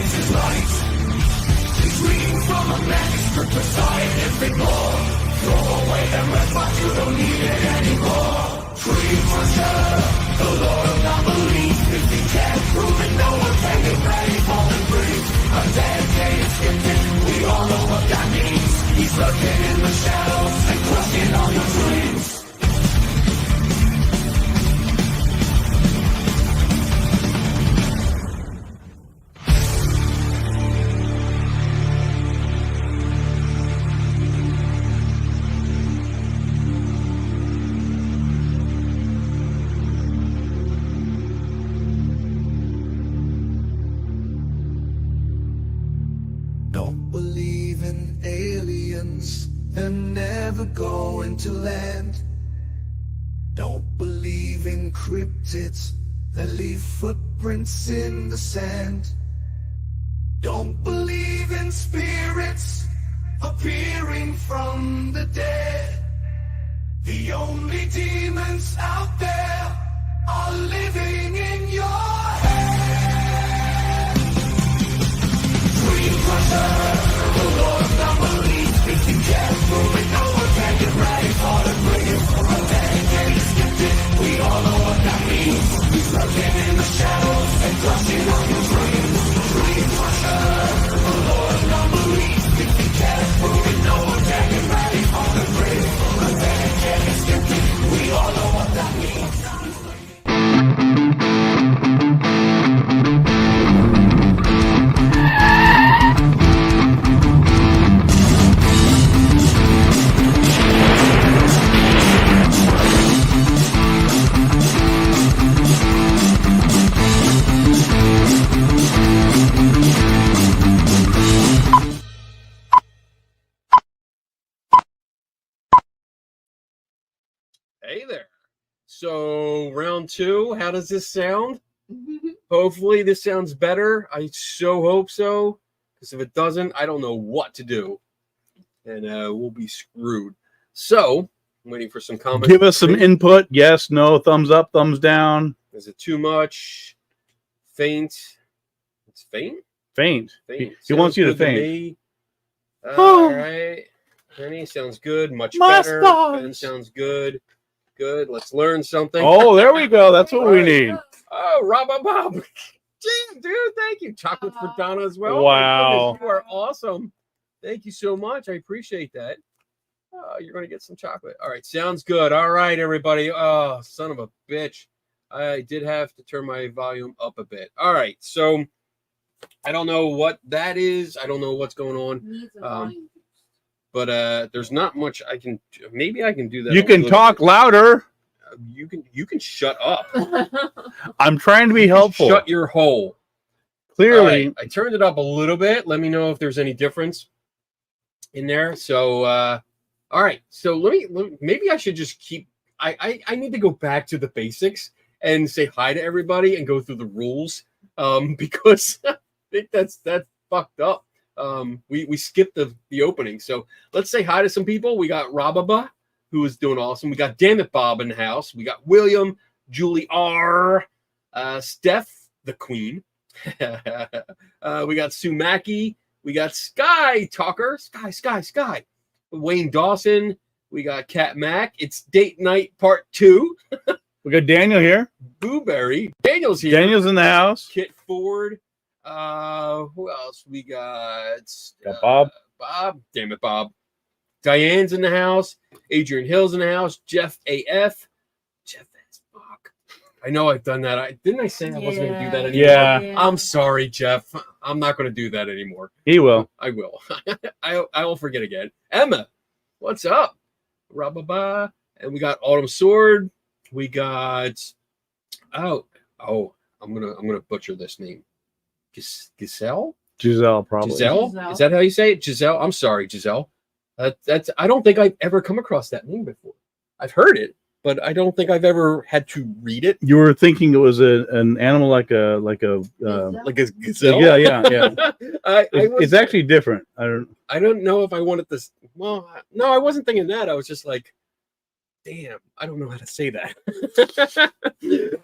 is light. It's reading from a manuscript of scientific lore. Throw away the rest, but you don't need it anymore. Dream crusher, the lord of non-belief. If you can't prove it, no one can get ready for the brief. A dedicated skeptic, we all know what that means. He's lurking in the shadows and crushing all your dreams. Don't believe in aliens, they're never going to land. Don't believe in cryptids that leave footprints in the sand. Don't believe in spirits appearing from the dead. The only demons out there are living in your head. Dream crusher, the lord of non-belief. If you can't prove it, no one can get ready for the brief. A dedicated skeptic, we all know what that means. He's lurking in the shadows and crushing all your dreams. Dream crusher, the lord of non-belief. If you can't prove it, no one can get ready for the brief. A dedicated skeptic, we all know what that means. Hey there. So round 2, how does this sound? Hopefully this sounds better. I so hope so, because if it doesn't, I don't know what to do, and we'll be screwed. So I'm waiting for some comments. Give us some input. Yes, no, thumbs up, thumbs down. Is it too much? Faint? It's faint? Faint. Faint. He wants you to Sounds good faint. me. All right. Penny sounds good. Much better. Ben sounds good. Good. Let's learn something. Oh, there we go. That's what we need. Oh, Bob. Damn, dude. Thank you. Chocolate for Donna as well. Wow. My goodness, you are awesome. Thank you so much. I appreciate that. You're going to get some chocolate. All right. Sounds good. All right, everybody. Oh, son of a bitch. I did have to turn my volume up a bit. All right. So I don't know what that is. I don't know what's going on. But there's not much I can. Maybe I can do that. You can talk louder. You can shut up. I'm trying to be helpful. Shut your hole. Clearly, right, I turned it up a little bit. Let me know if there's any difference in there. So, all right. So let me maybe I should just keep. I need to go back to the basics and say hi to everybody and go through the rules. Because I think that's fucked up. We skipped the opening. So let's say hi to some people. We got Rababa, who is doing awesome. We got Damn It Bob in the house. We got William, Julie R, Steph, the Queen. We got Sue Mackey. We got Sky Talker. Sky. Wayne Dawson. We got Cat Mac. It's date night part 2. we got Daniel here. Booberry. Daniel's here. Daniel's in the house. Kit Ford. Who else? We got Bob. Bob. Damn it, Bob. Diane's in the house. Adrian Hill's in the house. Jeff AF. Jeff as fuck. I know I've done that. Didn't I say I wasn't going to do that anymore? Yeah. I'm sorry, Jeff. I'm not going to do that anymore. He will. I will. I will forget again. Emma, what's up? Rababa. And we got Autumn Sword. We got I'm gonna butcher this name. Giselle, probably. Giselle. Is that how you say it? Giselle. I'm sorry, Giselle. That's. I don't think I've ever come across that name before. I've heard it, but I don't think I've ever had to read it. You were thinking it was an animal like a gazelle. Yeah. It's actually different. I don't know if I wanted this. Well, no, I wasn't thinking that. I was just like, damn, I don't know how to say that.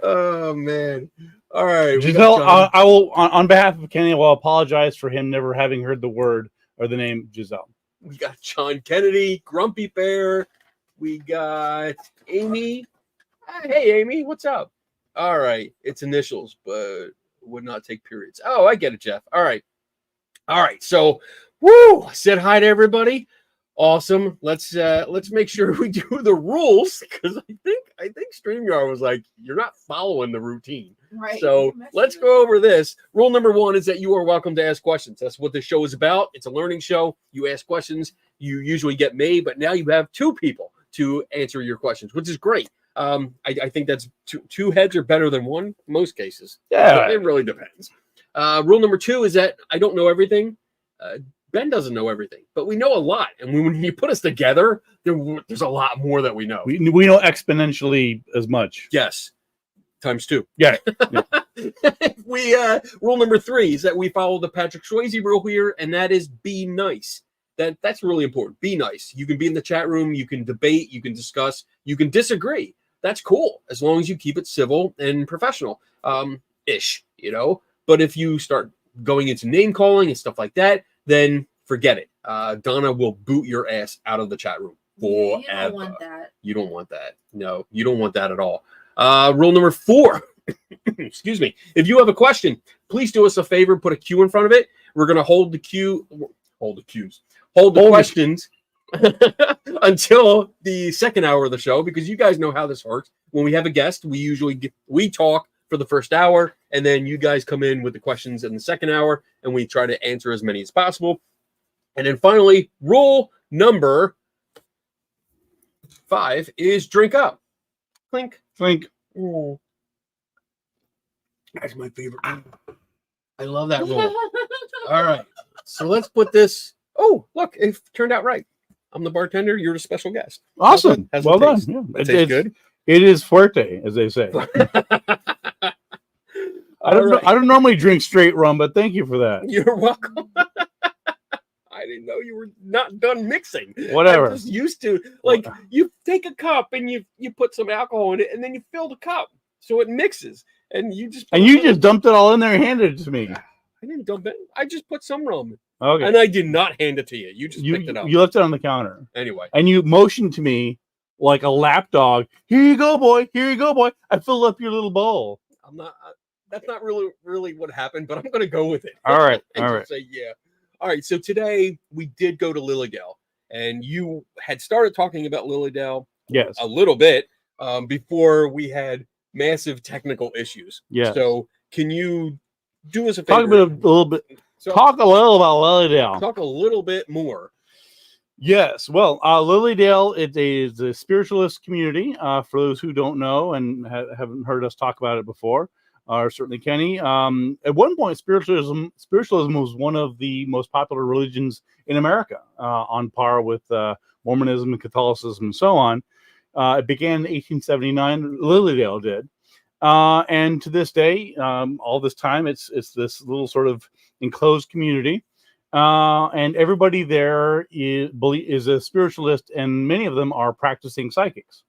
Oh man. All right. we Giselle, got John. I will, on behalf of Kenny, I will apologize for him never having heard the word or the name Giselle. We got John Kennedy, Grumpy Bear. We got Amy. Hey, Amy, what's up? All right. It's initials, but would not take periods. Oh, I get it, Jeff. All right. So, woo! I said hi to everybody. Awesome. Let's make sure we do the rules because I think StreamYard was like, you're not following the routine. Right. So let's go over this. Rule number 1 is that you are welcome to ask questions. That's what this show is about. It's a learning show. You ask questions. You usually get me, but now you have 2 people to answer your questions, which is great. I think that's two heads are better than one in most cases. Yeah. It really depends. Rule number 2 is that I don't know everything. Ben doesn't know everything, but we know a lot. And when you put us together, there's a lot more that we know. We know exponentially as much. Yes. Times 2. Yeah. Rule number 3 is that we follow the Patrick Swayze rule here, and that is be nice. That's really important. Be nice. You can be in the chat room, you can debate, you can discuss, you can disagree. That's cool, as long as you keep it civil and professional, ish, But if you start going into name calling and stuff like that, then forget it. Donna will boot your ass out of the chat room forever. You don't want that. You don't want that. No, you don't want that at all. Rule number 4. Excuse me. If you have a question, please do us a favor. Put a Q in front of it. We're going to hold the questions until the second hour of the show, because you guys know how this works. When we have a guest, we talk for the first hour, and then you guys come in with the questions in the second hour, and we try to answer as many as possible. And then finally, rule number 5 is drink up. Clink. Clink. Ooh. That's my favorite. I love that rule. All right. So let's put this. Oh, look, it turned out right. I'm the bartender. You're the special guest. Awesome. Well done. Taste? Yeah. It tastes good. It is fuerte, as they say. I don't normally drink straight rum, but thank you for that. You're welcome. I didn't know you were not done mixing. Whatever. I'm just used to, you take a cup and you put some alcohol in it, and then you fill the cup so it mixes, and you just dumped it all in there and handed it to me. I didn't dump it. I just put some rum. Okay. And I did not hand it to you. You just picked it up. You left it on the counter. Anyway. And you motioned to me like a lap dog. Here you go, boy. Here you go, boy. I filled up your little bowl. I'm not. That's not really what happened, but I'm going to go with it. All right. All right. Say yeah. All right. So today we did go to Lilydale, and you had started talking about Lilydale. Yes. A little bit before we had massive technical issues. Yes. So can you do us a favor? Talk a little about Lilydale. Talk a little bit more. Yes. Well, Lilydale is a spiritualist community. For those who don't know and haven't heard us talk about it before, or certainly Kenny. At one point, spiritualism was one of the most popular religions in America, on par with Mormonism and Catholicism and so on. It began in 1879. Lilydale did. And to this day, all this time, it's this little sort of enclosed community, and everybody there is a spiritualist, and many of them are practicing psychics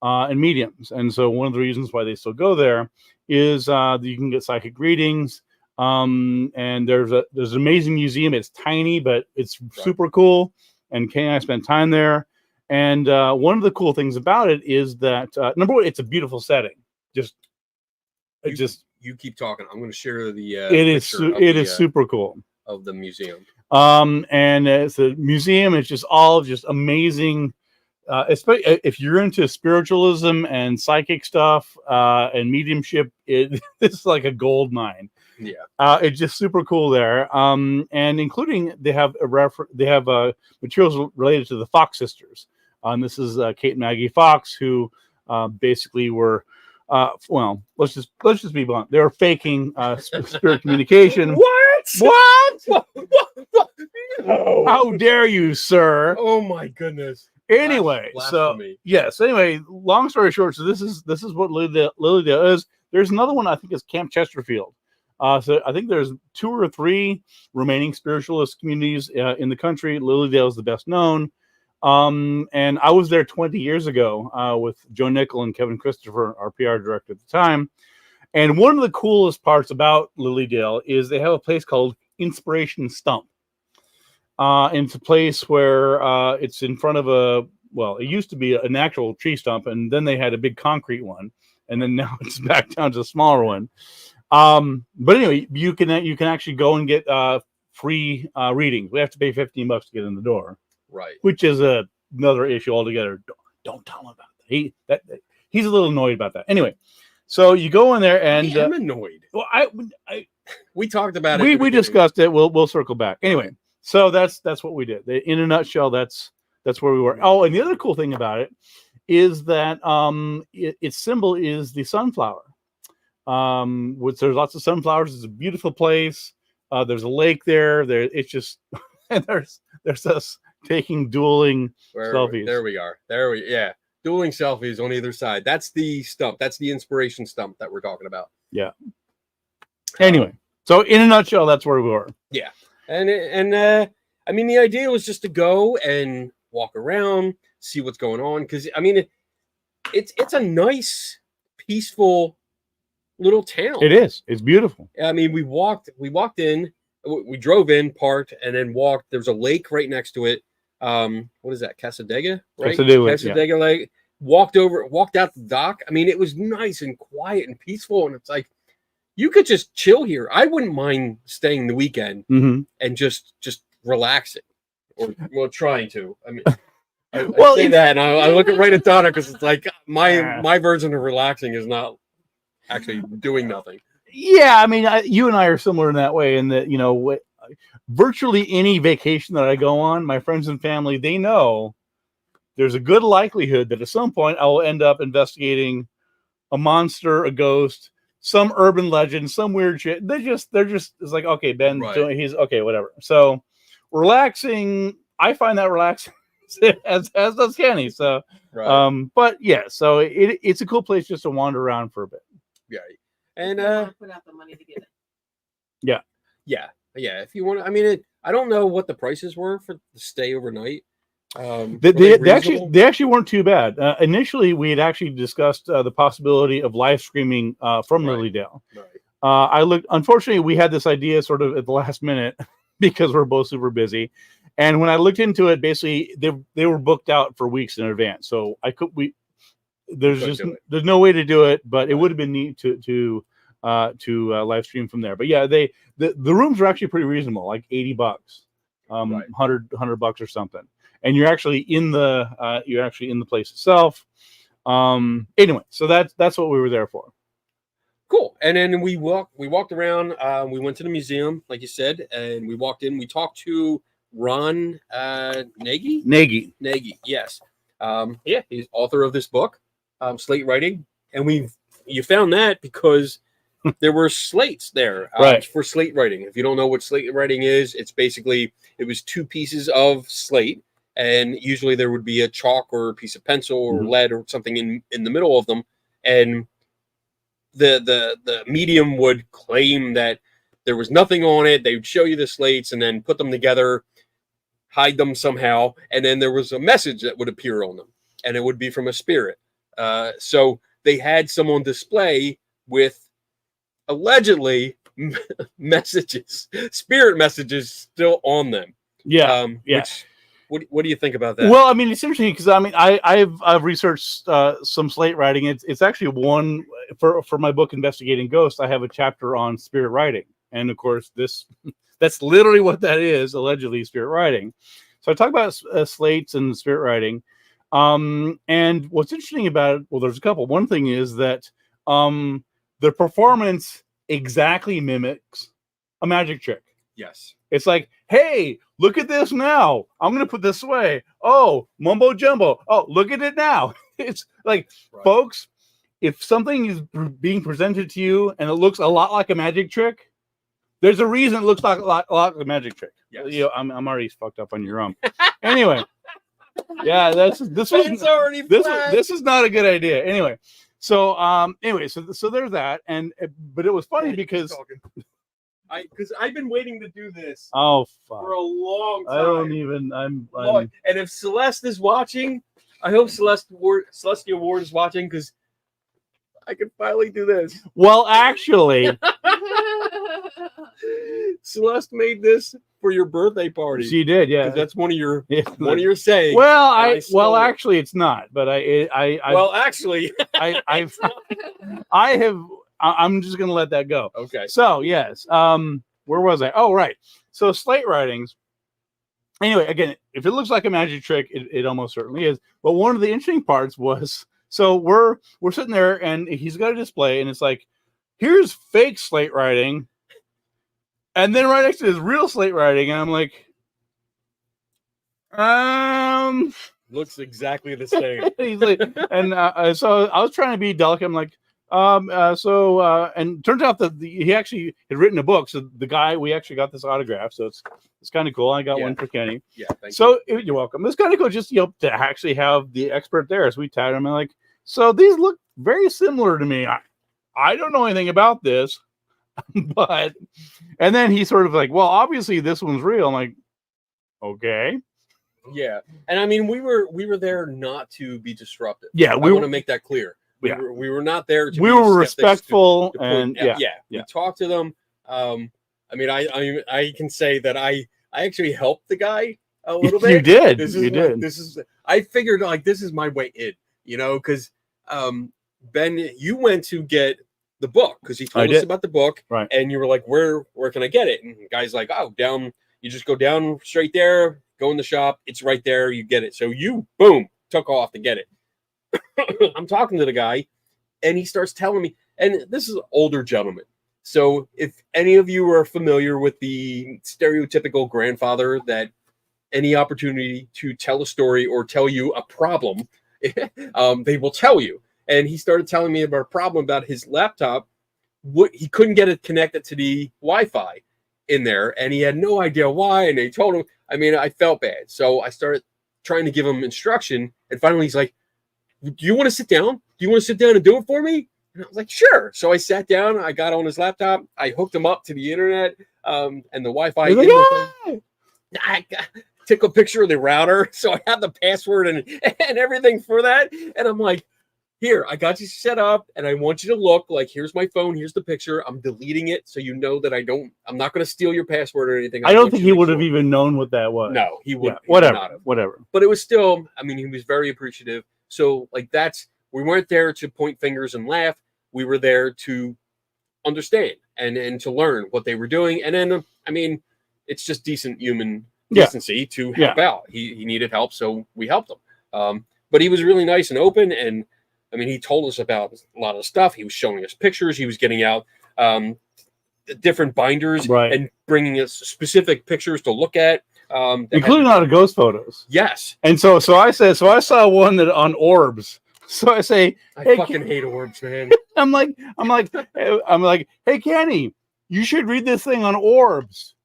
and mediums. And so one of the reasons why they still go there is that you can get psychic readings. And there's an amazing museum. It's tiny, but it's super cool. And Kay and I spent time there. And one of the cool things about it is that number one, it's a beautiful setting. You keep talking. I'm going to share the. It is super cool of the museum. And it's a museum. It's just all amazing. Especially if you're into spiritualism and psychic stuff and mediumship, this is like a gold mine. Yeah, it's just super cool there. And including they have materials related to the Fox sisters. And this is Kate and Maggie Fox, who basically were. Well, let's just be blunt. They were faking spirit communication. What? No. How dare you, sir? Oh my goodness. Anyway, Anyway, long story short, so this is what Lilydale is. There's another one, I think, is Camp Chesterfield. So I think there's 2 or 3 remaining spiritualist communities in the country. Lilydale is the best known. And I was there 20 years ago with Joe Nickel and Kevin Christopher, our PR director at the time. And one of the coolest parts about Lilydale is they have a place called Inspiration Stump. And it's a place where it's in front of it used to be an actual tree stump, and then they had a big concrete one, and then now it's back down to a smaller one. But anyway, you can actually go and get free readings. We have to pay $15 to get in the door, right? Which is another issue altogether. Don't tell him about that. He's a little annoyed about that. Anyway, so you go in there, and I'm annoyed. Well, we talked about it. We discussed it. We'll circle back. Anyway, so that's what we did. In a nutshell, that's where we were. Oh, and the other cool thing about it is that its symbol is the sunflower. Which there's lots of sunflowers. It's a beautiful place. There's a lake there. It's just and there's us taking dueling selfies. There we are. Dueling selfies on either side. That's the stump. That's the inspiration stump that we're talking about. Yeah. Anyway, so in a nutshell, that's where we were. Yeah, and I mean, the idea was just to go and walk around, see what's going on, because I mean, it's a nice, peaceful little town. It is. It's beautiful. I mean, we walked in, we drove in, parked, and then walked. There's a lake right next to it. What is that? Casadega, right? Casadega Lake. Walked out the dock. I mean, it was nice and quiet and peaceful, and it's like you could just chill here. I wouldn't mind staying the weekend and just relaxing, or trying to. I mean, I say that, and I look right at Donna because it's like my version of relaxing is not actually doing nothing. Yeah, I mean, you and I are similar in that way, in that virtually any vacation that I go on, my friends and family, they know there's a good likelihood that at some point I will end up investigating a monster, a ghost, some urban legend, some weird shit. They're just it's like, okay, Ben, right. He's okay, whatever. So relaxing, I find that relaxing as does Kenny. So, right. But yeah, so it's a cool place just to wander around for a bit. Yeah, and put out the money to get it. Yeah. If you want to, I mean, I don't know what the prices were for the stay overnight. They actually weren't too bad. Initially, we had actually discussed the possibility of live streaming from Lilydale. Right. I looked. Unfortunately, we had this idea sort of at the last minute because we're both super busy. And when I looked into it, basically they were booked out for weeks in advance. So there's no way to do it. But it would have been neat to live stream from there. But yeah, the rooms are actually pretty reasonable, like $80, $100 or something. And you're actually in the place itself. Anyway, so that's what we were there for. Cool. And then we walked around. We went to the museum, like you said, and we walked in. We talked to Ron Nagy. Yes. He's author of this book, Slate Writing, and you found that because there were slates there for slate writing. If you don't know what slate writing is, it was two pieces of slate. And usually there would be a chalk or a piece of pencil or lead or something in the middle of them. And the medium would claim that there was nothing on it. They would show you the slates and then put them together, hide them somehow. And then there was a message that would appear on them. And it would be from a spirit. So they had some on display with allegedly spirit messages still on them. Yeah. What do you think about that? Well, I mean, it's interesting because I mean, I've researched some slate writing. It's actually one for my book Investigating Ghosts. I have a chapter on spirit writing, and of course, that's literally what that is, allegedly spirit writing. So I talk about slates and spirit writing, and what's interesting about it, well, there's a couple. One thing is that the performance exactly mimics a magic trick. Yes. It's like, hey, look at this now. I'm going to put this away. Oh, mumbo jumbo. Oh, look at it now. It's like, folks, if something is being presented to you and it looks a lot like a magic trick, there's a reason it looks like a lot like a magic trick. Yes. I'm already fucked up on your own. Anyway, yeah, this is not a good idea. Anyway, so so there's that, but it was funny because. Because I've been waiting to do this for a long time. I don't even. And if Celeste is watching, I hope Celestia Ward is watching because I can finally do this. Well, actually, Celeste made this for your birthday party. she did. Yeah, That's one of your Yeah. sayings. Well, and I stole it. actually, it's not. But Well, actually, I'm just gonna let that go. okay. So yes, where was I? Oh, right. So slate writings. Anyway, again, if it looks like a magic trick, it almost certainly is. But one of the interesting parts was, so we're sitting there, and he's got a display, and it's like, here's fake slate writing, and then right next to his real slate writing, and I'm like, Looks exactly the same. he's like, and so I was trying to be delicate. I'm like, and turns out that he actually had written a book. So the guy, we actually got this autograph. So it's kind of cool. I got one for Kenny. Yeah, thank so you're welcome. It's kind of cool just, to actually have the expert there. So we tagged him and like, so these look very similar to me. I don't know anything about this, but, and then he's sort of like, well, obviously this one's real. I'm like, okay. Yeah, and I mean, we were there not to be disruptive. Yeah, I want to make that clear. We were not there to. We be were respectful to and we talked to them. I mean, I can say that I actually helped the guy a little bit. You did. This is I figured like this is my way in, because Ben, you went to get the book because he told us about the book, right? And you were like, where can I get it? And the guy's like, oh, down. You just go down straight there. Go in the shop, it's right there, you get it. So you, boom, took off to get it. I'm talking to the guy, and he starts telling me, and this is an older gentleman. So if any of you are familiar with the stereotypical grandfather that any opportunity to tell a story or tell you a problem, they will tell you. And he started telling me about a problem about his laptop. He couldn't get it connected to the Wi-Fi in there, and he had no idea why. And they told him, I mean, I felt bad. So I started trying to give him instruction. And finally, he's like, do you want to sit down? Do you want to sit down and do it for me? And I was like, sure. So I sat down. I got on his laptop. I hooked him up to the internet and the Wi-Fi. I took a picture of the router. So I had the password and everything for that. And I'm like, here, I got you set up, and I want you to look like, here's my phone, here's the picture. I'm deleting it so you know that I'm not going to steal your password or anything. I don't think he would have even known what that was. No, he wouldn't. Yeah, whatever. But it was still, I mean, he was very appreciative. So, like, we weren't there to point fingers and laugh. We were there to understand and to learn what they were doing. And then, I mean, it's just decent human decency to help out. He needed help, so we helped him. But he was really nice and open, and I mean, he told us about a lot of stuff. He was showing us pictures. He was getting out different binders and bringing us specific pictures to look at, including a lot of ghost photos. Yes. And so I saw one that on orbs. So I say, I fucking hate orbs, man. I'm like, hey, Kenny, you should read this thing on orbs.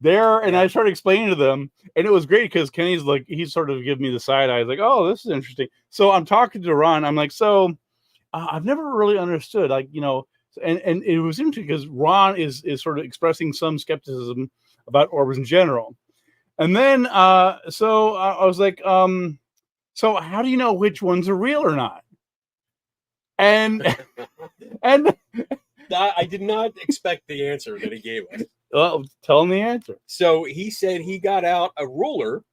And I started explaining to them, and it was great because Kenny's like, he sort of gave me the side eye. Like, oh, this is interesting. So I'm talking to Ron. I'm like, so I've never really understood, like, and it was interesting because Ron is sort of expressing some skepticism about orbs in general. And then, so I was like, so how do you know which ones are real or not? And I did not expect the answer that he gave us. Well, tell him the answer. So he said he got out a ruler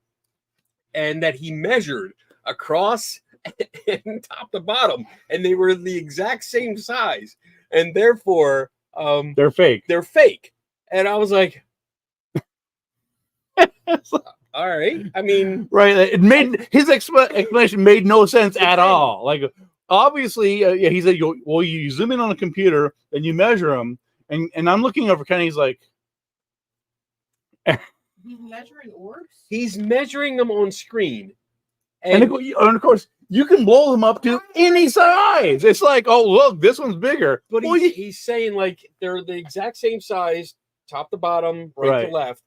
and that he measured across and top to bottom, and they were the exact same size, and therefore they're fake. They're fake. And I was like, all right. I mean, right. It made his explanation made no sense at all. Like, obviously, he said, you zoom in on a computer and you measure them, and I'm looking over Kenny. He's like, he's measuring orbs. He's measuring them on screen, and of course you can blow them up to any size. It's like, oh, look, this one's bigger. But he's saying like they're the exact same size, top to bottom, right to left,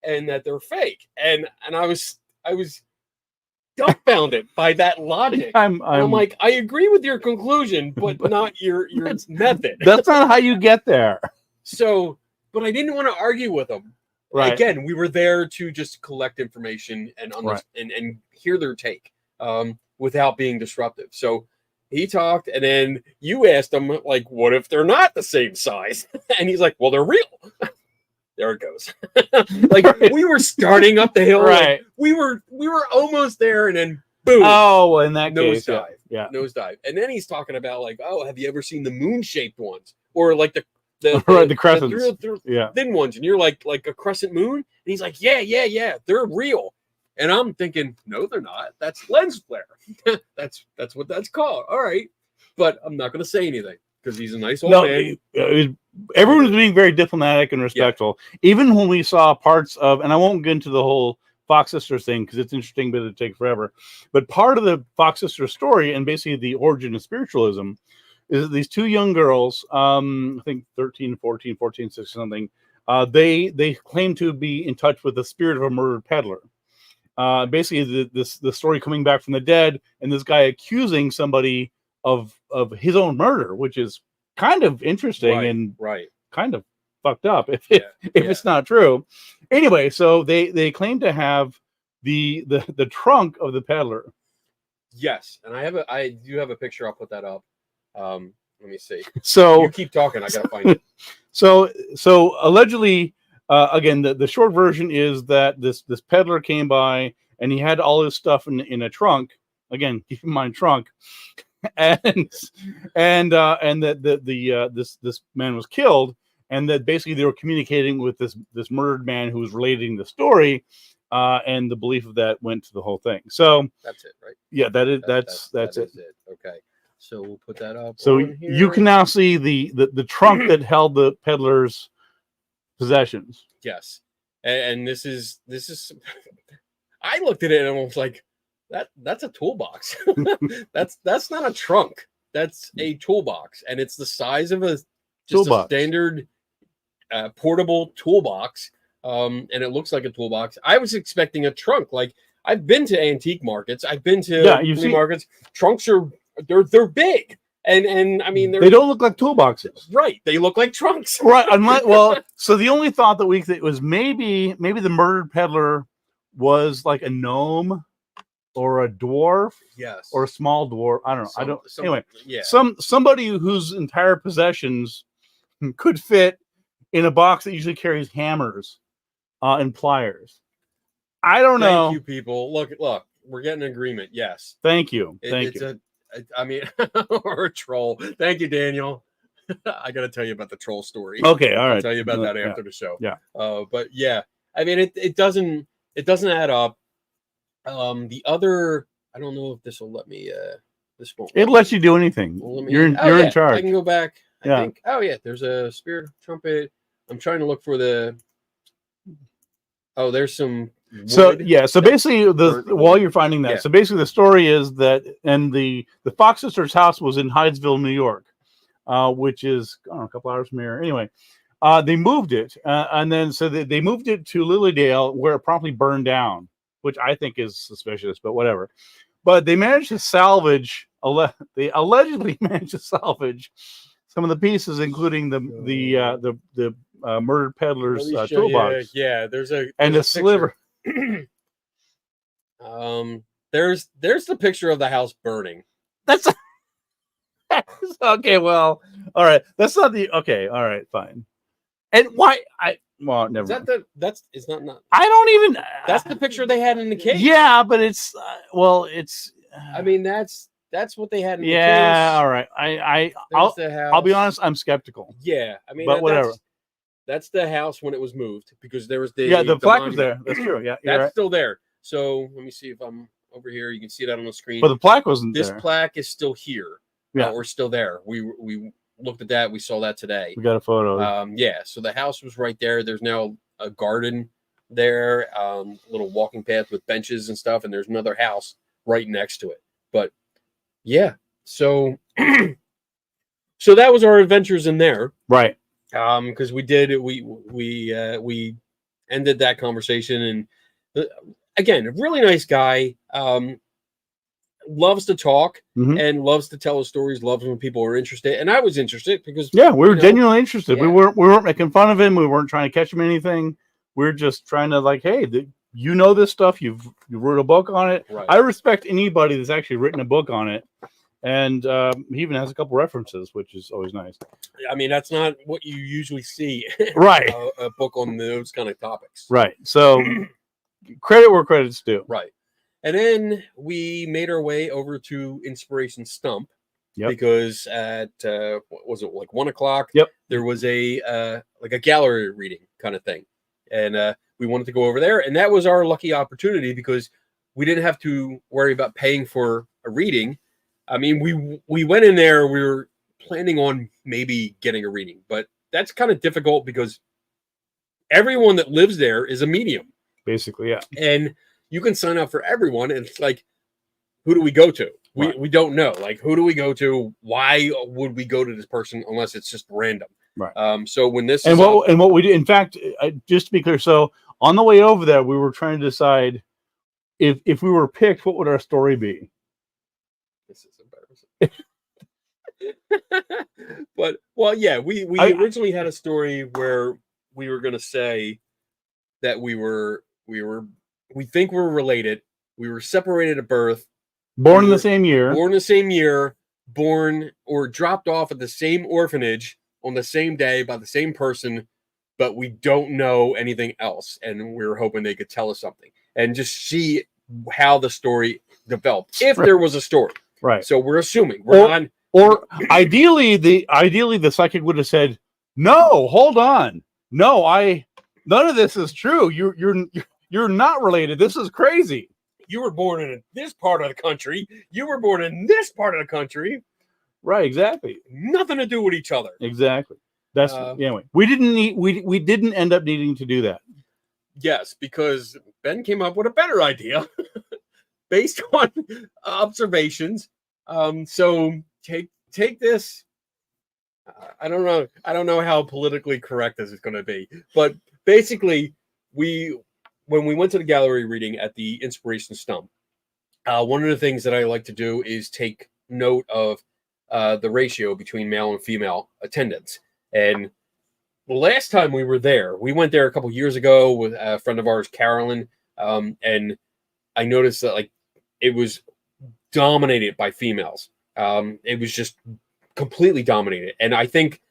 and that they're fake. And I was dumbfounded by that logic. I'm like, I agree with your conclusion, but not your method. That's not how you get there. So, but I didn't want to argue with him. Right. Again, we were there to just collect information and and hear their take without being disruptive. So he talked, and then you asked him, like, what if they're not the same size? And he's like, well, they're real. There it goes. Like, we were starting up the hill. Right. Like, we were almost there, and then boom. Oh, in that case, nosedive. Yeah. Nosedive. And then he's talking about, like, oh, have you ever seen the moon-shaped ones? Or like the crescents. Thin ones. And you're like a crescent moon? And he's like, yeah. They're real. And I'm thinking, no, they're not. That's lens flare. that's what that's called. All right. But I'm not going to say anything because he's a nice old man. Everyone was being very diplomatic and respectful. Yeah. Even when we saw parts of, and I won't get into the whole Fox Sisters thing because it's interesting, but it'd take forever. But part of the Fox Sisters story and basically the origin of spiritualism is that these two young girls, I think 13, 14, 16 something, they claim to be in touch with the spirit of a murdered peddler. Basically, the story coming back from the dead, and this guy accusing somebody of his own murder, which is kind of interesting and kind of fucked up if it's not true. Anyway, so they claim to have the trunk of the peddler. Yes, and I do have a picture. I'll put that up. Let me see. So you keep talking. I gotta find it. So allegedly. Again, the short version is that this peddler came by and he had all his stuff in a trunk. Again, keep in mind trunk, and that this man was killed, and that basically they were communicating with this murdered man who was relating the story, and the belief of that went to the whole thing. So that's it, right? Yeah, that's it. Okay, so we'll put that up. So you can now see the trunk that held the peddler's possessions. Yes, and this is I looked at it and I was like, that's a toolbox. that's not a trunk, that's a toolbox, and it's the size of a standard portable toolbox, and it looks like a toolbox. I was expecting a trunk. Like, I've been to antique markets, I've been to flea markets. Trunks are they're big. And I mean, they don't look like toolboxes, right? They look like trunks, right? So the only thought that was maybe the murdered peddler was like a gnome or a dwarf, yes, or a small dwarf. I don't know. Anyway, yeah, somebody whose entire possessions could fit in a box that usually carries hammers and pliers. I don't know. Thank you, people. Look, we're getting an agreement. Yes, thank you. Thank you. I mean, or a troll. Thank you, Daniel. I got to tell you about the troll story. Okay, all right. I'll tell you about that after the show. Yeah. But yeah, I mean, it doesn't add up. The other, I don't know if this will let me. This won't. It lets you do anything. Well, you're in charge. I can go back. I think. Oh yeah, there's a spirit trumpet. I'm trying to look for the. Oh, there's some. So basically while you're finding that, so basically the story is that, and the Fox Sisters house was in Hydesville, New York, which is a couple hours from here. Anyway, they moved it, and then so they moved it to Lilydale, where it promptly burned down, which I think is suspicious, but whatever. But they managed to salvage. They allegedly managed to salvage some of the pieces, including the murdered peddler's toolbox. Yeah, there's a sliver. There's the picture of the house burning. That's okay. Well, all right. That's not the okay. All right, fine. And why? Never. Is that that's it's not. I don't even. That's the picture they had in the case. Yeah, but it's it's. I mean, that's what they had in the case. Yeah. All right. I'll be honest. I'm skeptical. Yeah. I mean, but whatever. That's the house when it was moved, because there was the plaque was there. That's true. Yeah, that's still there. So let me see if I'm over here. You can see that on the screen. But the plaque wasn't there. This plaque is still here. Yeah, we're still there. We looked at that. We saw that today. We got a photo. Yeah. So the house was right there. There's now a garden there, little walking path with benches and stuff, and there's another house right next to it. But yeah, so so that was our adventures in there, right? Because we ended that conversation, and again, a really nice guy, loves to talk and loves to tell his stories, loves when people are interested, and I was interested because we were genuinely interested. We weren't making fun of him, we weren't trying to catch him in anything. We're just trying to hey, you know this stuff, you wrote a book on it. Right. I respect anybody that's actually written a book on it, And he even has a couple references, which is always nice. I mean, that's not what you usually see. Right. A book on those kind of topics. Right. So credit where credit's due. Right. And then we made our way over to Inspiration Stump. Yep. Because at what was it, like 1:00? Yep. There was a like a gallery reading kind of thing, and we wanted to go over there, and that was our lucky opportunity because we didn't have to worry about paying for a reading. I mean, we went in there, we were planning on maybe getting a reading, but that's kind of difficult because everyone that lives there is a medium. Basically, yeah. And you can sign up for everyone, and it's like, who do we go to? We don't know. Like, who do we go to? Why would we go to this person unless it's just random? Right. So when this and what we did, in fact, just to be clear, so on the way over there, we were trying to decide if we were picked, what would our story be? This is embarrassing. But well, yeah, we originally had a story where we were going to say that we think we're related. We were separated at birth. Born in the same year. Born or dropped off at the same orphanage on the same day by the same person, but we don't know anything else. And we were hoping they could tell us something and just see how the story developed. If there was a story. Right. So we're assuming. Or ideally the psychic would have said, "No, hold on. No, none of this is true. You're not related. This is crazy. You were born in this part of the country. You were born in this part of the country." Right, exactly. Nothing to do with each other. Exactly. That's anyway. We didn't end up needing to do that. Yes, because Ben came up with a better idea based on observations. So take this. I don't know how politically correct this is going to be, but basically, when we went to the gallery reading at the Inspiration Stump, one of the things that I like to do is take note of the ratio between male and female attendance. And the last time we were there, we went there a couple years ago with a friend of ours, Carolyn, and I noticed that like it was dominated by females. It was just completely dominated. And I think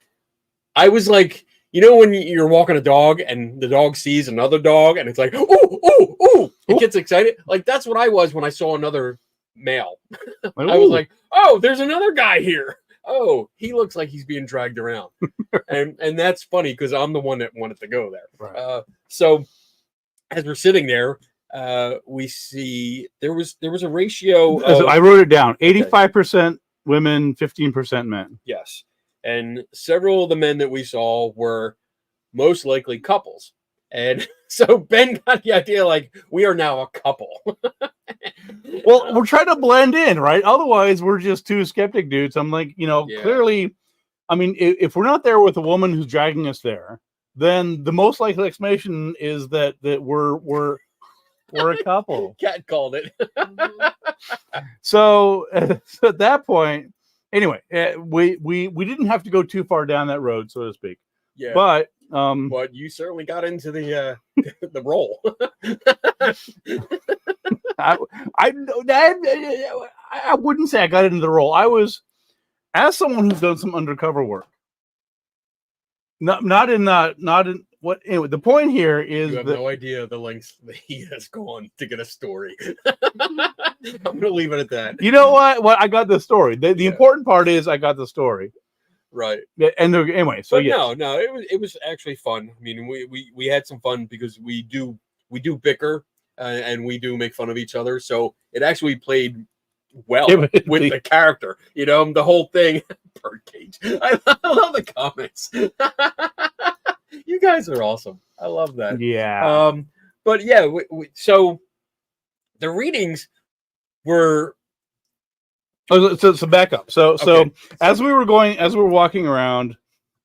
I was like, you know, when you're walking a dog and the dog sees another dog and it's like, oh, it gets excited. Like that's what I was when I saw another male. I was like, oh, there's another guy here. Oh, he looks like he's being dragged around. and that's funny because I'm the one that wanted to go there. Right. So as we're sitting there, we see there was a ratio. I wrote it down: 85% women, 15% men. Yes, and several of the men that we saw were most likely couples, and so Ben got the idea like we are now a couple. Well, we're trying to blend in, right? Otherwise, we're just two skeptic dudes. I'm like, clearly, I mean, if we're not there with a woman who's dragging us there, then the most likely explanation is that we're a couple. Cat called it. So at that point, anyway, we didn't have to go too far down that road, so to speak. Yeah. But you certainly got into the the role. I wouldn't say I got into the role. I was, as someone who's done some undercover work. Not in what. Anyway, the point here is you have no idea the lengths that he has gone to get a story. I'm going to leave it at that. You know what? I got the story. The important part is I got the story. Right. And anyway, so no, it was actually fun. I mean, we had some fun because we do bicker and we do make fun of each other. So it actually played well with the character. You know, the whole thing. Birdcage. I love the comments. You guys are awesome. I love that. Yeah. But yeah, so the readings were. So back up. So as we were walking around,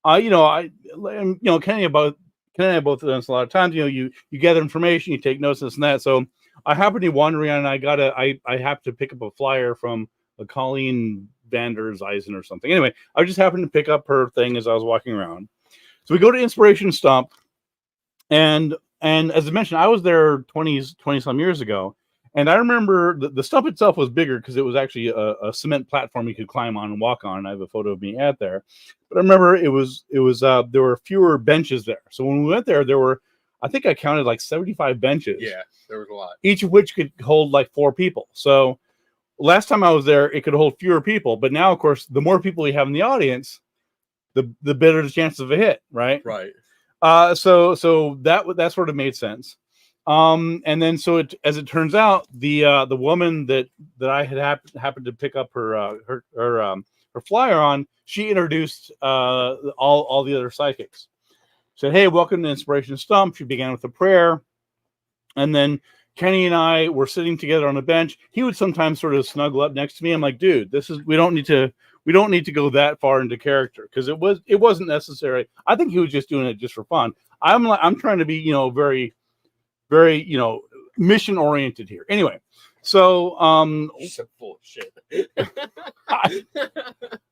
Kenny and I both have done this a lot of times. You gather information, you take notes, this and that. So I happened to be wandering around, and I have to pick up a flyer from a Colleen Vanders Eisen or something. Anyway, I just happened to pick up her thing as I was walking around. So we go to Inspiration Stump, and as I mentioned, I was there 20 some years ago. And I remember the stump itself was bigger because it was actually a cement platform you could climb on and walk on. I have a photo of me at there. But I remember it was there were fewer benches there. So when we went there were, I think I counted like 75 benches. Yeah, there was a lot. Each of which could hold like 4 people. So last time I was there, it could hold fewer people. But now, of course, the more people you have in the audience, the better the chances of a hit, right? Right. So that sort of made sense. And then as it turns out, the woman that I had happened to pick up her flyer on, she introduced all the other psychics. Said, "Hey, welcome to Inspiration Stump." She began with a prayer, and then Kenny and I were sitting together on a bench. He would sometimes sort of snuggle up next to me. I'm like, "Dude, we don't need to go that far into character because it wasn't necessary." I think he was just doing it just for fun. I'm trying to be very, very mission oriented here. Anyway, so You're so full of shit.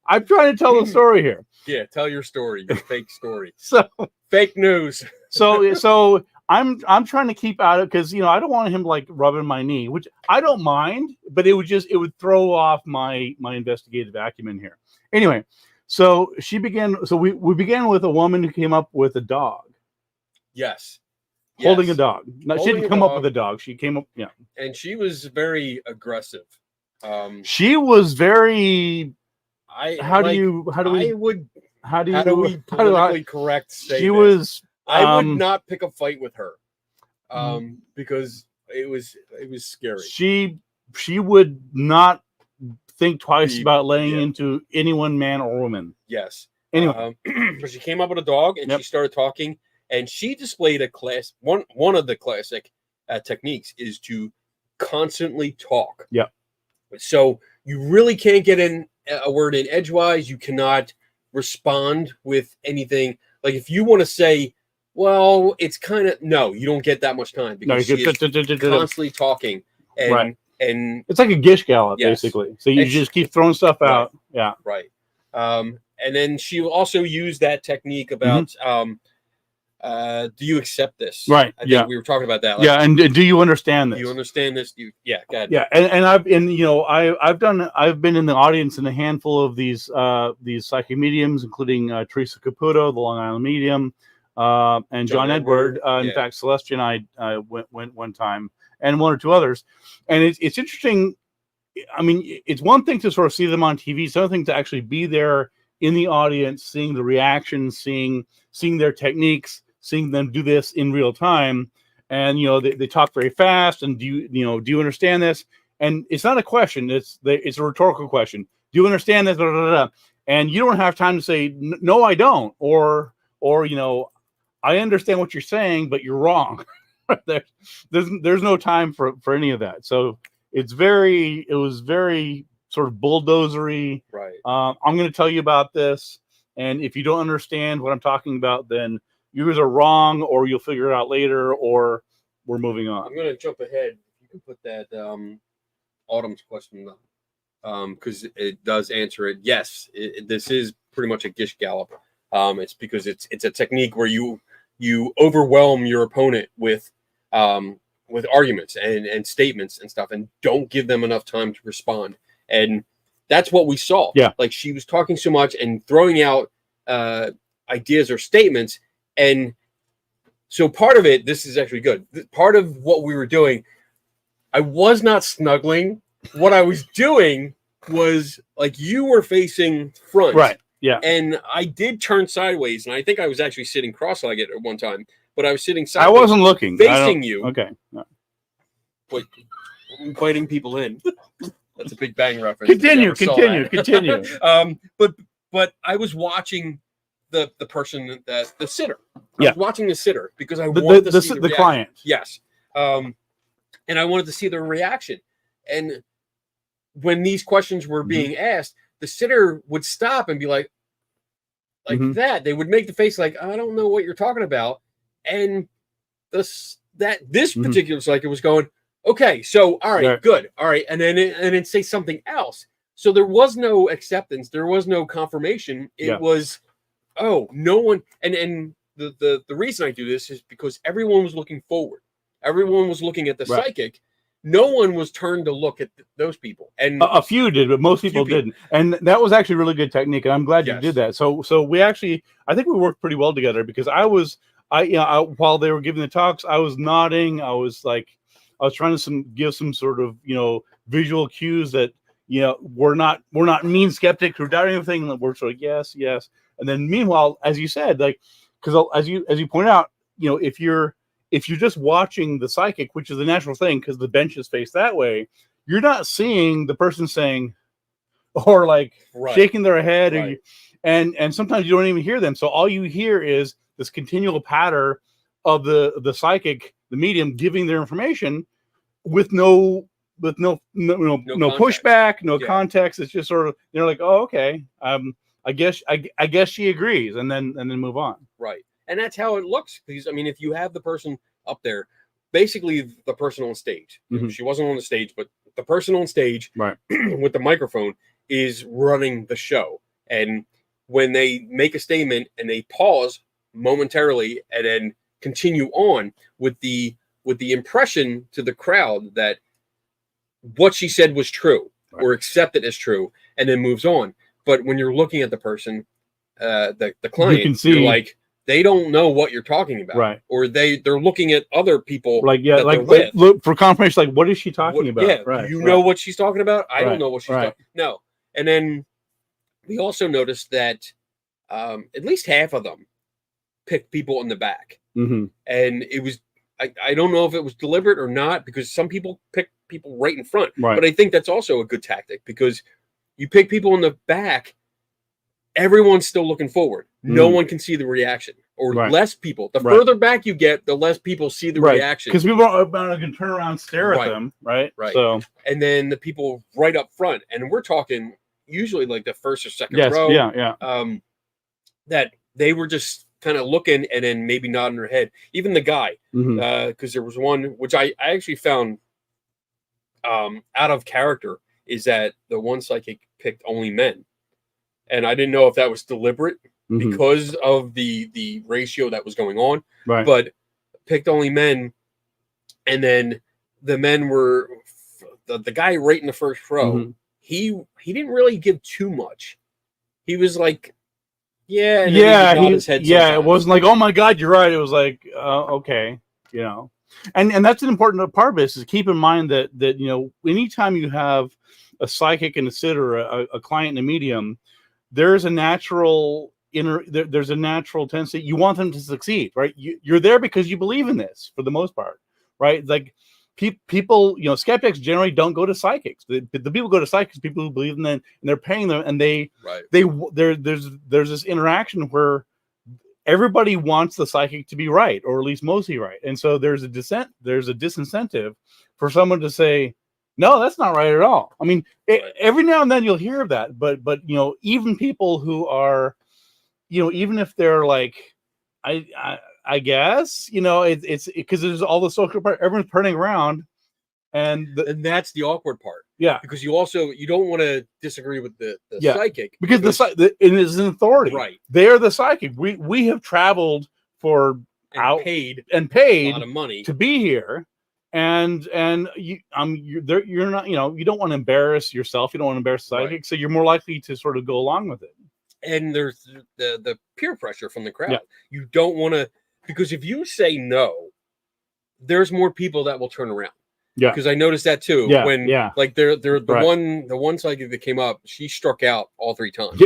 I'm trying to tell the story here. Yeah, tell your story, your fake story. So fake news. So I'm trying to keep out of, because I don't want him like rubbing my knee, which I don't mind, but it would throw off my investigative acumen here. Anyway, so we began with a woman who came up with a dog. Yes. Holding a dog. No, she didn't come up with a dog. She came up, and she was very aggressive. She was very. How do we politically correct say she this? Was. I would not pick a fight with her, because it was scary. She would not think twice about laying into anyone, man or woman. Yes. Anyway, so she came up with a dog and she started talking, and she displayed one of the classic techniques is to constantly talk. Yeah. So you really can't get in a word in edgewise. You cannot respond with anything. Like if you want to say, well, it's kind of, no, you don't get that much time because she is constantly talking. And, and it's like a gish gallop, basically. So you just keep throwing stuff out. Yeah. Right. And then she also used that technique about, do you accept this? Right. I think we were talking about that. Like, and do you understand this? Do you understand this? Go ahead. Yeah. And I've been in the audience in a handful of these psychic mediums, including Teresa Caputo, the Long Island medium, and John Edward. In fact, Celestia and I went one time, and one or two others. And it's interesting. I mean, it's one thing to sort of see them on TV. It's another thing to actually be there in the audience, seeing the reactions, seeing their techniques, seeing them do this in real time. And, they talk very fast. And do you understand this? And it's not a question. It's a rhetorical question. Do you understand this? Blah, blah, blah. And you don't have time to say, no, I don't. Or, I understand what you're saying, but you're wrong. There's no time for any of that. So it was very sort of bulldozery. Right. I'm going to tell you about this. And if you don't understand what I'm talking about, then you guys are wrong, or you'll figure it out later, or we're moving on. I'm going to jump ahead. You can put that Autumn's question because it does answer it. Yes, this is pretty much a gish gallop. It's because it's a technique where you overwhelm your opponent with arguments and statements and stuff, and don't give them enough time to respond. And that's what we saw. Yeah. Like she was talking so much and throwing out ideas or statements. And so part of it, this is actually good. Part of what we were doing, I was not snuggling. What I was doing was like you were facing front. Right. Yeah. And I did turn sideways. And I think I was actually sitting cross-legged at one time, but I was sitting sideways. I wasn't looking. Facing you. Okay. No. But inviting people in. That's a Big Bang reference. Continue. But I was watching the person the sitter. I was watching the sitter because I wanted to see the client. Yes. And I wanted to see their reaction. And when these questions were being asked, the sitter would stop and be like that. They would make the face like, I don't know what you're talking about. And this particular psychic was going, okay, so all right, good, all right, and then say something else. So there was no acceptance, there was no confirmation. It was, no one, and the reason I do this is because everyone was looking forward. Everyone was looking at the psychic no one was turned to look at those people, and A few did, but most people didn't. And that was actually really good technique, and I'm glad you did that. So we actually, I think we worked pretty well together, because while they were giving the talks, I was nodding. I was trying to give some sort of, visual cues that, we're not mean skeptics who doubt anything. We're sort of yes. And then meanwhile, as you said, because as you point out, if you're just watching the psychic, which is the natural thing, because the bench is faced that way, you're not seeing the person saying, or shaking their head, and sometimes you don't even hear them. So all you hear is this continual patter of the psychic, the medium, giving their information with no pushback, no context. It's just sort of, they're like, oh, okay, I guess she agrees, and then move on. Right. And that's how it looks. Because, I mean, if you have the person up there, basically the person on stage, she wasn't on the stage, but the person on stage with the microphone is running the show. And when they make a statement and they pause momentarily and then continue on with the impression to the crowd that what she said was true or accepted as true, and then moves on. But when you're looking at the person, the client, you can see, you're like, they don't know what you're talking about, or they're looking at other people, look for confirmation. What is she talking about? Yeah, you know what she's talking about. I don't know what she's talking. No, and then we also noticed that at least half of them picked people in the back, and it was I don't know if it was deliberate or not, because some people pick people right in front, but I think that's also a good tactic, because you pick people in the back, everyone's still looking forward. No one can see the reaction, or less people. The further back you get, the less people see the reaction, because people are going to turn around and stare at them, right? So, and then the people right up front, and we're talking usually like the first or second row, that they were just kind of looking and then maybe nodding their head. Even the guy, because there was one which I actually found out of character, is that the one psychic picked only men. And I didn't know if that was deliberate because of the ratio that was going on, but picked only men. And then the men were the guy right in the first row. He didn't really give too much. He was like, and his head sometimes. It wasn't like, oh my God, you're right. It was like, okay, and that's an important part of this, is keep in mind that anytime you have a psychic and a sitter, a client and a medium, there's a natural tendency. You want them to succeed, right? You're there because you believe in this, for the most part, right? Like people, skeptics generally don't go to psychics. The people go to psychics, people who believe in them, and they're paying them, and there's this interaction where everybody wants the psychic to be right, or at least mostly right. And so there's a disincentive for someone to say, no, that's not right at all. I mean, every now and then you'll hear of that, but even people who are, even if they're like, I guess, it's because there's all the social part, everyone's turning around, and that's the awkward part. Yeah, because you don't want to disagree with the psychic, because it is an authority, right? They're the psychic. We have traveled paid a lot of money to be here. And you're not, you don't want to embarrass yourself. You don't want to embarrass the psychic, so you're more likely to sort of go along with it. And there's the peer pressure from the crowd. Yeah. You don't want to, because if you say no, there's more people that will turn around. Yeah, because I noticed that too. Yeah, when like the one psychic that came up, she struck out all 3 times.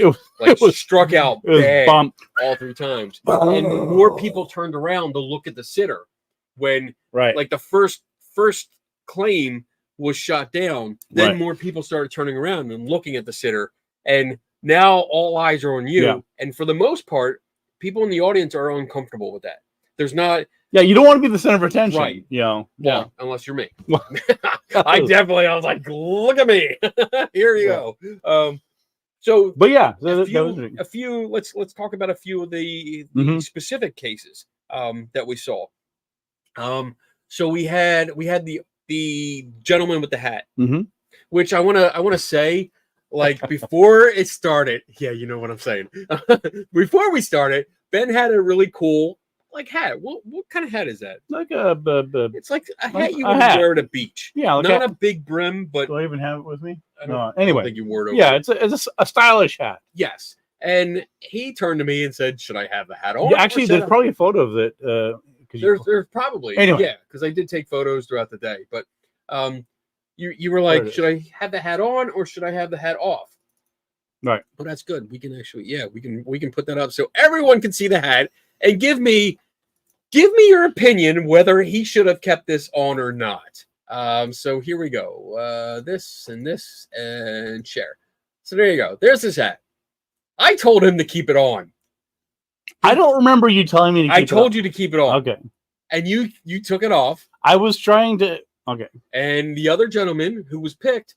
Struck out bad all 3 times, and more people turned around to look at the sitter when like the first claim was shot down. Then more people started turning around and looking at the sitter, and now all eyes are on you. Yeah. And for the most part, people in the audience are uncomfortable with that. There's not. Yeah, you don't want to be the center of attention, right? Well, unless you're me. I was like, look at me. Here you go. So, but a few. Let's talk about a few of the specific cases that we saw. So we had the gentleman with the hat, which I want to say, like, before it started. Yeah, you know what I'm saying. Before we started, Ben had a really cool like hat. What kind of hat is that? Like It's like a Like hat you a would hat. wear at a beach. Yeah, like Not a big brim, but do I even have it with me? I No. don't Anyway, think you wore it over yeah, there. it's a stylish hat. Yes. And he turned to me and said, "Should I have the hat on?" Yeah, actually, or should there's I-" probably a photo of it. There's probably Anyway. yeah, because I did take photos throughout the day. But you were like, should I have the hat on or should I have the hat off? Right. Oh, that's good. We can actually, we can put that up so everyone can see the hat and give me your opinion whether he should have kept this on or not. So here we go. This and share. So there you go. There's his hat. I told him to keep it on. I don't remember you telling me to keep I told you to keep it on. Okay. And you took it off. I was trying to. Okay. And the other gentleman who was picked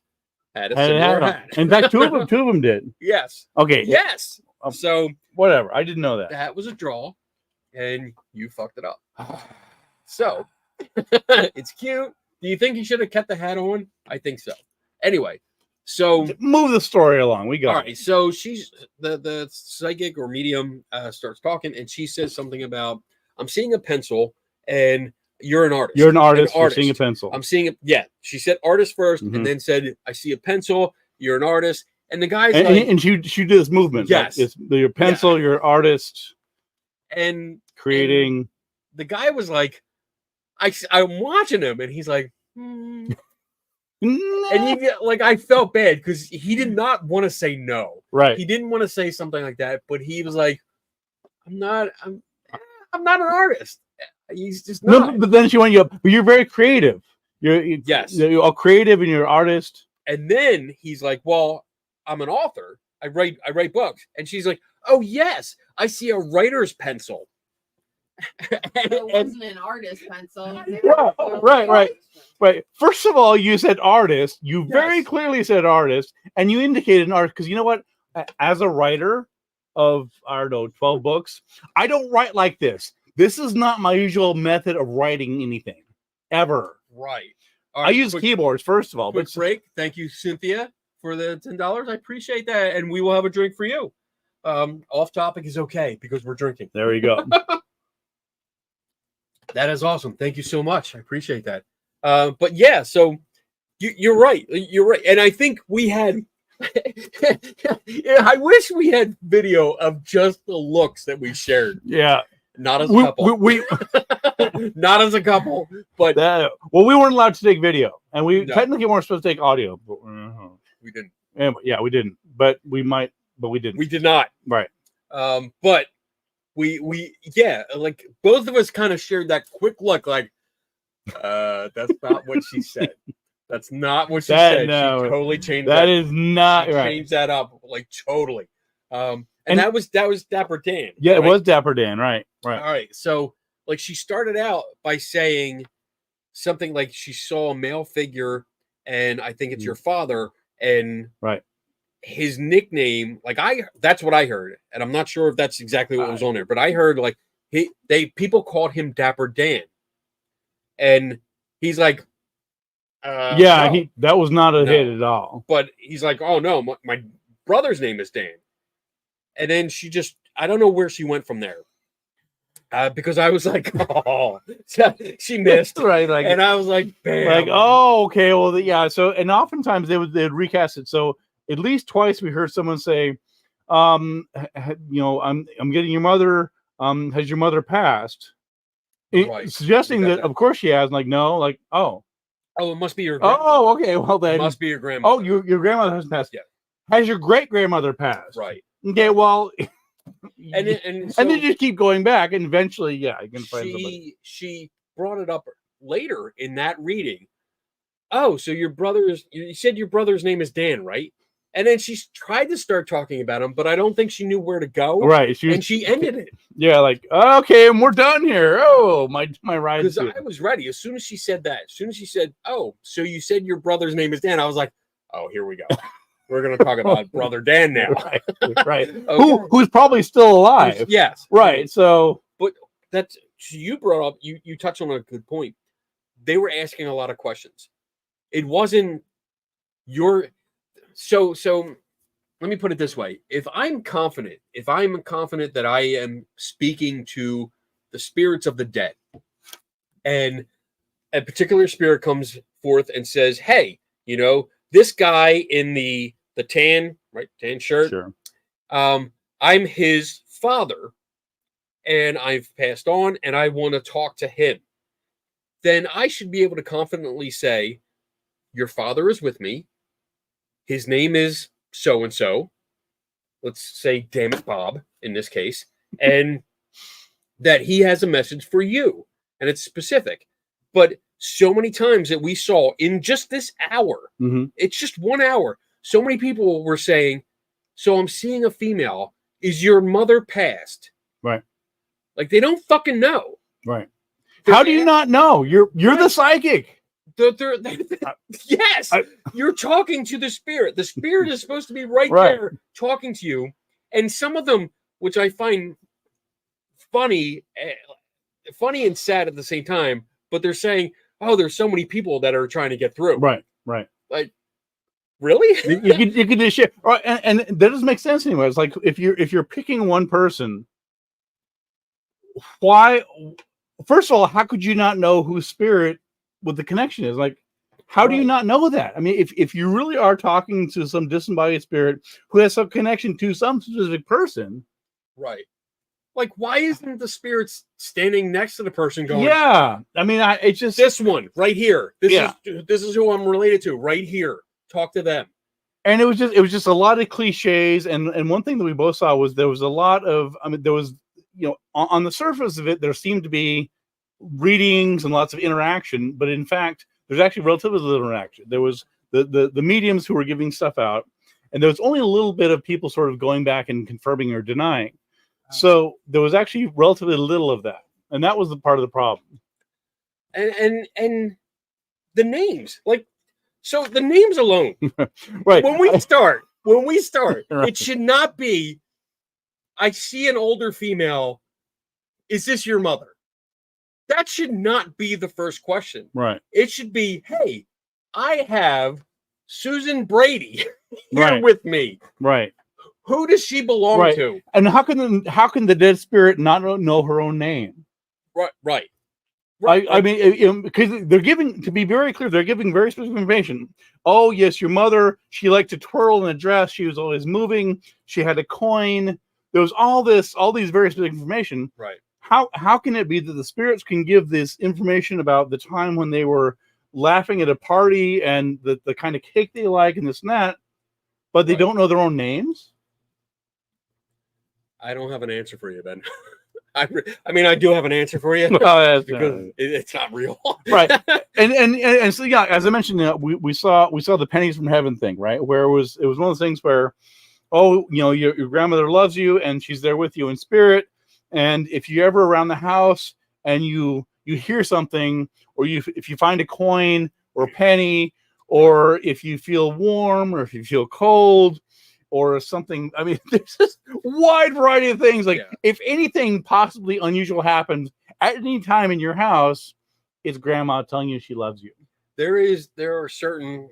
had a similar hat. In fact, two of them did. Yes. Okay. Yes. So whatever. I didn't know that. That was a draw, and you fucked it up. So it's cute. Do you think he should have kept the hat on? I think so. Anyway, so move the story along. We got all right. So she's the psychic or medium starts talking, and she says something about I'm seeing a pencil, and you're an artist. You're an artist. You're seeing a pencil. I'm seeing it. Yeah, she said artist 1st, and then said I see a pencil. You're an artist, and the guy's and she did this movement. Yes, like, it's your pencil. Your artist, and creating. And the guy was like, I'm watching him, and he's like. And you get like I felt bad because he did not want to say no. Right. He didn't want to say something like that, but he was like, I'm not an artist. He's just not. No, but then she went you up. But you're very creative. Yes. You're all creative and you're an artist. And then he's like, well, I'm an author. I write books. And she's like, oh yes, I see a writer's pencil. It wasn't an artist pencil. Right. First of all, you said artist. You very clearly said artist, and you indicated an artist because you know what? As a writer of 12 books, I don't write like this. This is not my usual method of writing anything ever. Right. I use keyboards first of all. Quick break. Thank you, Cynthia, for the $10. I appreciate that, and we will have a drink for you. Off topic is okay because we're drinking. There you go. That is awesome. Thank you so much. I appreciate that. But yeah, so you're right. You're right. And I think we had, I wish we had video of just the looks that we shared. Yeah. Not as a couple. We not as a couple, but. We weren't allowed to take video. And we technically weren't supposed to take audio. But, we didn't. Yeah, we didn't. But we might, but we didn't. We did not. Right. But. We like both of us kind of shared that quick look like that's not what she said. That's not what she said. No, she totally changed that. That is not right. Changed that up like totally. And that was Dapper Dan. Yeah, right? It was Dapper Dan, right. All right. So like she started out by saying something like she saw a male figure and I think it's your father and right. His nickname, like that's what I heard, and I'm not sure if that's exactly what was on there, but I heard like people called him Dapper Dan, and he's like, no. That was not a hit at all. But he's like, oh no, my brother's name is Dan, and then I don't know where she went from there, because I was like, oh, she missed, right? Like, and I was like, bam. Like, oh, okay, well, yeah. So, and oftentimes they'd recast it. So. At least twice we heard someone say, I'm getting your mother. Has your mother passed? Right. Suggesting that, of course she has. I'm like, no, like, oh, it must be your. Oh, okay. Well, then it must be your grandmother. Oh, your grandmother hasn't passed. Yeah. Has your great grandmother passed? Right. Okay. Well, and then just keep going back, and eventually, you can find somebody. She brought it up later in that reading. Oh, so you said your brother's name is Dan, right? And then she tried to start talking about him, but I don't think she knew where to go. Right. She ended it. Yeah, like, okay, and we're done here. Oh, my ride. Because I was ready. As soon as she said that, as soon as she said, oh, so you said your brother's name is Dan, I was like, oh, here we go. We're going to talk about Brother Dan now. Right. Okay. Who's probably still alive. Yes. Right. So. But you brought up, you touched on a good point. They were asking a lot of questions. It wasn't So let me put it this way. If I'm confident that I am speaking to the spirits of the dead. And a particular spirit comes forth and says, hey, you know, this guy in the tan shirt, Sure. I'm his father, and I've passed on, and I want to talk to him. Then I should be able to confidently say, your father is with me. His name is so-and-so. Let's say, damn it, Bob, in this case. And that he has a message for you. And it's specific. But so many times that we saw in just this hour, it's just 1 hour, so many people were saying, so I'm seeing a female. Is your mother passed? Right. Like, they don't fucking know. Right. How do you not know? You're Right. the psychic. Yes, you're talking to the spirit. The spirit is supposed to be right there talking to you. And some of them, which I find funny and sad at the same time, but they're saying, oh, there's so many people that are trying to get through. Right. Like, really? you can just share. Right, and that doesn't make sense anymore. It's like if you're picking one person, why? First of all, how could you not know whose spirit what the connection is? Like, how do you not know that? I mean, if you really are talking to some disembodied spirit who has some connection to some specific person, right? Like, why isn't the spirit standing next to the person going, yeah, I mean, it's just this one right here. This is who I'm related to right here. Talk to them. And it was just a lot of cliches. And one thing that we both saw was there was a lot of, I mean, there was, you know, on the surface of it, there seemed to be readings and lots of interaction, but in fact, there's actually relatively little interaction. There was the mediums who were giving stuff out, and there was only a little bit of people sort of going back and confirming or denying. So there was actually relatively little of that, and that was the part of the problem. And the names, like, so the names alone, right? When we start, right. It should not be, I see an older female. Is this your mother? That should not be the first question. Right. It should be, hey, I have Susan Brady here with me. Right. Who does she belong to? And how can the dead spirit not know her own name? Right. I mean, because they're giving, to be very clear, they're giving very specific information. Oh, yes, your mother, she liked to twirl in a dress. She was always moving. She had a coin. There was all these very specific information. Right. How can it be that the spirits can give this information about the time when they were laughing at a party and the kind of cake they like and this and that, but they don't know their own names? I don't have an answer for you, Ben. I mean, I do have an answer for you because it's not real, right? And so yeah, as I mentioned, we saw the pennies from heaven thing, right? Where it was one of those things where, oh, you know, your grandmother loves you and she's there with you in spirit, and if you're ever around the house and you hear something, or if you find a coin or a penny, or if you feel warm or if you feel cold, or something. I mean, there's just wide variety of things. Like, if anything possibly unusual happens at any time in your house, it's grandma telling you she loves you. There are certain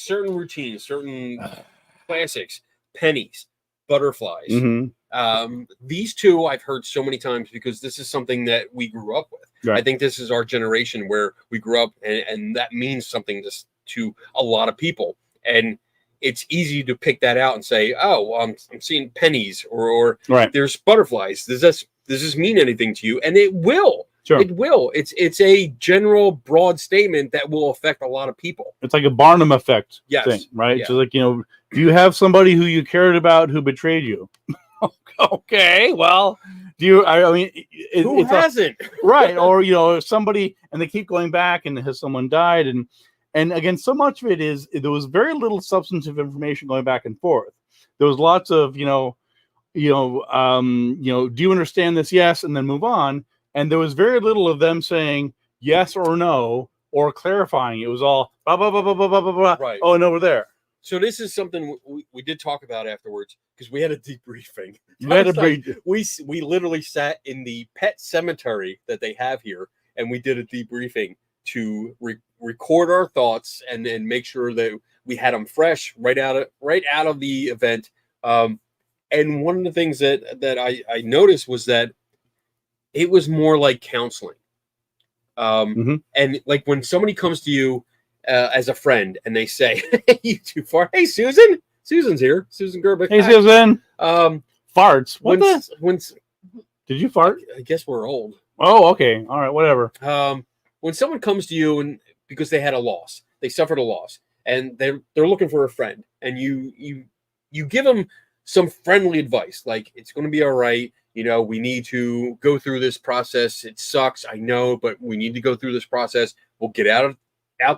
routines, certain classics, pennies, butterflies. Mm-hmm. These two I've heard so many times because this is something that we grew up with. Right. I think this is our generation where we grew up, and that means something to a lot of people. And it's easy to pick that out and say, oh, well, I'm seeing pennies or there's butterflies. Does this mean anything to you? And it will. Sure. It will. It's a general broad statement that will affect a lot of people. It's like a Barnum effect thing, right? Yeah. So like, you know, do you have somebody who you cared about who betrayed you? Okay, well, do you? I mean, who hasn't? Right, or you know, somebody, and they keep going back, and has someone died, and again, so much of it is there was very little substantive information going back and forth. There was lots of do you understand this? Yes, and then move on. And there was very little of them saying yes or no or clarifying. It was all blah blah blah blah blah blah blah. Right. Oh, and over there. So this is something we did talk about afterwards because we had a debriefing. We literally sat in the pet cemetery that they have here, and we did a debriefing to record our thoughts and then make sure that we had them fresh right out of the event. And one of the things that I noticed was that it was more like counseling. Mm-hmm. And like when somebody comes to you as a friend and they say, "Hey, you too far." Hey, Susan. Susan's here. Susan Gerbic. Hey, Susan. Um, Farts. What when did you fart? I guess we're old. Oh, okay. All right. Whatever. When someone comes to you and because they had a loss, they suffered a loss, and they're looking for a friend, and you give them some friendly advice, like it's going to be all right. You know, we need to go through this process. It sucks, I know, but we need to go through this process. We'll get out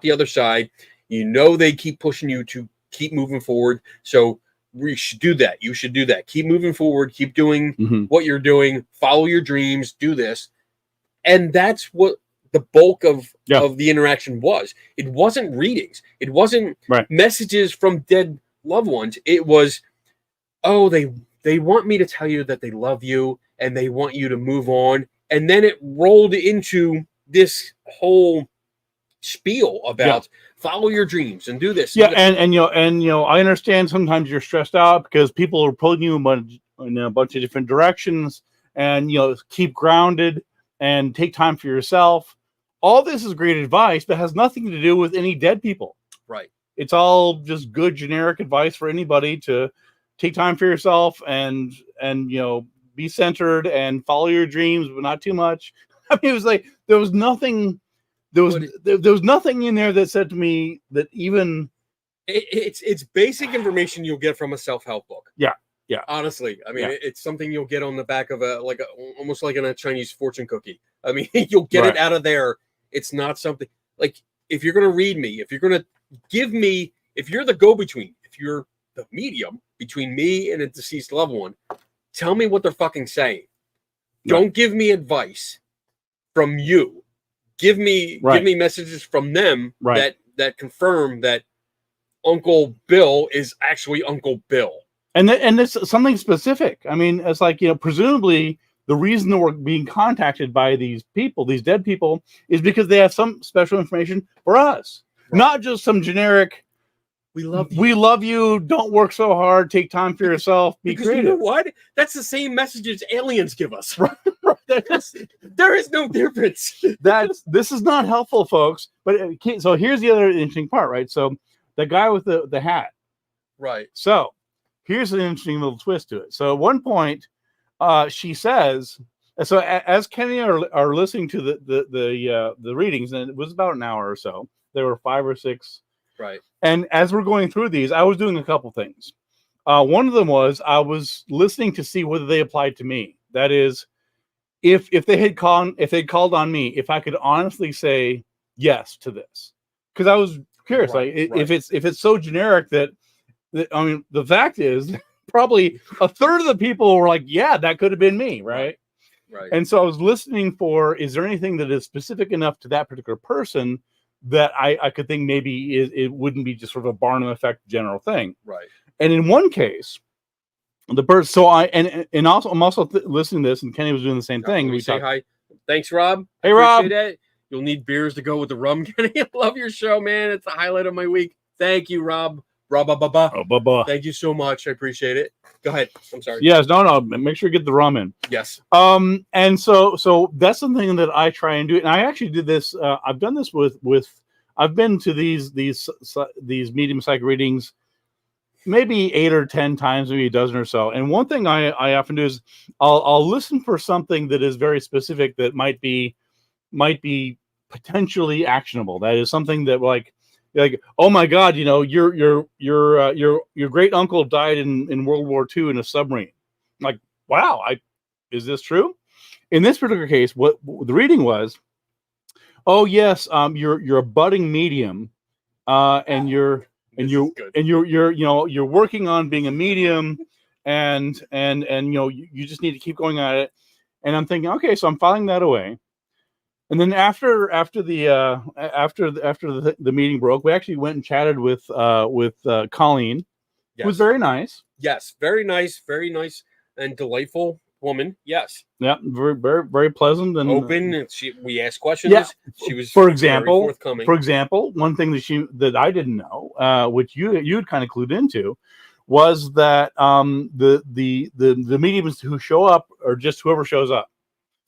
the other side. You know, they keep pushing you to keep moving forward, so we should do that. You should do that. Keep moving forward. Keep doing what you're doing. Follow your dreams. Do this. And that's what the bulk of the interaction was. It wasn't readings. It wasn't messages from dead loved ones. It was, oh, they want me to tell you that they love you and they want you to move on. And then it rolled into this whole spiel about follow your dreams and do this. Yeah, and I understand sometimes you're stressed out because people are pulling you in a bunch of different directions, and keep grounded and take time for yourself. All this is great advice, but has nothing to do with any dead people. Right. It's all just good generic advice for anybody to take time for yourself and be centered and follow your dreams, but not too much. I mean, it was like there was nothing in there that said to me that even it's basic information you'll get from a self-help book. Yeah. Honestly, I mean, it's something you'll get on the back of almost like in a Chinese fortune cookie. I mean, you'll get it out of there. It's not something like if you're going to read me, if you're going to give me, if you're the go-between, if you're the medium between me and a deceased loved one, tell me what they're fucking saying. Don't give me advice from you. Give me messages from them that confirm that Uncle Bill is actually Uncle Bill. And it's something specific. I mean, it's like, presumably the reason that we're being contacted by these people, these dead people, is because they have some special information for us. Right. Not just some generic, we love you, don't work so hard, take time for yourself, be creative. You know what? That's the same messages aliens give us. Right. There is no difference. This is not helpful, folks. But so here's the other interesting part, right? So the guy with the hat. Right. So here's an interesting little twist to it. So at one point, she says, so as Kenny are listening to the readings, and it was about an hour or so. There were 5 or 6. Right. And as we're going through these, I was doing a couple things. One of them was I was listening to see whether they applied to me. That is, if they'd called on me, if I could honestly say yes to this, because I was curious, if it's so generic that I mean, the fact is probably a third of the people were like, yeah, that could have been me, right? Right. And so I was listening for, is there anything that is specific enough to that particular person that I could think maybe it wouldn't be just sort of a Barnum effect general thing. Right. And in one case, the person, so I'm also listening to this, and Kenny was doing the same thing. We say hi. Thanks, Rob. Hey, Rob. That. You'll need beers to go with the rum, Kenny. I love your show, man. It's the highlight of my week. Thank you, Rob. Baba. Thank you so much. I appreciate it. Go ahead. I'm sorry. Yes, no. Make sure you get the rum in. Yes. And so that's something that I try and do. And I actually did this. I've done this with. I've been to these medium psychic readings maybe 8 or 10 times, maybe a dozen or so. And one thing I often do is I'll listen for something that is very specific that might be potentially actionable. That is something that like, oh my God, your great uncle died in World War II in a submarine. I'm like, wow, is this true? In this particular case, what the reading was, oh yes, you're a budding medium, and you're working on being a medium, and you just need to keep going at it. And I'm thinking, okay, so I'm filing that away. And then after the meeting broke, we actually went and chatted with Colleen. Yes. Who was very nice. Yes, very nice and delightful woman. Yes. Yeah, very very very pleasant and open. And we asked questions. Yeah. She was for example, very forthcoming. For example, one thing that I didn't know, which you had kind of clued into, was that the mediums who show up are just whoever shows up.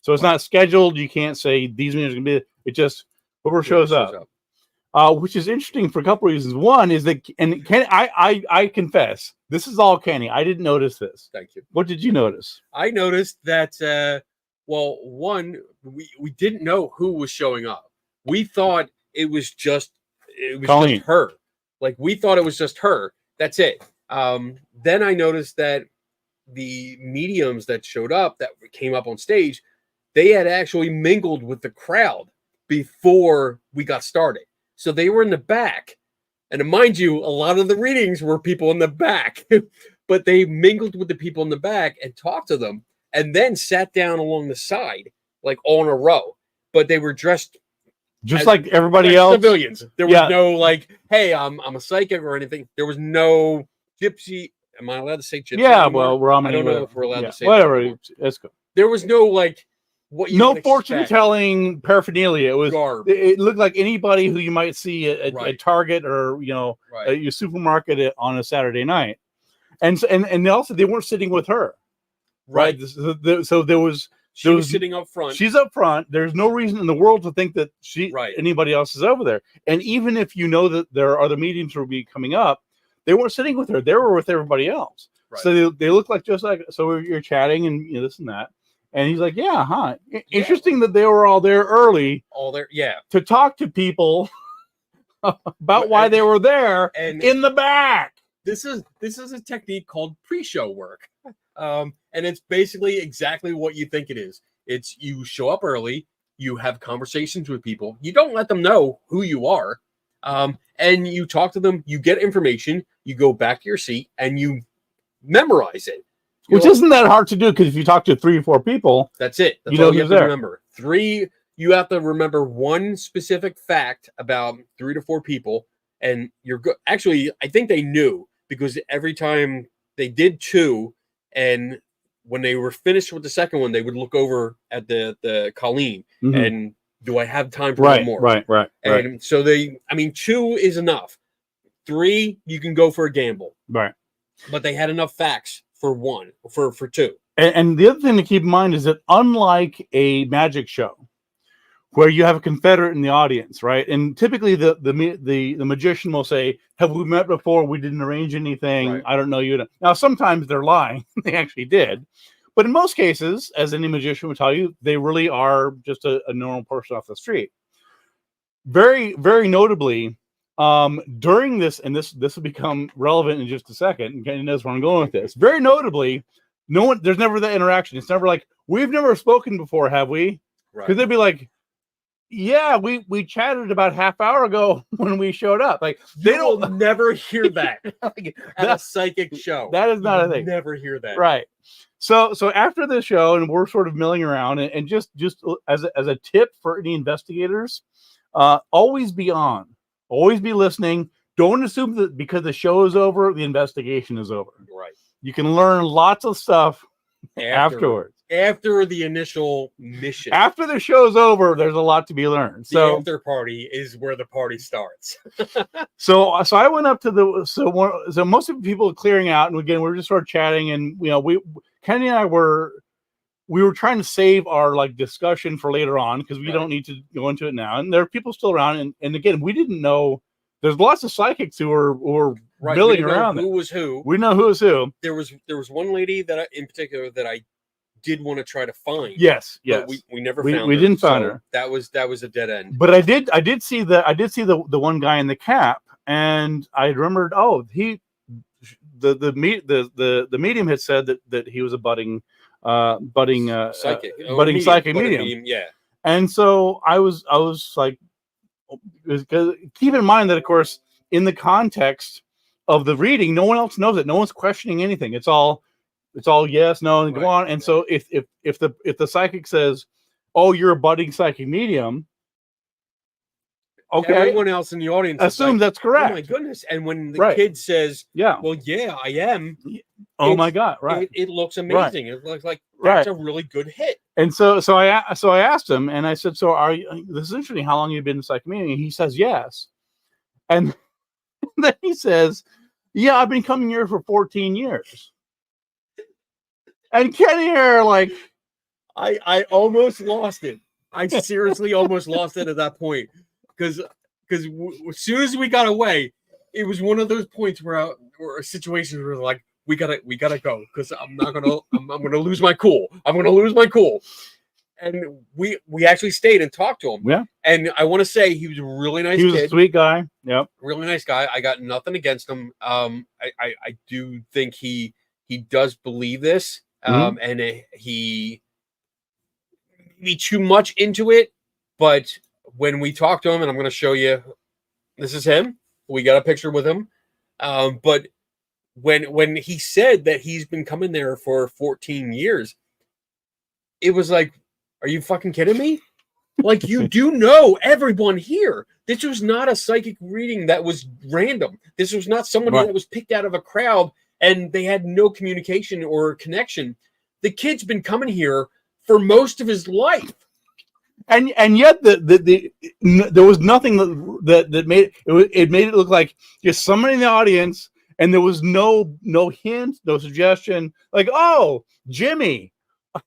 So it's not scheduled. You can't say these meetings are going to be. It just whoever shows up. Which is interesting for a couple reasons. One is that, and Kenny, I confess, this is all Kenny. I didn't notice this. Thank you. What did you notice? I noticed that, well, one, we didn't know who was showing up. We thought it was just her. Like, we thought it was just her. That's it. Then I noticed that the mediums that showed up, that came up on stage, they had actually mingled with the crowd before we got started. So they were in the back. And mind you, a lot of the readings were people in the back. But they mingled with the people in the back and talked to them, and then sat down along the side, like all in a row. But they were dressed just like everybody else. Civilians. There was no like, hey, I'm a psychic or anything. There was no gypsy. Am I allowed to say gypsy? Yeah, anymore? well, I don't know if we're allowed to say whatever. Let's go. There was no like what you no fortune telling paraphernalia. It was garb. It looked like anybody who you might see at Target or your supermarket on a Saturday night, and also they weren't sitting with her, right? So there was sitting up front. She's up front. There's no reason in the world to think that anybody else is over there. And even if you know that there are other mediums who will be coming up, they weren't sitting with her. They were with everybody else. Right. So they look like just like, so you're chatting and this and that. And he's like, yeah, huh? Interesting that they were all there early. All there, yeah. To talk to people about why they were there and in the back. This is a technique called pre-show work. And it's basically exactly what you think it is. It's you show up early, you have conversations with people, you don't let them know who you are, and you talk to them, you get information, you go back to your seat, and you memorize it. Which isn't that hard to do, because if you talk to 3 or 4 people, that's it. That's all you have to remember. 3, you have to remember one specific fact about 3 to 4 people, and you're good. Actually, I think they knew, because every time they did 2, and when they were finished with the second one, they would look over at the Colleen and do I have time for one more? Right. And so 2 is enough. 3, you can go for a gamble. Right. But they had enough facts for 1, for 2. And the other thing to keep in mind is that unlike a magic show, where you have a confederate in the audience, right? And typically the magician will say, "Have we met before? We didn't arrange anything. Right. I don't know you." Now, sometimes they're lying. They actually did. But in most cases, as any magician would tell you, they really are just a normal person off the street. Very, very notably, during this, and this will become relevant in just a second, and Kenny knows where I'm going with this. Very notably, there's never that interaction. It's never like, "We've never spoken before, have we?" Because they'd be like, "Yeah, we chatted about half hour ago when we showed up." Like, they don't never hear that at a psychic show. That is not a thing. Never hear that. Right. So after the show, and we're sort of milling around, and just as a tip for any investigators, always be on, always be listening. Don't assume that because the show is over, the investigation is over. Right. You can learn lots of stuff afterwards. After the initial mission. After the show's over, there's a lot to be learned. So the after party is where the party starts. so I went up to so most of the people are clearing out, and again, we were just sort of chatting, and Kenny and I were trying to save our like discussion for later on, because we don't need to go into it now. And there are people still around, and again, we didn't know. There's lots of psychics who were milling around. Who was who? We know who was who. There was one lady that in particular that I did want to try to find. Yes. But we never found her. We didn't find her. That was a dead end. But I did see the one guy in the cap, and I remembered, the medium had said that he was a budding psychic medium. Yeah. And so I was like, because keep in mind that, of course, in the context of the reading, no one else knows it. No one's questioning anything. It's all yes, no, and go on. And so if the psychic says, "Oh, you're a budding psychic medium," okay, everyone else in the audience assume that's correct. Oh my goodness! And when the kid says, "Yeah, well, yeah, I am," oh my god, right? It looks amazing. It looks like that's a really good hit. And so I asked him, and I said, "So are you? This is interesting. How long have you been in psychic medium?" And he says, "Yes," and then he says, "Yeah, I've been coming here for 14 years." And Kenny are like, I almost lost it. I seriously almost lost it at that point because as soon as we got away, it was one of those points where situations where like we gotta go because I'm gonna lose my cool. I'm gonna lose my cool. And we actually stayed and talked to him. Yeah. And I want to say he was a really nice He was kid. a sweet guy. Yep. Really nice guy. I got nothing against him. I do think he does believe this. And he be too much into it. But when we talked to him, and I'm going to show you, this is him. We got a picture with him. But when he said that he's been coming there for 14 years, it was like, are you fucking kidding me? Like, you do know everyone here. This was not a psychic reading that was random. This was not someone that was picked out of a crowd and they had no communication or connection. The kid's been coming here for most of his life. And yet there was nothing that made it made it look like just somebody in the audience, and there was no hint, no suggestion, like, oh, Jimmy,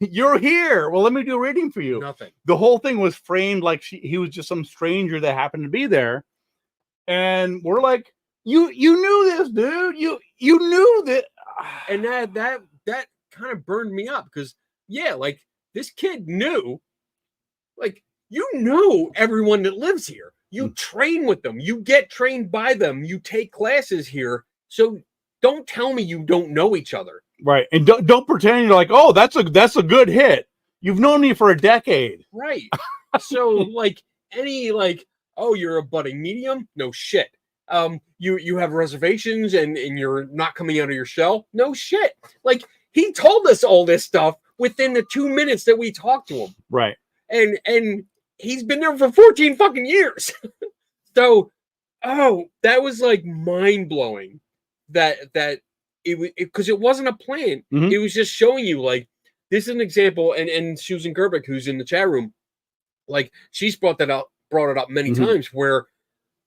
you're here. Well, let me do a reading for you. Nothing. The whole thing was framed like he was just some stranger that happened to be there, and we're like, you knew this, dude. You knew that, and that kind of burned me up because like this kid knew, like you know everyone that lives here. You train with them. You get trained by them. You take classes here. So don't tell me you don't know each other. Right, and don't pretend you're like, oh, that's a good hit. You've known me for a decade. Right. So like oh, you're a budding medium? No shit. You have reservations and you're not coming out of your shell? No shit. Like he told us all this stuff within the 2 minutes that we talked to him. Right. And he's been there for 14 fucking years. So that was like mind blowing that because it wasn't a plan. Mm-hmm. It was just showing you like this is an example. And Susan Gerbic, who's in the chat room, like she's brought it up many times where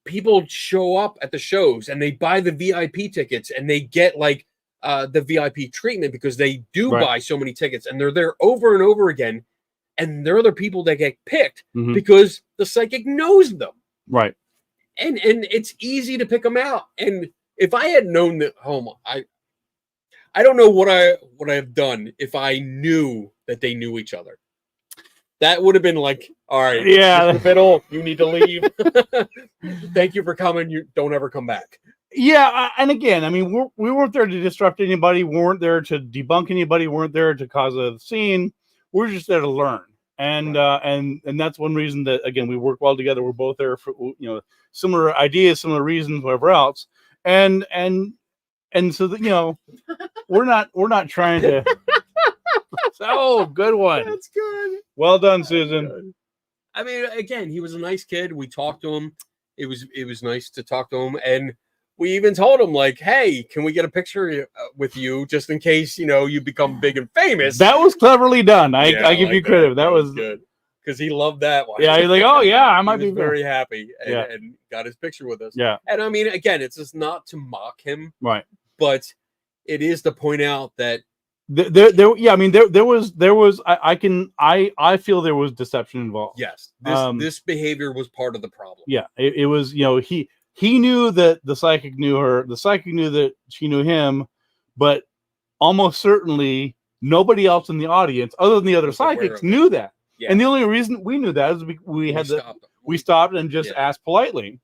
people show up at the shows and they buy the VIP tickets and they get like the VIP treatment because they do buy so many tickets and they're there over and over again. And there are other people that get picked because the psychic knows them. Right. And it's easy to pick them out. And if I had known that, I don't know what I have done if I knew that they knew each other. That would have been like, all right, yeah, Mr. Fiddle, you need to leave. Thank you for coming. You don't ever come back. Yeah, and again, I mean, we weren't there to disrupt anybody. We weren't there to debunk anybody. We weren't there to cause a scene. We're just there to learn. And and that's one reason that, again, we work well together. We're both there for, similar ideas, similar reasons, whatever else. And so that, we're not trying to. Oh, good one. That's good. Well done, Susan. I mean, again, he was a nice kid. We talked to him. It was nice to talk to him, and we even told him like, "Hey, can we get a picture with you just in case you become big and famous?" That was cleverly done. I give you credit. That was good because he loved that one. Yeah, he's like, "Oh yeah, I might be very happy," and got his picture with us. Yeah, and I mean, again, it's just not to mock him, right? But it is to point out that. There was. I feel there was deception involved. Yes, this behavior was part of the problem. Yeah, it was. He knew that the psychic knew her. The psychic knew that she knew him, but almost certainly nobody else in the audience, other than the other psychics, knew that. Yeah. And the only reason we knew that is we stopped and just asked politely.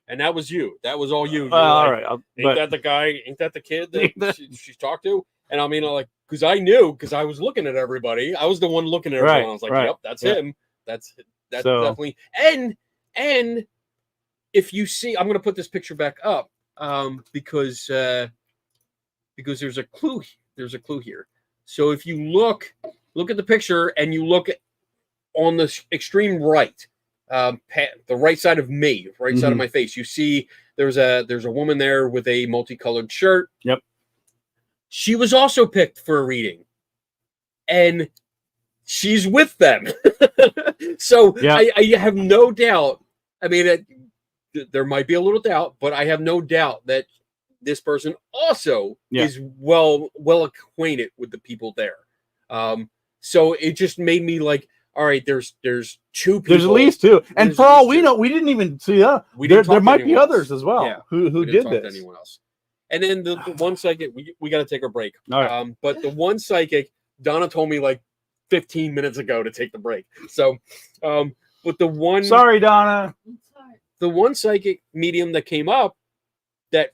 And that was you. That was all you. All right. Ain't that the guy? Ain't that the kid that she's talked to? And I mean, like, because I knew, because I was looking at everybody. I was the one looking at everyone. I was like, yep, that's him. That's definitely. And if you see, I'm going to put this picture back up because there's a clue. There's a clue here. So if you look at the picture and you look on the extreme right, the right side of me, right side of my face, you see there's a woman there with a multicolored shirt. Yep. She was also picked for a reading, and she's with them. So I have no doubt. I mean, there might be a little doubt, but I have no doubt that this person also is well acquainted with the people there. So it just made me like, all right, there's 2 people. There's at least 2. And There's for at all least we 2. know, we didn't even see that. We didn't There talk to might be anyone others else. as well Yeah. who We did didn't talk this. to anyone else. And then the one psychic, we got to take a break. All right. But the one psychic, Donna told me like 15 minutes ago to take the break. So, but the one, Sorry, Donna. the one psychic medium that came up, that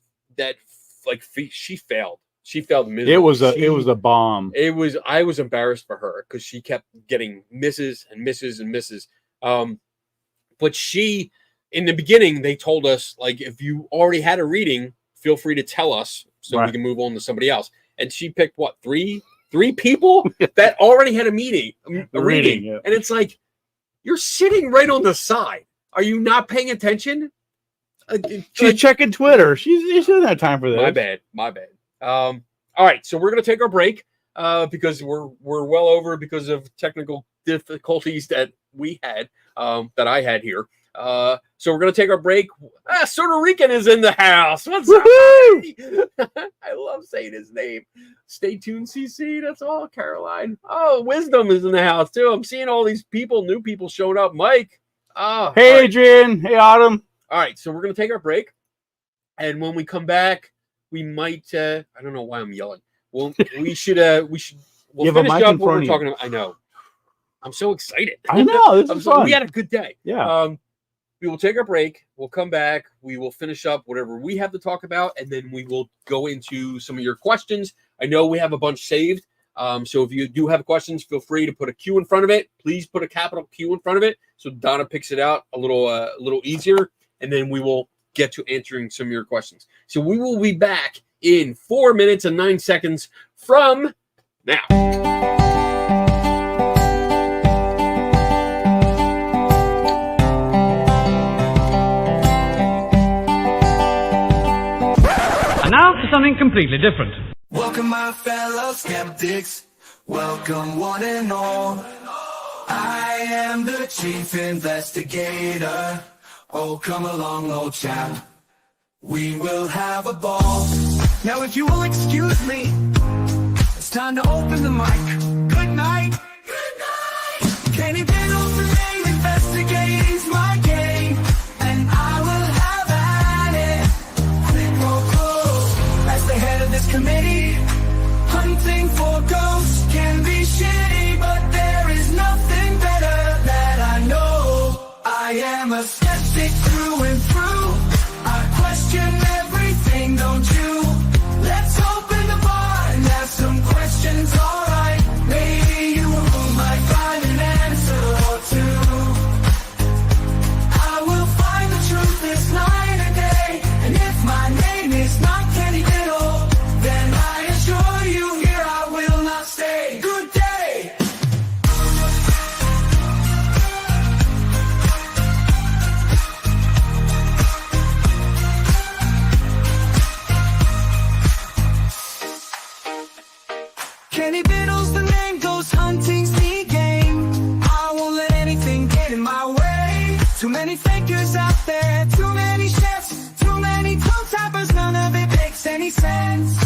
like she failed. She failed miserably. It was a bomb. I was embarrassed for her because she kept getting misses and misses and misses. But she, in the beginning, they told us, like, if you already had a reading, feel free to tell us so we can move on to somebody else. And she picked what, three people that already had a reading. Yeah. And it's like, you're sitting right on the side. Are you not paying attention? She's checking Twitter. She doesn't have time for this. My bad. All right, so we're gonna take our break because we're well over because of technical difficulties that we had, that I had here. So we're gonna take our break. Puerto Rican is in the house. What's up? I love saying his name. Stay tuned, CC. That's all, Caroline. Oh, Wisdom is in the house too. I'm seeing all these new people showing up. Mike. Hey, right. Adrian. Hey, Autumn. All right, so we're gonna take our break, and when we come back, we might. I don't know why I'm yelling. Well, we should. We'll finish up what we're talking about. I know. I'm so excited. I know. This is fun. We had a good day. Yeah. We will take our break. We'll come back. We will finish up whatever we have to talk about, and then we will go into some of your questions. I know we have a bunch saved. So if you do have questions, feel free to put a Q in front of it. Please put a capital Q in front of it so Donna picks it out a little easier, and then we will get to answering some of your questions. So we will be back in 4 minutes and 9 seconds from now. And now for something completely different. Welcome, my fellow skeptics. Welcome, one and all. I am the chief investigator. Oh, come along, old chap. We will have a ball. Now, if you will excuse me, it's time to open the mic. Good night. Good night. Kenny Biddle's the name, investigating's my game, and I will have at it. Quid pro quo. As the head of this committee, hunting for ghosts can be shitty, but there is nothing better that I know. I am a skeptic through and through. I question everything, don't you? Let's open the bar and ask some questions, alright? Maybe you might find an answer or two. I will find the truth this night and day, and if my name is not Kenny Biddle, then I assure you here I will not stay. Good day! Kenny Biddle's the name, ghost hunting's the game. I won't let anything get in my way. Too many fakers out there, too many chefs, too many toe tappers, none of it makes any sense.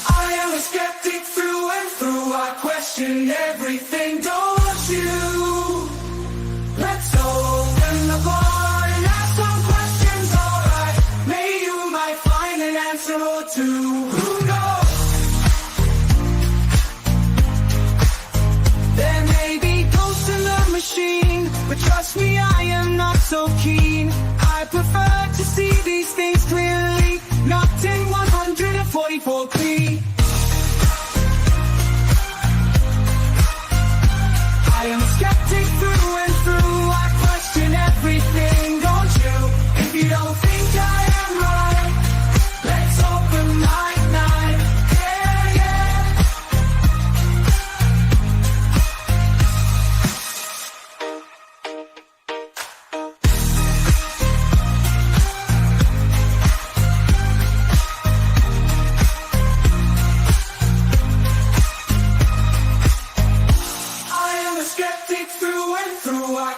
I am a skeptic through and through. I question everything, don't you? Let's open the bar and ask some questions, alright? Maybe you might find an answer or two. Who knows? There may be ghosts in the machine, but trust me, I am not so keen. I prefer to see these things clearly, not in 144p. I am a skeptic through and through. I question everything, don't you? If you don't think I am right, let's open my night. Yeah, yeah.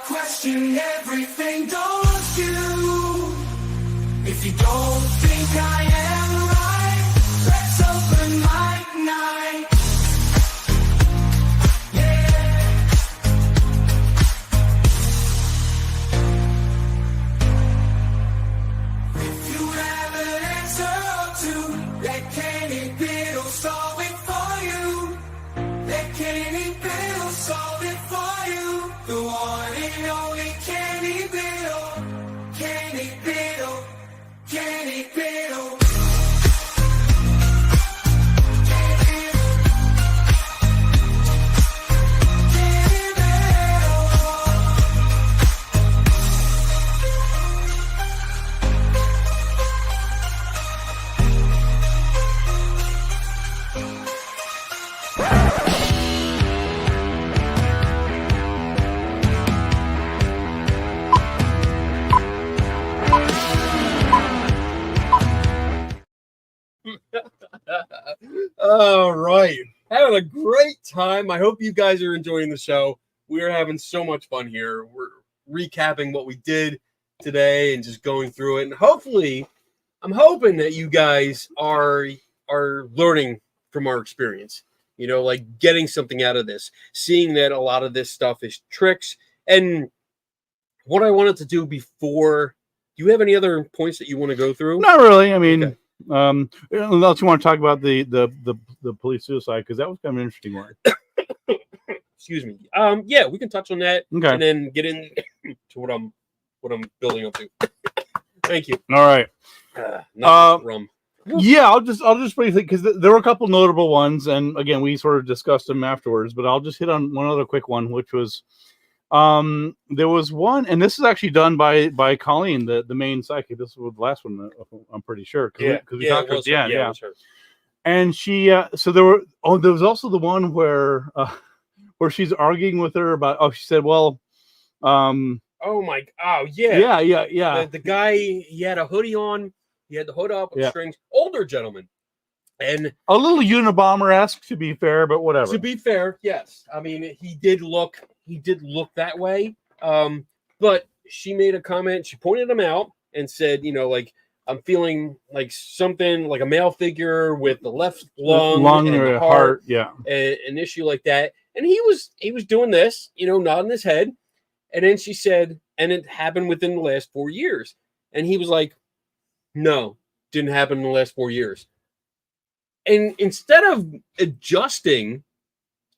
question everything, don't you? If you don't think I am right, let's open mic night. Yeah. If you have an answer or two, let Kenny Biddle solve it for you. Let Kenny Biddle solve it for you. The one and only Kenny Biddle. Kenny Biddle. Kenny Biddle. All right. Having a great time. I hope you guys are enjoying the show. We're having so much fun here. We're recapping what we did today and just going through it. And hopefully, I'm hoping that you guys are learning from our experience. You know, like getting something out of this, seeing that a lot of this stuff is tricks. And what I wanted to do before, do you have any other points that you want to go through? Not really. I mean, Okay. Unless you want to talk about the police suicide, because that was kind of an interesting one. Excuse me. Yeah, we can touch on that Okay. and then get into what I'm building up to. Thank you. All right. Not rum. Yeah, I'll just briefly, because there were a couple notable ones, and again, we sort of discussed them afterwards. But I'll just hit on one other quick one, which was there was one, and this is actually done by Colleen, the main psychic. This was the last one, I'm pretty sure, because we talked about the end. Yeah. And she so there was also the one where she's arguing with her about, she said, well, oh yeah. Yeah. The guy, he had a hoodie on, he had the hood up with strings, older gentleman, and a little Unabomber-esque, to be fair, but whatever. To be fair, yes. I mean, he did look that way. But she made a comment. She pointed him out and said, you know, like, I'm feeling like something like a male figure with the left lung and or heart. Yeah, an issue like that. And he was doing this, you know, nodding his head. And then she said, and it happened within the last 4 years. And he was like, no, didn't happen in the last 4 years. And instead of adjusting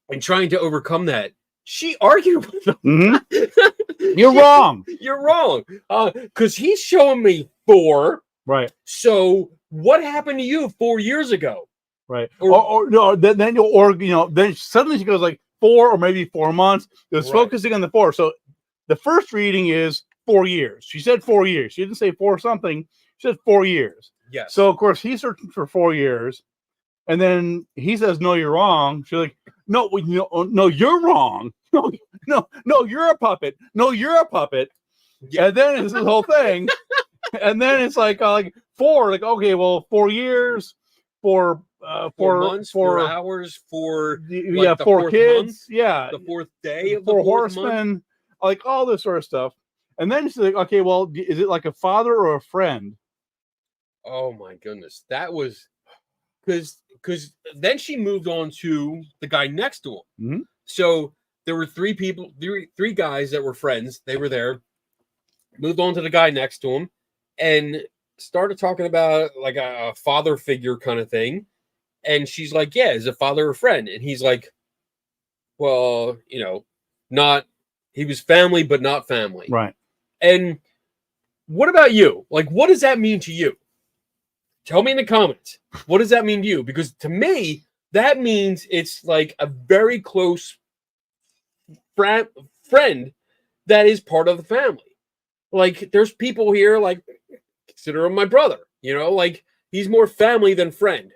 and trying to overcome that, she argued with him. Mm-hmm. You're wrong. You're wrong. Because he's showing me 4. Right. So what happened to you 4 years ago? Right. Or no, then suddenly she goes like 4 or maybe 4 months. It was focusing on the 4. So the first reading is 4 years. She said 4 years. She didn't say 4 something. She said 4 years. Yes. So of course he's searching for 4 years. And then he says, no, you're wrong. She's like, no, you're wrong. No, you're a puppet. No, you're a puppet. Yeah. And then it's this whole thing. And then it's like 4, like, okay, well, 4 years, 4 months, 4 hours, 4 the 4 kids, month, yeah, the 4th day of 4 the horsemen, month. like all this sort of stuff. And then she's like, okay, well, is it like a father or a friend? Oh my goodness, that was because then she moved on to the guy next to him. Mm-hmm. So there were 3 people, 3 guys that were friends. They were there. Moved on to the guy next to him, and started talking about like a father figure kind of thing. And she's like, yeah, is a father or friend? And he's like, well, you know, not, he was family, but not family. Right. And what about you? Like, what does that mean to you? Tell me in the comments. What does that mean to you? Because to me, that means it's like a very close friend that is part of the family. Like, there's people here, like, consider him my brother, you know, like, he's more family than friend,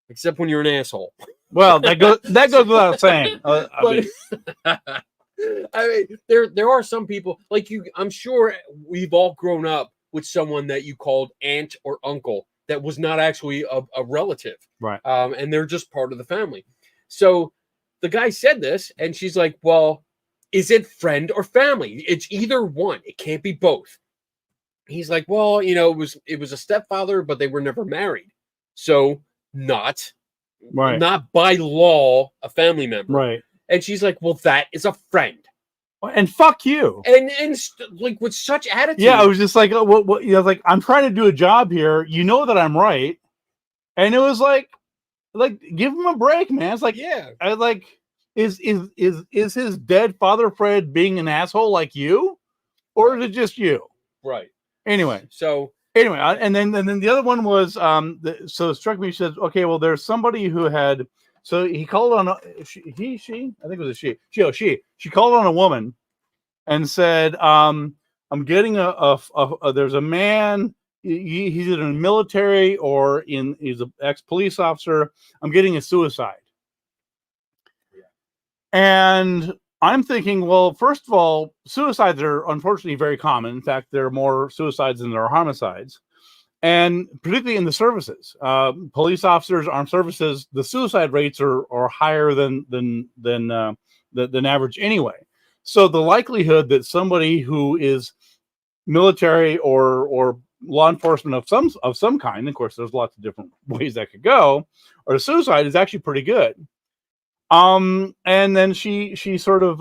except when you're an asshole. Well, that goes without saying. I mean, there are some people like you. I'm sure we've all grown up with someone that you called aunt or uncle that was not actually a relative, right? And they're just part of the family. So the guy said this, and she's like, "Well, is it friend or family? It's either one. It can't be both. He's like, well, it was a stepfather, but they were never married. So not by law a family member. Right. And she's like, well, that is a friend. And fuck you. And like with such attitude. Yeah, I was just like, like, I'm trying to do a job here. You know that I'm right. And it was like give him a break, man. It's like, yeah. I like, is his dead father Fred being an asshole like you? Or is it just you? Right. Anyway. So anyway, and then the other one was so it struck me. She says, okay, well, there's somebody who had, so he called on she I think it was a she called on a woman and said, I'm getting there's a man, he's in the military or he's an ex-police officer, I'm getting a suicide. And I'm thinking, well, first of all, suicides are unfortunately very common. In fact, there are more suicides than there are homicides. And particularly in the services, police officers, armed services, the suicide rates are higher than average anyway. So the likelihood that somebody who is military or law enforcement of some kind, of course, there's lots of different ways that could go, or suicide is actually pretty good. And then she sort of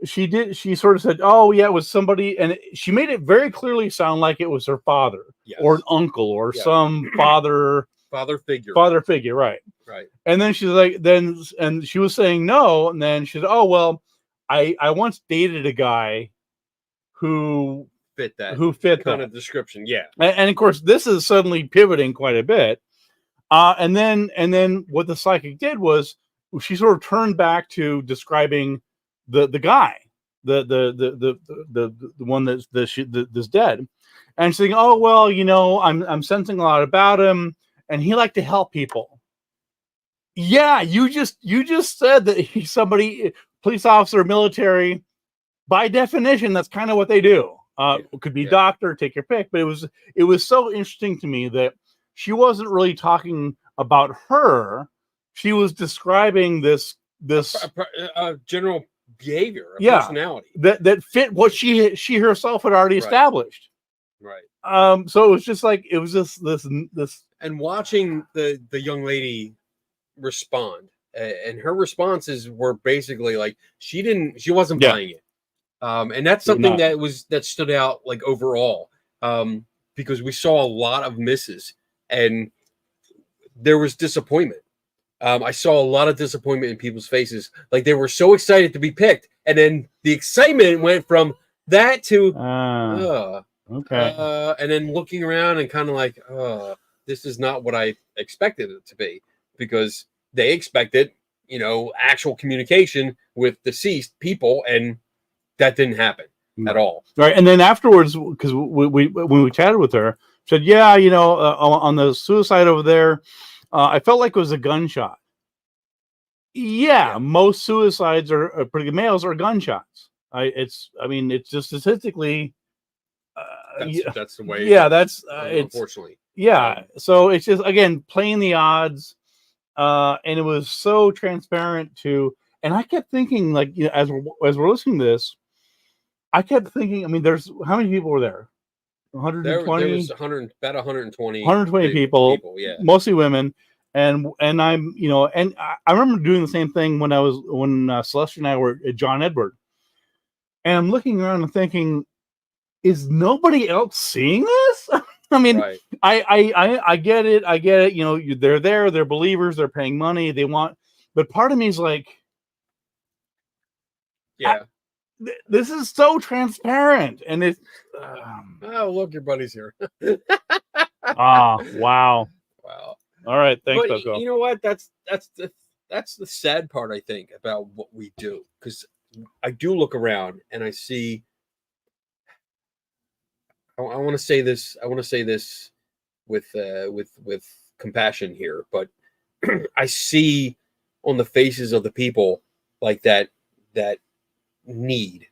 said, oh yeah, it was somebody, and she made it very clearly sound like it was her father, yes, or an uncle or some father figure, right. And then she's like, and she was saying no, and then she said, oh well, I once dated a guy who fit that kind of description, yeah. And of course, this is suddenly pivoting quite a bit. And then what the psychic did was she sort of turned back to describing the guy, the one that's dead, and she's saying, oh well, I'm sensing a lot about him, and he liked to help people. Yeah, you just said that he's somebody, police officer, military. By definition, that's kind of what they do. It could be doctor, take your pick. But it was so interesting to me that she wasn't really talking about her. She was describing this general behavior, personality that fit what she herself had already established. Right. So it was just like, it was just this, and watching the young lady respond, and her responses were basically like she wasn't buying it. And that's something that stood out like overall, because we saw a lot of misses and there was disappointment. I saw a lot of disappointment in people's faces. Like they were so excited to be picked. And then the excitement went from that to, okay. And then looking around and kind of like, this is not what I expected it to be, because they expected, actual communication with deceased people, and that didn't happen at all. Right. And then afterwards, because when we chatted with her, she said, yeah, on the suicide over there, I felt like it was a gunshot. Yeah. Most suicides are pretty good males are gunshots. It's just statistically. That's the way. Yeah. That's unfortunately. Yeah. So it's just, again, playing the odds. And it was so transparent too. And I kept thinking, like, as we're listening to this, I kept thinking, there's how many people were there? 120. There was about 120. 120 people, yeah, mostly women. And I'm, and I remember doing the same thing when Celeste and I were at John Edward. And I'm looking around and thinking, is nobody else seeing this? Right. I get it. They're there, they're believers, they're paying money, they want, but part of me is like, yeah, this is so transparent, and it's oh, look, your buddy's here. Wow. All right, thanks. But you know what? That's the sad part, I think, about what we do, because I do look around and I see. I want to say this. I want to say this with compassion here, but I see on the faces of the people like that need.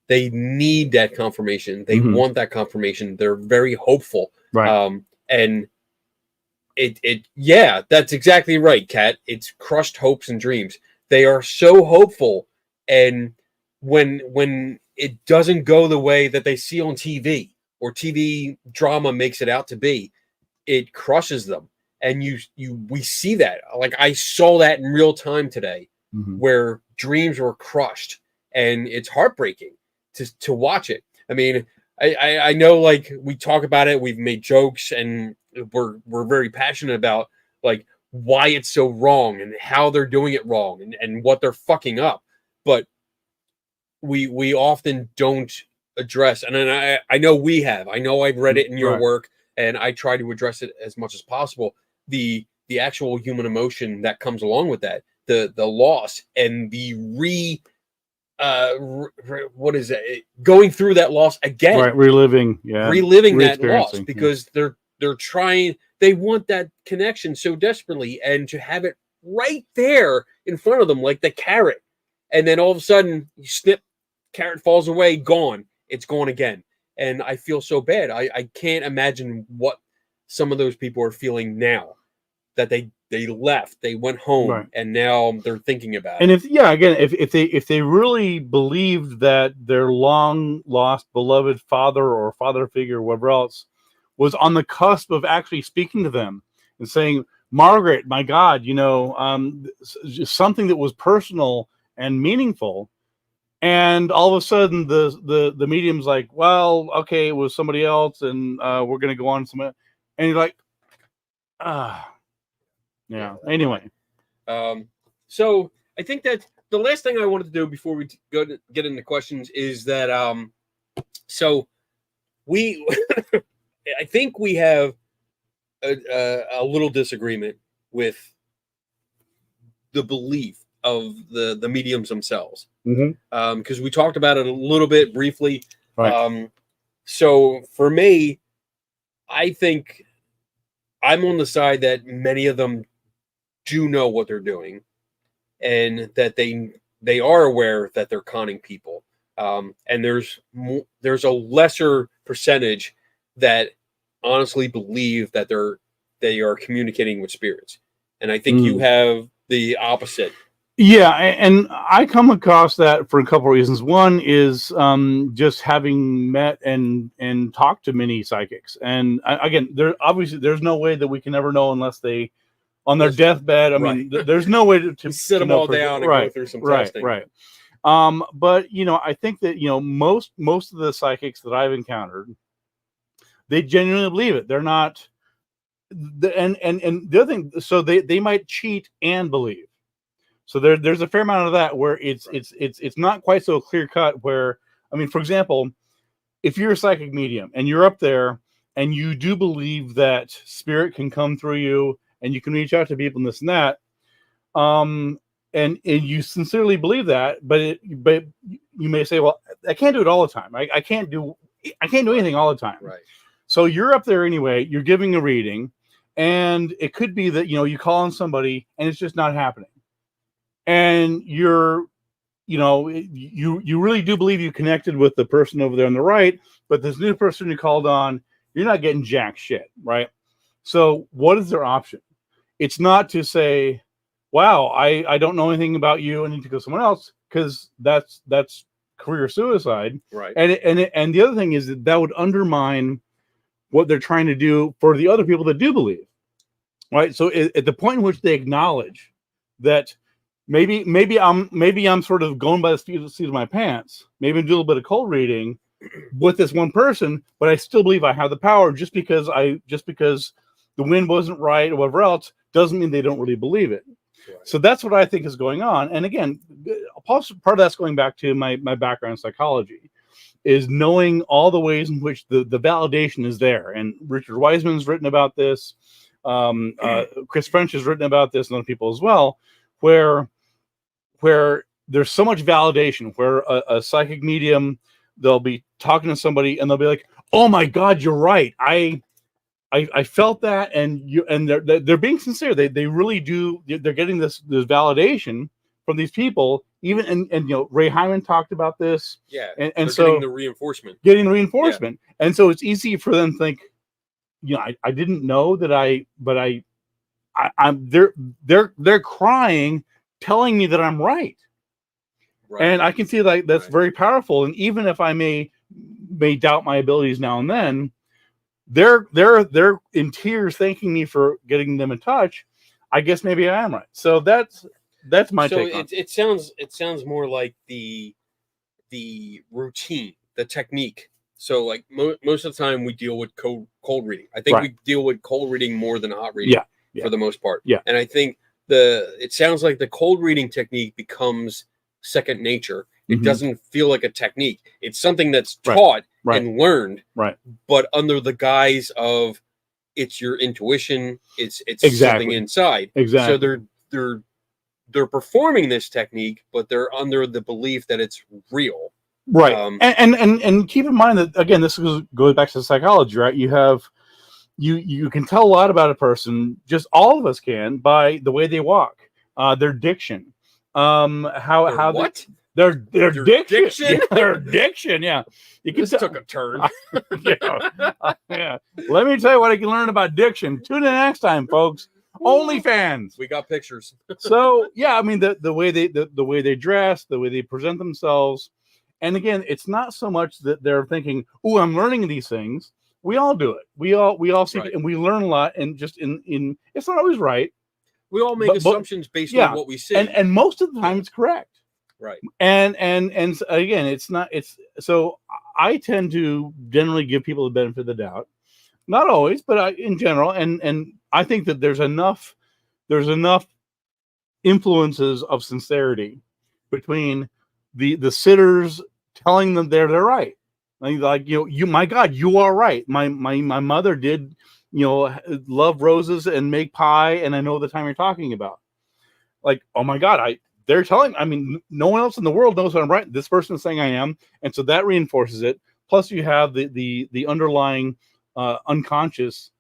They need that confirmation. They want that confirmation. They're very hopeful. Right. And that's exactly right, Kat. It's crushed hopes and dreams. They are so hopeful, and when it doesn't go the way that they see on TV or TV drama makes it out to be, it crushes them. And we see that. Like I saw that in real time today, where dreams were crushed, and it's heartbreaking to watch it. I mean, I know, like, we talk about it, we've made jokes, and we're very passionate about like why it's so wrong and how they're doing it wrong and what they're fucking up. But we often don't address, and then I know we have. I know I've read it in your work, and I try to address it as much as possible. The actual human emotion that comes along with that, the loss and the what is it? Going through that loss again, right? Reliving that loss, because they're trying. They want that connection so desperately, and to have it right there in front of them, like the carrot, and then all of a sudden you snip, carrot falls away, gone. It's gone again, and I feel so bad. I can't imagine what some of those people are feeling now that they left, they went home, and now they're thinking about it. And if they really believed that their long lost beloved father or father figure, whatever else, was on the cusp of actually speaking to them and saying, Margaret, my God, just something that was personal and meaningful, and all of a sudden the medium's like, well, okay, it was somebody else, and we're going to go on some. And you're like, yeah. Anyway, so I think that the last thing I wanted to do before we get into questions is that so we, I think we have a little disagreement with the belief of the mediums themselves, because we talked about it a little bit briefly. So for me, I think I'm on the side that many of them do know what they're doing, and that they are aware that they're conning people. And there's a lesser percentage that honestly believe that they are communicating with spirits. And I think you have the opposite. Yeah, and I come across that for a couple of reasons. One is just having met and talked to many psychics. And again, there's no way that we can ever know unless they, on their deathbed. I mean, there's no way to sit them all down and go through some testing. Right. But I think that most of the psychics that I've encountered, they genuinely believe it. They're not. And the other thing, so they might cheat and believe. So there's a fair amount of that where it's not quite so clear cut. Where, I mean, for example, if you're a psychic medium and you're up there and you do believe that spirit can come through you and you can reach out to people and this and that, and you sincerely believe that, but you may say, well, I can't do it all the time. I can't do anything all the time. Right. So you're up there anyway. You're giving a reading, and it could be that you call on somebody and it's just not happening. And you really do believe you connected with the person over there on the right, but this new person you called on, you're not getting jack shit, right? So what is their option? It's not to say, wow, I don't know anything about you, I need to go somewhere else, because that's career suicide. Right. And the other thing is that would undermine what they're trying to do for the other people that do believe. Right. So at the point in which they acknowledge that maybe I'm sort of going by the seat of my pants. Maybe I'm doing a little bit of cold reading with this one person, but I still believe I have the power. Just because the wind wasn't right or whatever else doesn't mean they don't really believe it. Right. So that's what I think is going on. And again, part of that's going back to my background in psychology, is knowing all the ways in which the validation is there. And Richard Wiseman's written about this. Chris French has written about this, and other people as well, where there's so much validation, where a psychic medium, they'll be talking to somebody and they'll be like, oh my God, you're right. I felt that. And they're being sincere. They really do. They're getting this validation from these people. Even, and Ray Hyman talked about this. Yeah. And so getting the reinforcement. Yeah. And so it's easy for them to think, I didn't know that but I'm they're crying, telling me that I'm right. Right. And I can see like that's Right. very powerful. And even if I may doubt my abilities now and then, they're in tears thanking me for getting them in touch. I guess maybe I am right. So that's my take on it. It sounds more like the routine, the technique. So like most of the time we deal with cold reading. I think Right. we deal with cold reading more than hot reading Yeah. for the most part. Yeah. And I think it sounds like the cold reading technique becomes second nature. It doesn't feel like a technique. It's something that's taught and learned, but under the guise of it's your intuition. It's something inside. Exactly. So they're performing this technique, but they're under the belief that it's real. Right. And keep in mind that again, this goes back to psychology, right? You have you can tell a lot about a person, just all of us can, by the way they walk, their diction, how what? Their diction. Diction? Their diction, yeah. You can took a turn. Yeah. Let me tell you what I can learn about diction. Tune in next time, folks. OnlyFans. We got pictures. So yeah, I mean the way they dress, the way they present themselves, and again, it's not so much that they're thinking, "Oh, I'm learning these things." We all do it. We all see it, and we learn a lot. And just in it's not always right. We all make assumptions based on what we see, and most of the time it's correct. Right. And again, it's not. It's so I tend to generally give people the benefit of the doubt. Not always, but in general, and I think that there's enough influences of sincerity between the sitters telling them they're right. Like you my God, you are right. My mother did love roses and make pie, and I know the time you're talking about. Like, oh my God, they're telling. I mean, no one else in the world knows that I'm right. This person is saying I am, and so that reinforces it. Plus, you have the underlying unconscious,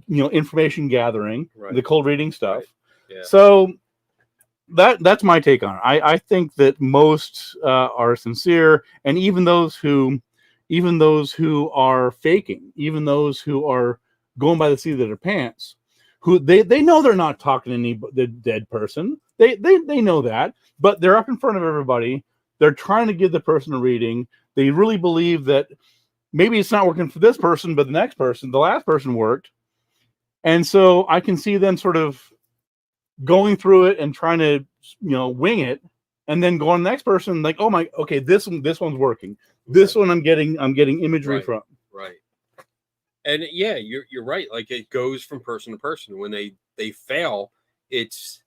information gathering, the cold reading stuff. Right. Yeah. So that's my take on it. I think that most are sincere, and even those who are faking, even those who are going by the seat of their pants, who they know they're not talking to the dead person. They know that, but they're up in front of everybody. They're trying to give the person a reading. They really believe that maybe it's not working for this person, but the last person worked. And so I can see them sort of going through it and trying to, wing it, and then go on the next person like, oh my, okay, this one's working. This one I'm getting imagery from. Right. And yeah, you're right. Like it goes from person to person. When they fail, it's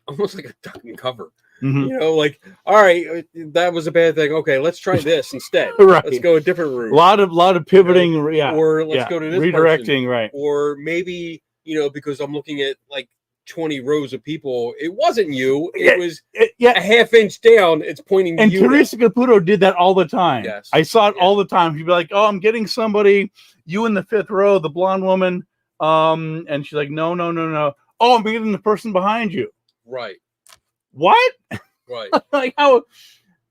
almost like a duck and cover. Like, all right, that was a bad thing. Okay, let's try this instead. Right. Let's go a different route. A lot of pivoting, Or let's go to this redirecting, person. right? Or maybe because I'm looking at like 20 rows of people, it wasn't you. It was a half inch down. It's pointing to you. And Teresa Caputo did that all the time. Yes. I saw it all the time. She'd be like, "Oh, I'm getting somebody. You in the fifth row, the blonde woman." And she's like, "No. Oh, I'm getting the person behind you." Right. What? Right. Like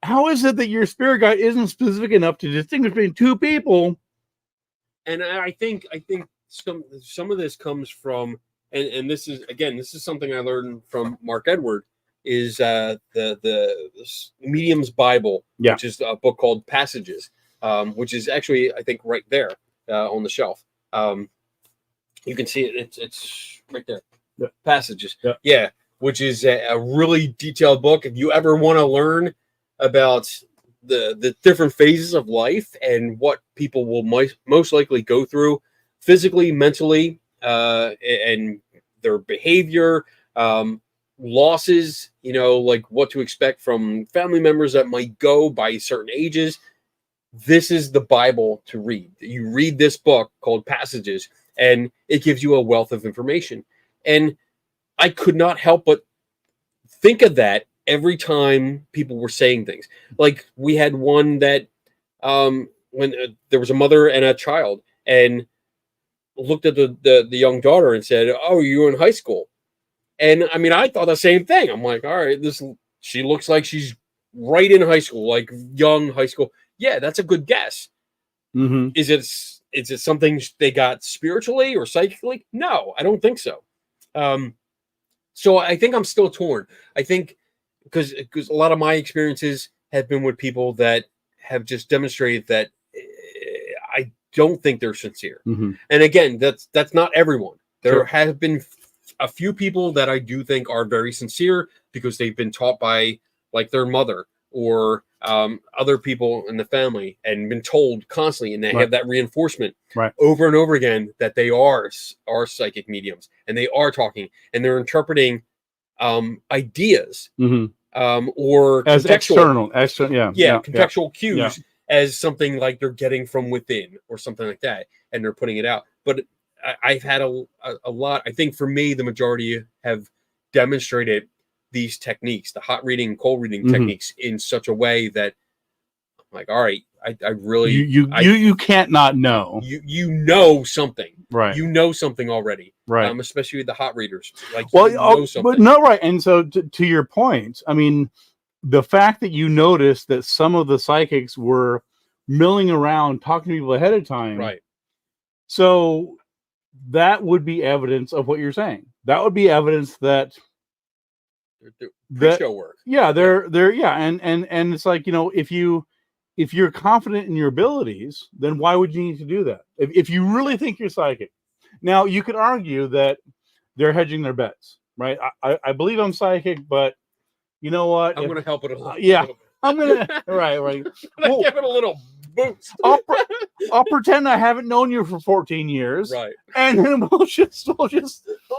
how is it that your spirit guide isn't specific enough to distinguish between two people? And I think some of this comes from, and this is something I learned from Mark Edward, is the Medium's Bible, which is a book called Passages, which is actually, I think, right there on the shelf. You can see it. It's right there. Yeah. Passages. Yeah. Which is a really detailed book. If you ever want to learn about the different phases of life and what people will most likely go through physically, mentally, and their behavior, losses, like what to expect from family members that might go by certain ages, this is the Bible to read. You read this book called Passages, and it gives you a wealth of information. And I could not help but think of that every time people were saying things. Like we had one that when there was a mother and a child, and looked at the young daughter and said, "Oh, you're in high school." And I mean, I thought the same thing. I'm like, all right, she looks like she's right in high school, like young high school. Yeah, that's a good guess. Mm-hmm. Is it something they got spiritually or psychically? No, I don't think so. So I think I'm still torn. I think because a lot of my experiences have been with people that have just demonstrated that I don't think they're sincere. Mm-hmm. And again, that's not everyone. There Sure. have been a few people that I do think are very sincere because they've been taught by like their mother or other people in the family and been told constantly, and they Right. have that reinforcement Right. over and over again that they are psychic mediums and they are talking and they're interpreting ideas or As contextual, external, contextual cues as something like they're getting from within or something like that, and they're putting it out. But I've had a lot. I think for me, the majority have demonstrated these techniques, the hot reading, cold reading techniques, in such a way that I'm like, all right, I really you can't not know. You know something, Right? You know something already, right? Especially with the hot readers, like well, you know something. but no, right. And so to your point, I mean, the fact that you noticed that some of the psychics were milling around talking to people ahead of time, right? So that would be evidence of what you're saying. That would be evidence that pre-show work. Yeah, and it's like, if you're confident in your abilities, then why would you need to do that? If you really think you're psychic. Now, you could argue that they're hedging their bets, right? I believe I'm psychic, but you know what? I'm going to help it a little. I'm gonna right. Well, give it a little boost. I'll pretend I haven't known you for 14 years, right? And then we'll just. Oh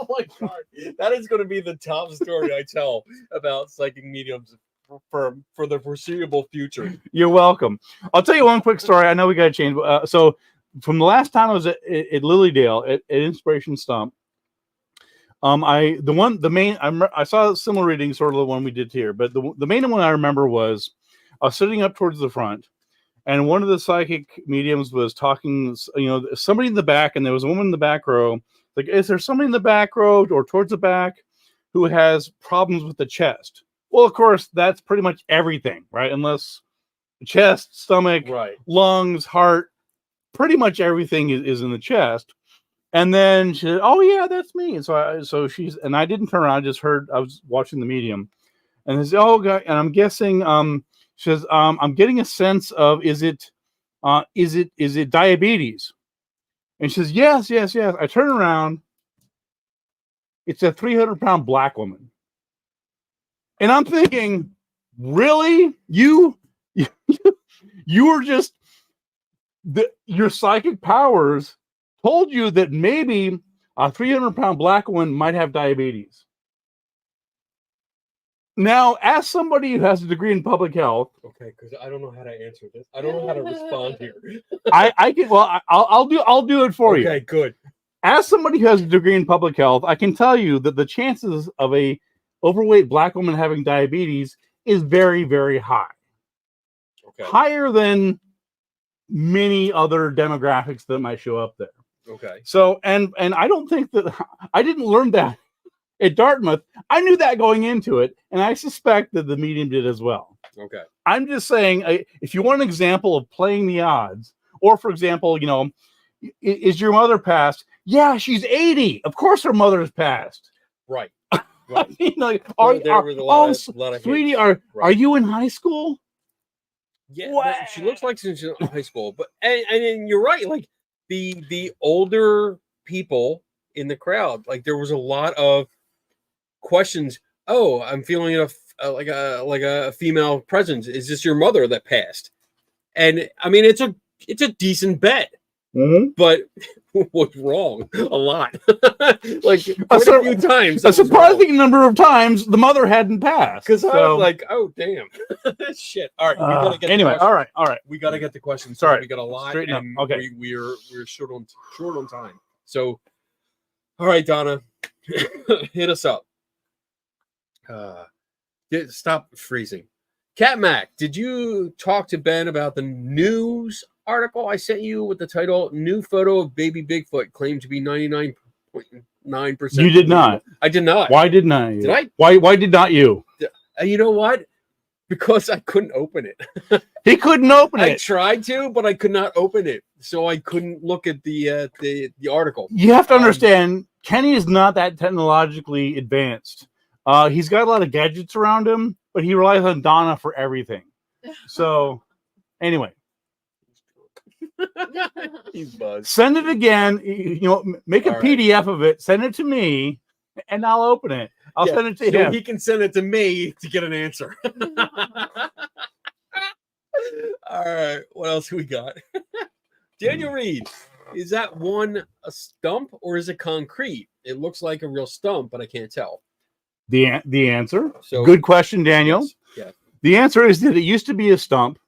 my god, that is going to be the top story I tell about psychic mediums for the foreseeable future. You're welcome. I'll tell you one quick story. I know we got to change. So from the last time I was at Lilydale at Inspiration Stump, I saw a similar reading, sort of the one we did here, but the main one I remember was I was sitting up towards the front, and one of the psychic mediums was talking, somebody in the back, and there was a woman in the back row. Like, is there somebody in the back row or towards the back who has problems with the chest? Well, of course, that's pretty much everything, right? Unless chest, stomach, right, lungs, heart, pretty much everything is in the chest. And then she said, "Oh yeah, that's me." And and I didn't turn around. I just heard, I was watching the medium, and I said, "Oh God," and I'm guessing, she says, "I'm getting a sense of, is it diabetes?" And she says, yes. I turn around. It's a 300-pound black woman. And I'm thinking, really? You were just, your psychic powers told you that maybe a 300-pound black woman might have diabetes. Now, ask somebody who has a degree in public health. Okay, because I don't know how to answer this. I don't know how to respond here. I can. Well, I'll do it for you. Okay, good. As somebody who has a degree in public health, I can tell you that the chances of a overweight black woman having diabetes is very, very high. Okay. Higher than many other demographics that might show up there. Okay. So, and I don't think that I didn't learn that at Dartmouth. I knew that going into it, and I suspect that the medium did as well. Okay. I'm just saying, if you want an example of playing the odds, or for example, is your mother passed? Yeah, she's 80. Of course her mother's passed. Right. Right. Sweetie, are you in high school? Yeah, she looks like she's in high school. But and you're right, like the older people in the crowd, like there was a lot of questions. Oh, I'm feeling like a female presence. Is this your mother that passed? And I mean, it's a decent bet. Mm-hmm. But what's wrong? A lot. Like a few times. A surprising number of times the mother hadn't passed. Because I was like, oh damn. Shit. All right. We gotta get anyway, all right. We gotta get the questions. Sorry. We got a lot. Straighten up. Okay. We're short on time. So all right, Donna. Hit us up. Stop freezing. Cat Mac, did you talk to Ben about the news article I sent you with the title "New Photo of Baby Bigfoot Claimed to be 99.9%"? You did not. I did not. Why didn't I? Did I? Why did not you? You know what? Because I couldn't open it. He couldn't open it. I tried to, but I could not open it, so I couldn't look at the article. You have to understand, Kenny is not that technologically advanced. He's got a lot of gadgets around him, but he relies on Donna for everything. So anyway, He's buzzed. send it again. Make a All right. PDF of it. Send it to me, and I'll open it. I'll send it to so him. he can send it to me to get an answer. All right, what else we got? Daniel Reed, is that one a stump or is it concrete? It looks like a real stump, but I can't tell. The answer. So good question, Daniel. Yes, yeah. The answer is that it used to be a stump.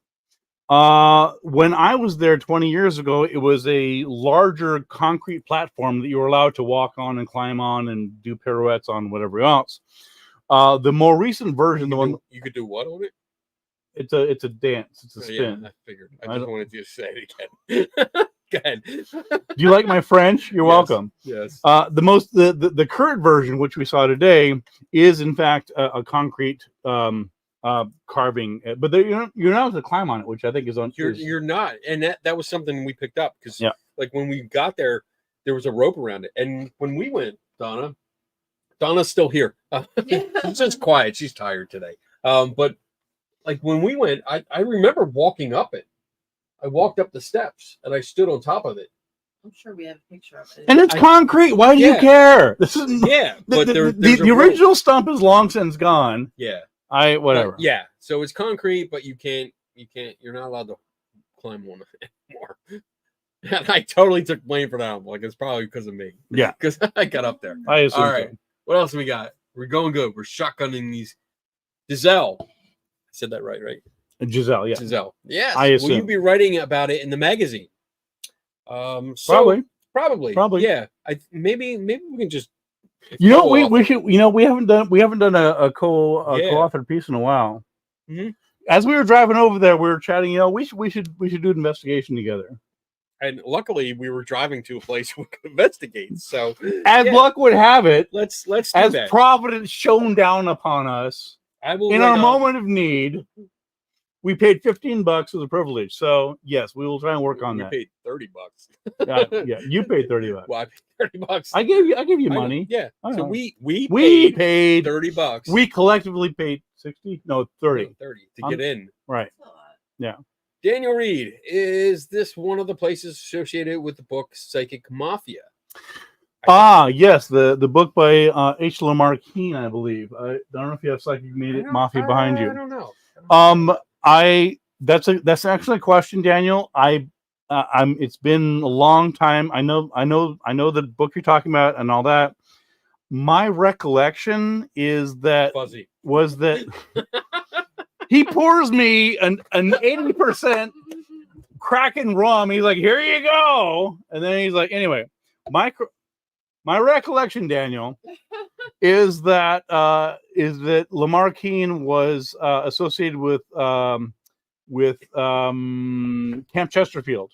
When I was there 20 years ago, it was a larger concrete platform that you were allowed to walk on and climb on and do pirouettes on, whatever else. The more recent version, you could do what on it? It's a dance. It's a spin. Yeah, I figured. I just wanted you to say it again. Go ahead. Do you like my French? You're welcome. Yes. The current version, which we saw today, is in fact a concrete carving, but you're not able to climb on it, which I think is on. You're not, and that was something we picked up because like when we got there was a rope around it, and when we went, Donna's still here. She's just quiet. She's tired today. But like when we went, I remember walking up it. I walked up the steps and I stood on top of it. I'm sure we have a picture of it. And it's concrete. Why do you care? This is but the original stump is long since gone. Yeah. Whatever. Yeah. So it's concrete, but you're not allowed to climb on it anymore. And I totally took blame for that. I'm like, it's probably because of me. Yeah. Because I got up there. I assume. All right. So. What else we got? We're going good. We're shotgunning these. Giselle. I said that right? Giselle, yeah. Giselle. Yes. I assume. Will you be writing about it in the magazine? Probably. Yeah. Maybe we can just. We should. We haven't done a co-authored piece in a while. Mm-hmm. As we were driving over there, we were chatting. We should do an investigation together. And luckily, we were driving to a place we could investigate. So, as luck would have it, let's do as that. Providence shone down upon us in our moment of need. We paid $15 as a privilege, so yes, we will try and work on that. You paid $30. Yeah, you paid $30. Well, I paid $30. I gave you money. Yeah. So we paid $30. We collectively paid 60. No, 30. 30 to get in. Right. Yeah. Daniel Reed, is this one of the places associated with the book Psychic Mafia? Yes, the book by H. Lamar Keene, I believe. I don't know if you have Psychic Mafia behind you. I don't know. That's actually a question, Daniel. It's been a long time. I know the book you're talking about and all that. My recollection is that Fuzzy. Was that he pours me an 80% Kraken rum. He's like, here you go. And then he's like, anyway, my recollection, Daniel, is that Lamar Keene was associated with Camp Chesterfield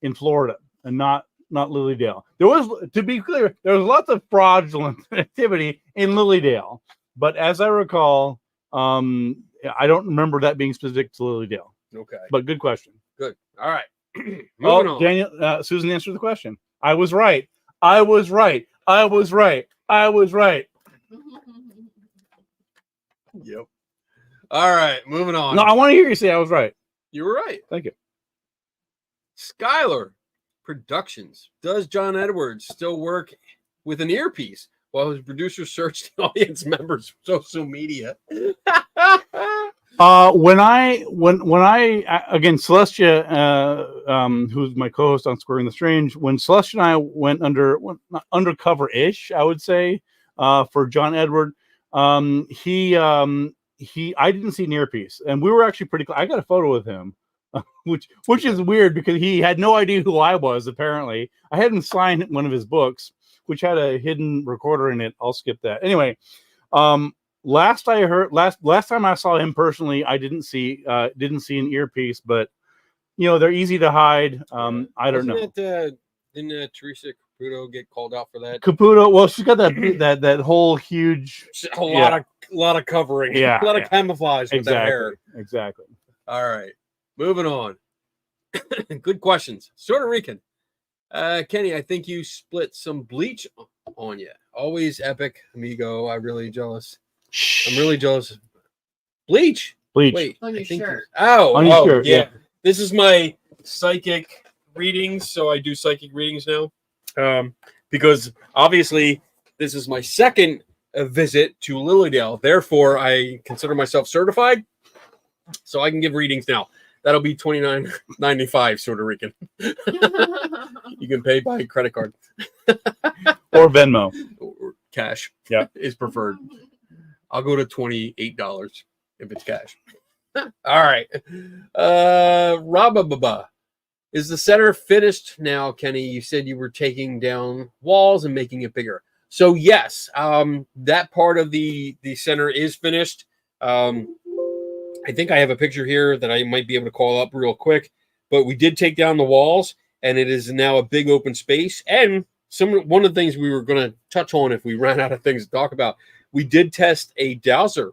in Florida and not Lilydale. There was, to be clear, there was lots of fraudulent activity in Lilydale, but as I recall, I don't remember that being specific to Lilydale. Okay, but good question. Good. All right. Moving on. Daniel, Susan answered the question. I was right. I was right. I was right. I was right. Yep. All right, moving on. No, I want to hear you say I was right. You were right. Thank you. Skylar Productions. Does John Edwards still work with an earpiece while his producers search the audience members' social media? When I again, Celestia, who's my co-host on Squaring the Strange, when Celestia and I went undercover-ish, I would say, for John Edward, I didn't see an earpiece, and we were actually pretty close. I got a photo with him, which is weird because he had no idea who I was. Apparently, I had him sign one of his books, which had a hidden recorder in it. I'll skip that. Anyway, last time I saw him personally, I didn't see an earpiece, but they're easy to hide. I don't know. Didn't Teresa Caputo get called out for that? Caputo, well, she's got that whole huge lot of covering, a lot of camouflage with that hair. Exactly. All right, moving on. Good questions. Puerto Rican. Kenny, I think you split some bleach on you. Always epic, amigo. I'm really jealous. Bleach. Bleach. Wait, On your I think shirt. On your shirt, yeah. yeah. This is my psychic readings, so I do psychic readings now. Because obviously this is my second visit to Lilydale. Therefore, I consider myself certified, so I can give readings now. That'll be $29.95, Puerto Rican. You can pay by credit card Or Venmo. or cash. Yeah. Is preferred. I'll go to $28 if it's cash. All right. Rabababa. Is the center finished now, Kenny? You said you were taking down walls and making it bigger. So yes, that part of the center is finished. I think I have a picture here that I might be able to call up real quick. But we did take down the walls, and it is now a big open space. And one of the things we were going to touch on if we ran out of things to talk about, we did test a dowser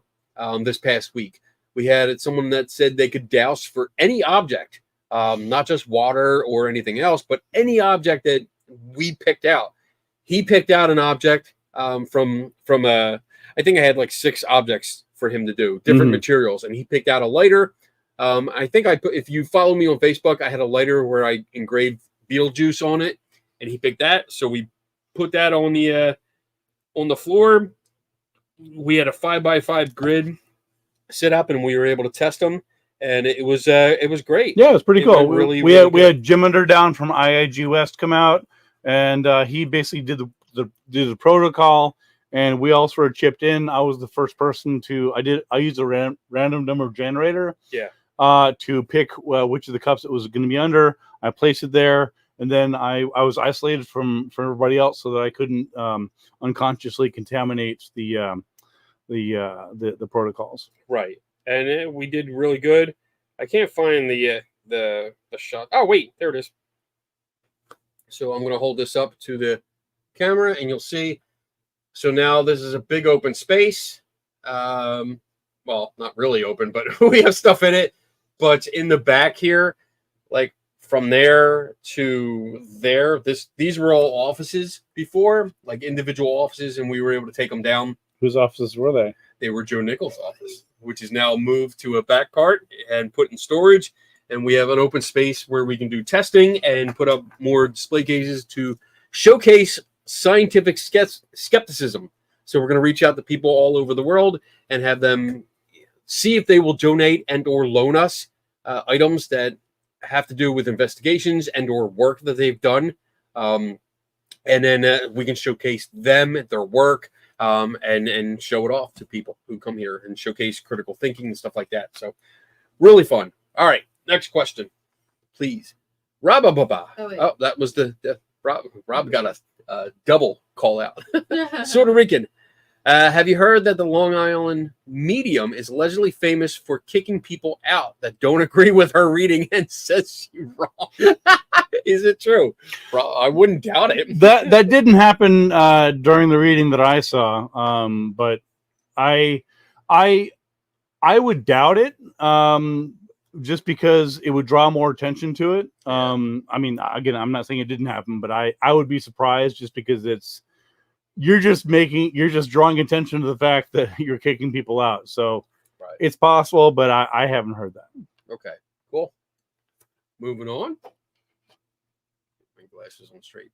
this past week. We had someone that said they could douse for any object. Not just water or anything else, but any object that we picked out. He picked out an object from I think I had like 6 objects for him to do, different materials, and he picked out a lighter. I think if you follow me on Facebook, I had a lighter where I engraved Beetlejuice on it, and he picked that. So we put that on the floor. We had a 5x5 grid set up, and we were able to test them. And it was great. Yeah, it was pretty cool. We had Jim Under down from IIG West come out, and he basically did the protocol, and we all sort of chipped in. I was the first person I used a random number generator. Yeah. To pick which of the cups it was going to be under. I placed it there, and then I was isolated from everybody else so that I couldn't unconsciously contaminate the protocols. Right. And we did really good. I can't find the shot. Oh, wait, there it is. So I'm going to hold this up to the camera, and you'll see. So now this is a big open space. Well, not really open, but we have stuff in it. But in the back here, like from there to there, these were all offices before, like individual offices, and we were able to take them down. Whose offices were they? They were Joe Nichols' office, which is now moved to a back part and put in storage. And we have an open space where we can do testing and put up more display cases to showcase scientific skepticism. So we're going to reach out to people all over the world and have them see if they will donate and or loan us items that have to do with investigations and or work that they've done. And then we can showcase them, their work, and show it off to people who come here and showcase critical thinking and stuff like that. So really fun. All right, next question, please. Rabababa. Oh, that was Rob got a double call out. Puerto Rican. Have you heard that the Long Island medium is allegedly famous for kicking people out that don't agree with her reading and says she's wrong? Is it true? I wouldn't doubt it. That didn't happen during the reading that I saw, but I would doubt it, just because it would draw more attention to it. I mean, again, I'm not saying it didn't happen, but I would be surprised just because you're just drawing attention to the fact that you're kicking people out. So right. It's possible, but I haven't heard that. Okay, cool. Moving on. My glasses on straight.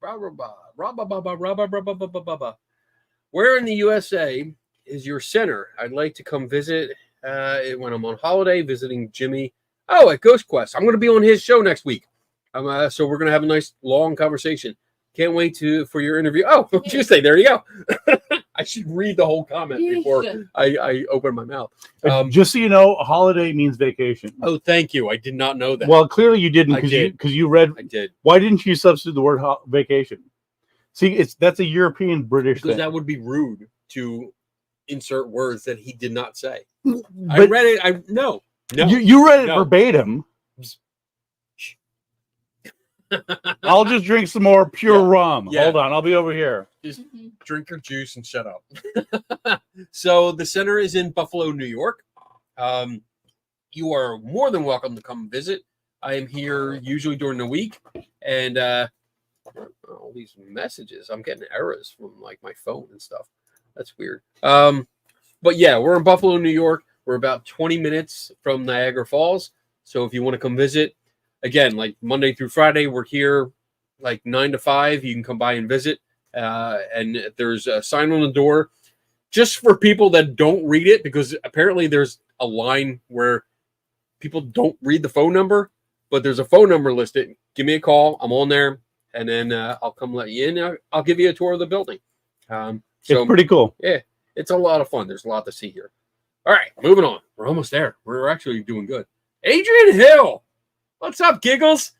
Where in the USA is your center? I'd like to come visit when I'm on holiday, visiting Jimmy. Oh, at Ghost Quest. I'm going to be on his show next week. So we're going to have a nice long conversation. Can't wait for your interview. Oh, Tuesday. There you go. I should read the whole comment before I open my mouth. Just so you know, holiday means vacation. Oh, thank you. I did not know that. Well, clearly you didn't because you read. I did. Why didn't you substitute the word vacation? See, that's a European British thing. Because that would be rude to insert words that he did not say. But I read it. No. You read it verbatim. I'll just drink some more pure rum. Yeah. Hold on, I'll be over here. Just drink your juice and shut up. So the center is in Buffalo, New York. You are more than welcome to come visit. I am here usually during the week, and all these messages, I'm getting errors from like my phone and stuff. That's weird. But yeah, we're in Buffalo, New York. We're about 20 minutes from Niagara Falls. So if you want to come visit, again, like Monday through Friday, we're here like 9 to 5. You can come by and visit. And there's a sign on the door just for people that don't read it, because apparently there's a line where people don't read the phone number, but there's a phone number listed. Give me a call. I'm on there, and then I'll come let you in. I'll give you a tour of the building. So it's pretty cool. Yeah, it's a lot of fun. There's a lot to see here. All right, moving on. We're almost there. We're actually doing good. Adrian Hill. What's up, Giggles?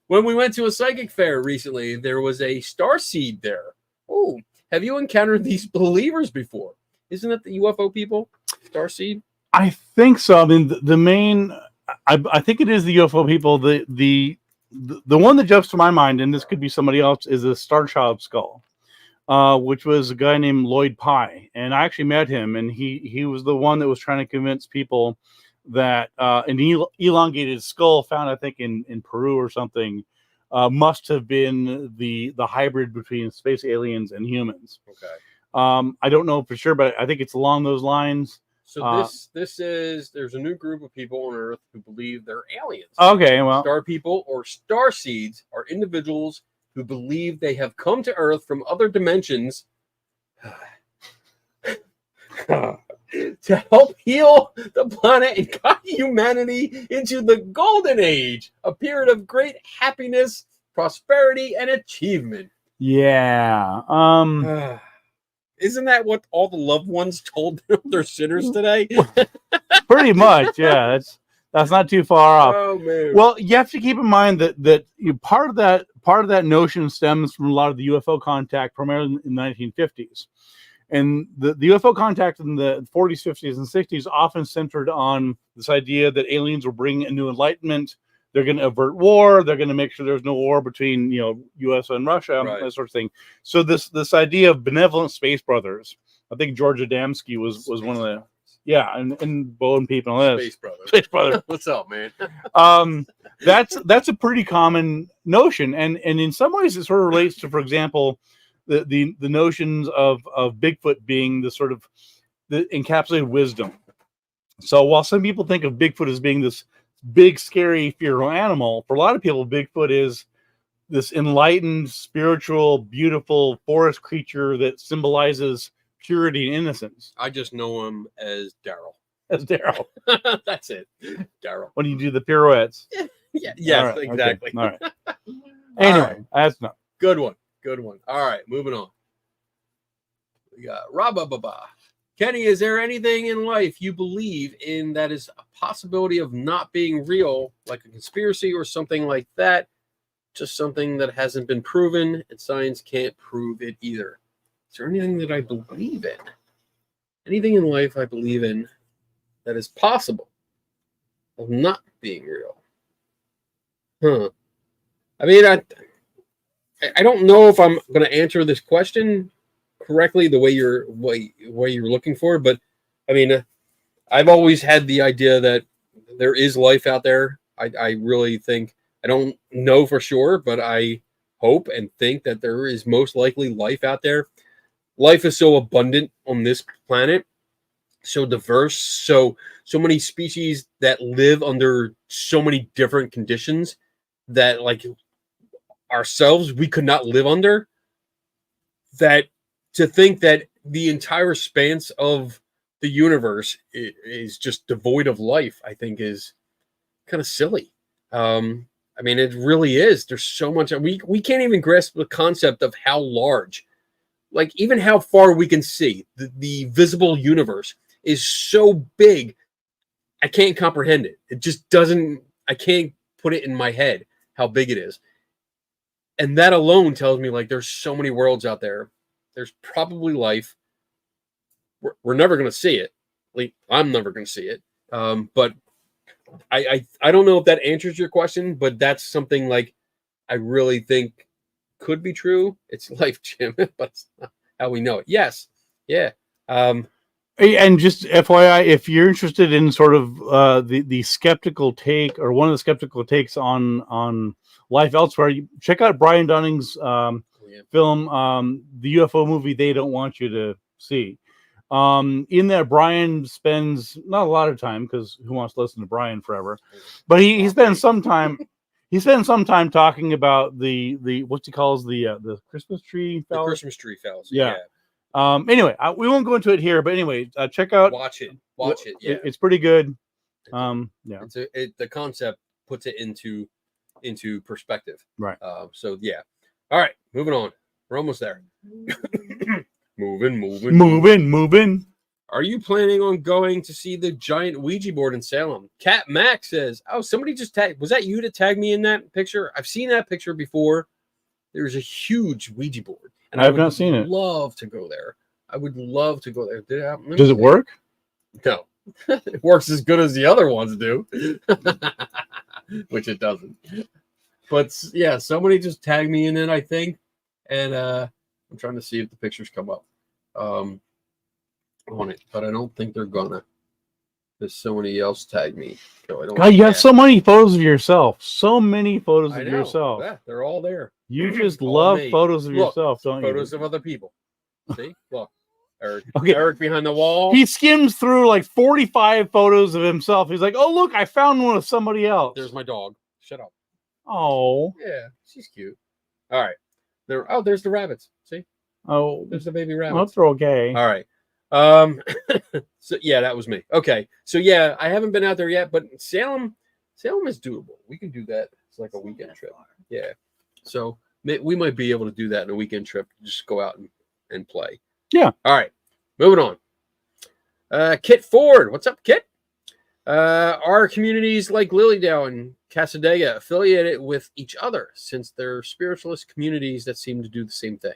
When we went to a psychic fair recently, there was a starseed there. Oh, have you encountered these believers before? Isn't it the UFO people? Starseed? I think so. I mean, the main, I think it is the UFO people. The one that jumps to my mind, and this could be somebody else, is a Star Child skull, which was a guy named Lloyd Pye. And I actually met him, and he was the one that was trying to convince people that an elongated skull found, I think, in Peru or something, must have been the hybrid between space aliens and humans. Okay. I don't know for sure, but I think it's along those lines. So this is, there's a new group of people on Earth who believe they're aliens. Okay, well, Star people or star seeds are individuals who believe they have come to Earth from other dimensions to help heal the planet and guide humanity into the golden age, a period of great happiness, prosperity, and achievement. yeah. Isn't that what all the loved ones told their sinners today? Pretty much, yeah. That's not too far off. Oh man. Well, you have to keep in mind that part of that notion stems from a lot of the UFO contact, primarily in the 1950s. And the UFO contact in the 40s, 50s, and 60s often centered on this idea that aliens will bring a new enlightenment. They're going to avert war. They're going to make sure there's no war between, U.S. and Russia, right, that sort of thing. So this idea of benevolent space brothers, I think George Adamski was one of the, and Bo and Peep and all that. Space brother. What's up, man? That's a pretty common notion, and in some ways it sort of relates to, for example, the notions of Bigfoot being the sort of the encapsulated wisdom. So while some people think of Bigfoot as being this big, scary, fearful animal, for a lot of people, Bigfoot is this enlightened, spiritual, beautiful forest creature that symbolizes purity and innocence. I just know him as Daryl. As Daryl. That's it. Daryl. When you do the pirouettes. Yeah. Yes, right, exactly. Okay. All right. Anyway, right. That's not. Good one. All right, moving on. We got Rabba. Kenny, is there anything in life you believe in that is a possibility of not being real, like a conspiracy or something like that? Just something that hasn't been proven, and science can't prove it either. Is there anything that I believe in? Anything in life I believe in that is possible of not being real? I mean, I don't know if I'm going to answer this question correctly the way you're looking for, but I mean, I've always had the idea that there is life out there. I really think, I don't know for sure, but I hope and think that there is most likely life out there. Life is so abundant on this planet, so diverse, so many species that live under so many different conditions that, like ourselves, we could not live under. That to think that the entire span of the universe is just devoid of life, I think is kind of silly. I mean, it really is. There's so much. We can't even grasp the concept of how large, like even how far we can see. The visible universe is so big, I can't comprehend it. It just doesn't, I can't put it in my head how big it is. And that alone tells me, like, there's so many worlds out there. There's probably life. We're never going to see it. Like, I'm never going to see it. But I don't know if that answers your question, but that's something like I really think could be true. It's life, Jim, but it's not how we know it. Yes. Yeah. And just FYI, if you're interested in sort of the skeptical take, or one of the skeptical takes on life elsewhere, you check out Brian Dunning's film, the UFO movie They Don't Want You to See. In that, Brian spends not a lot of time, because who wants to listen to Brian forever? But he spends some time. He spends some time talking about the what he calls the Christmas tree The fallacy. Christmas tree fallacy. Yeah. Anyway, we won't go into it here, but anyway, check out. Watch it. Yeah. It's pretty good. Yeah. The concept puts it into perspective. Right. So yeah. All right. Moving on. We're almost there. Moving. Are you planning on going to see the giant Ouija board in Salem? Cat Mac says, "Oh, somebody just tagged. Was that you to tag me in that picture? I've seen that picture before. There's a huge Ouija board, and I have not seen it. Love to go there. I would love to go there. Does it work? No, it works as good as the other ones do, which it doesn't. But yeah, somebody just tagged me in it, I think, and I'm trying to see if the pictures come up on it, but I don't think they're gonna. There's somebody else tagged me, so I don't. God, you have so many photos of yourself. So many photos I of know. yourself. Yeah, they're all there. You just All love me. photos of Look, yourself, don't you? Photos of other people. See, look, Eric. Okay. Eric behind the wall. He skims through like 45 photos of himself. He's like, "Oh, look, I found one of somebody else." There's my dog. Shut up. Oh. Yeah, she's cute. All right. There's the rabbits. See? Oh. There's the baby rabbits. Well, they're okay. All right. So yeah, that was me. Okay. So yeah, I haven't been out there yet, but Salem is doable. We can do that. It's like a weekend trip. Yeah. So we might be able to do that in a weekend trip. Just go out and play. Yeah. All right. Moving on. Kit Ford. What's up, Kit? Are communities like Lilydale and Casadega affiliated with each other, since they're spiritualist communities that seem to do the same thing?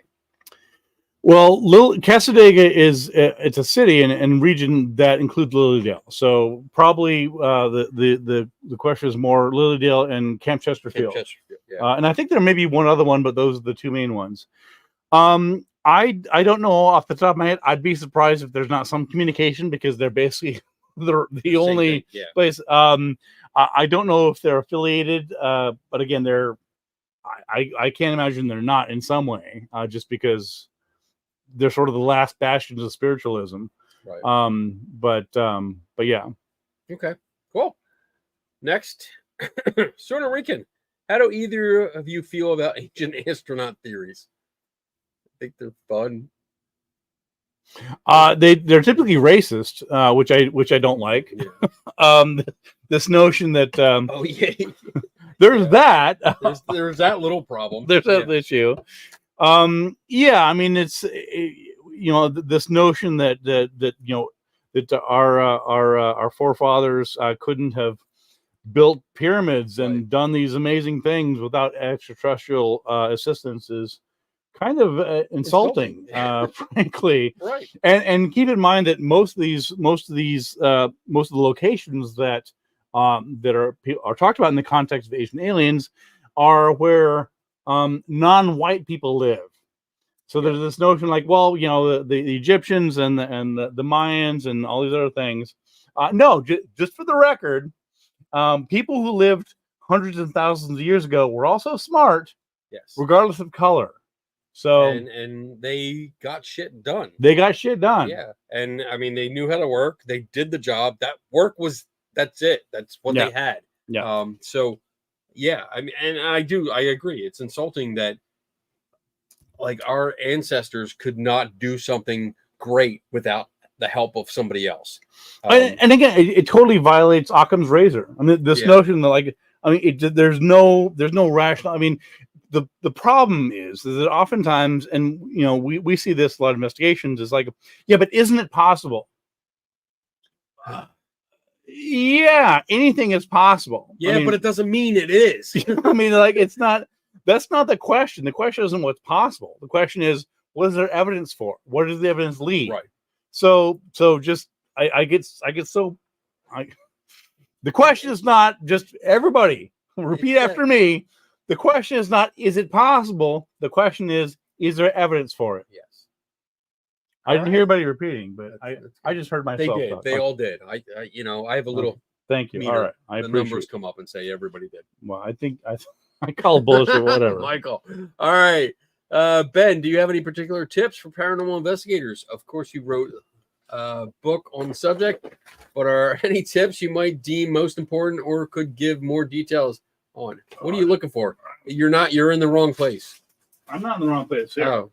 Well, Casadega is it's a city and region that includes Lilydale. So probably the question is more Lilydale and Camp Chesterfield. Yeah. And I think there may be one other one, but those are the two main ones. I don't know off the top of my head. I'd be surprised if there's not some communication, because they're basically the only place. I don't know if they're affiliated, but again, I can't imagine they're not in some way, just because they're sort of the last bastions of spiritualism. Right. But yeah. Okay. Cool. Next, Puerto Rican. How do either of you feel about ancient astronaut theories? I think they're fun. They're typically racist, which I don't like. Yeah. This notion that Oh yeah, there's that. there's that little problem. There's that issue. Yeah, I mean, it's this notion that our forefathers couldn't have built pyramids and done these amazing things without extraterrestrial assistance is kind of insulting. Frankly. Right. And keep in mind that most of the locations that are talked about in the context of Asian aliens are where non-white people live. So there's this notion like, well, the Egyptians and the Mayans and all these other things. No, just for the record, people who lived hundreds of thousands of years ago were also smart, yes, regardless of color. So and they got shit done. Yeah, and I mean, they knew how to work. They did the job. That's it. That's what they had. Yeah. So yeah, I mean, and I agree. It's insulting that like our ancestors could not do something great without the help of somebody else. And again, it totally violates Occam's razor. I mean, this notion that there's no rational. I mean, the problem is that oftentimes, and we see this a lot of investigations, is like, yeah, but isn't it possible? Yeah, anything is possible. Yeah, but it doesn't mean it is. I mean, like, it's not. That's not the question. The question isn't what's possible. The question is, what is there evidence for? What does the evidence lead? Right. So just I get so. The question is not just everybody repeat after me. The question is not, is it possible? The question is there evidence for it? Yes. I didn't hear anybody repeting, but I just heard myself. They did. They all did. I have a little. Thank you. Meter. All right. I the appreciate numbers it. come up and say everybody did. Well, I think I call bullshit, whatever. Michael. All right. Ben, do you have any particular tips for paranormal investigators? Of course, you wrote book on the subject, but are any tips you might deem most important or could give more details on? What are you looking for? You're in the wrong place. I'm not in the wrong place. Yeah.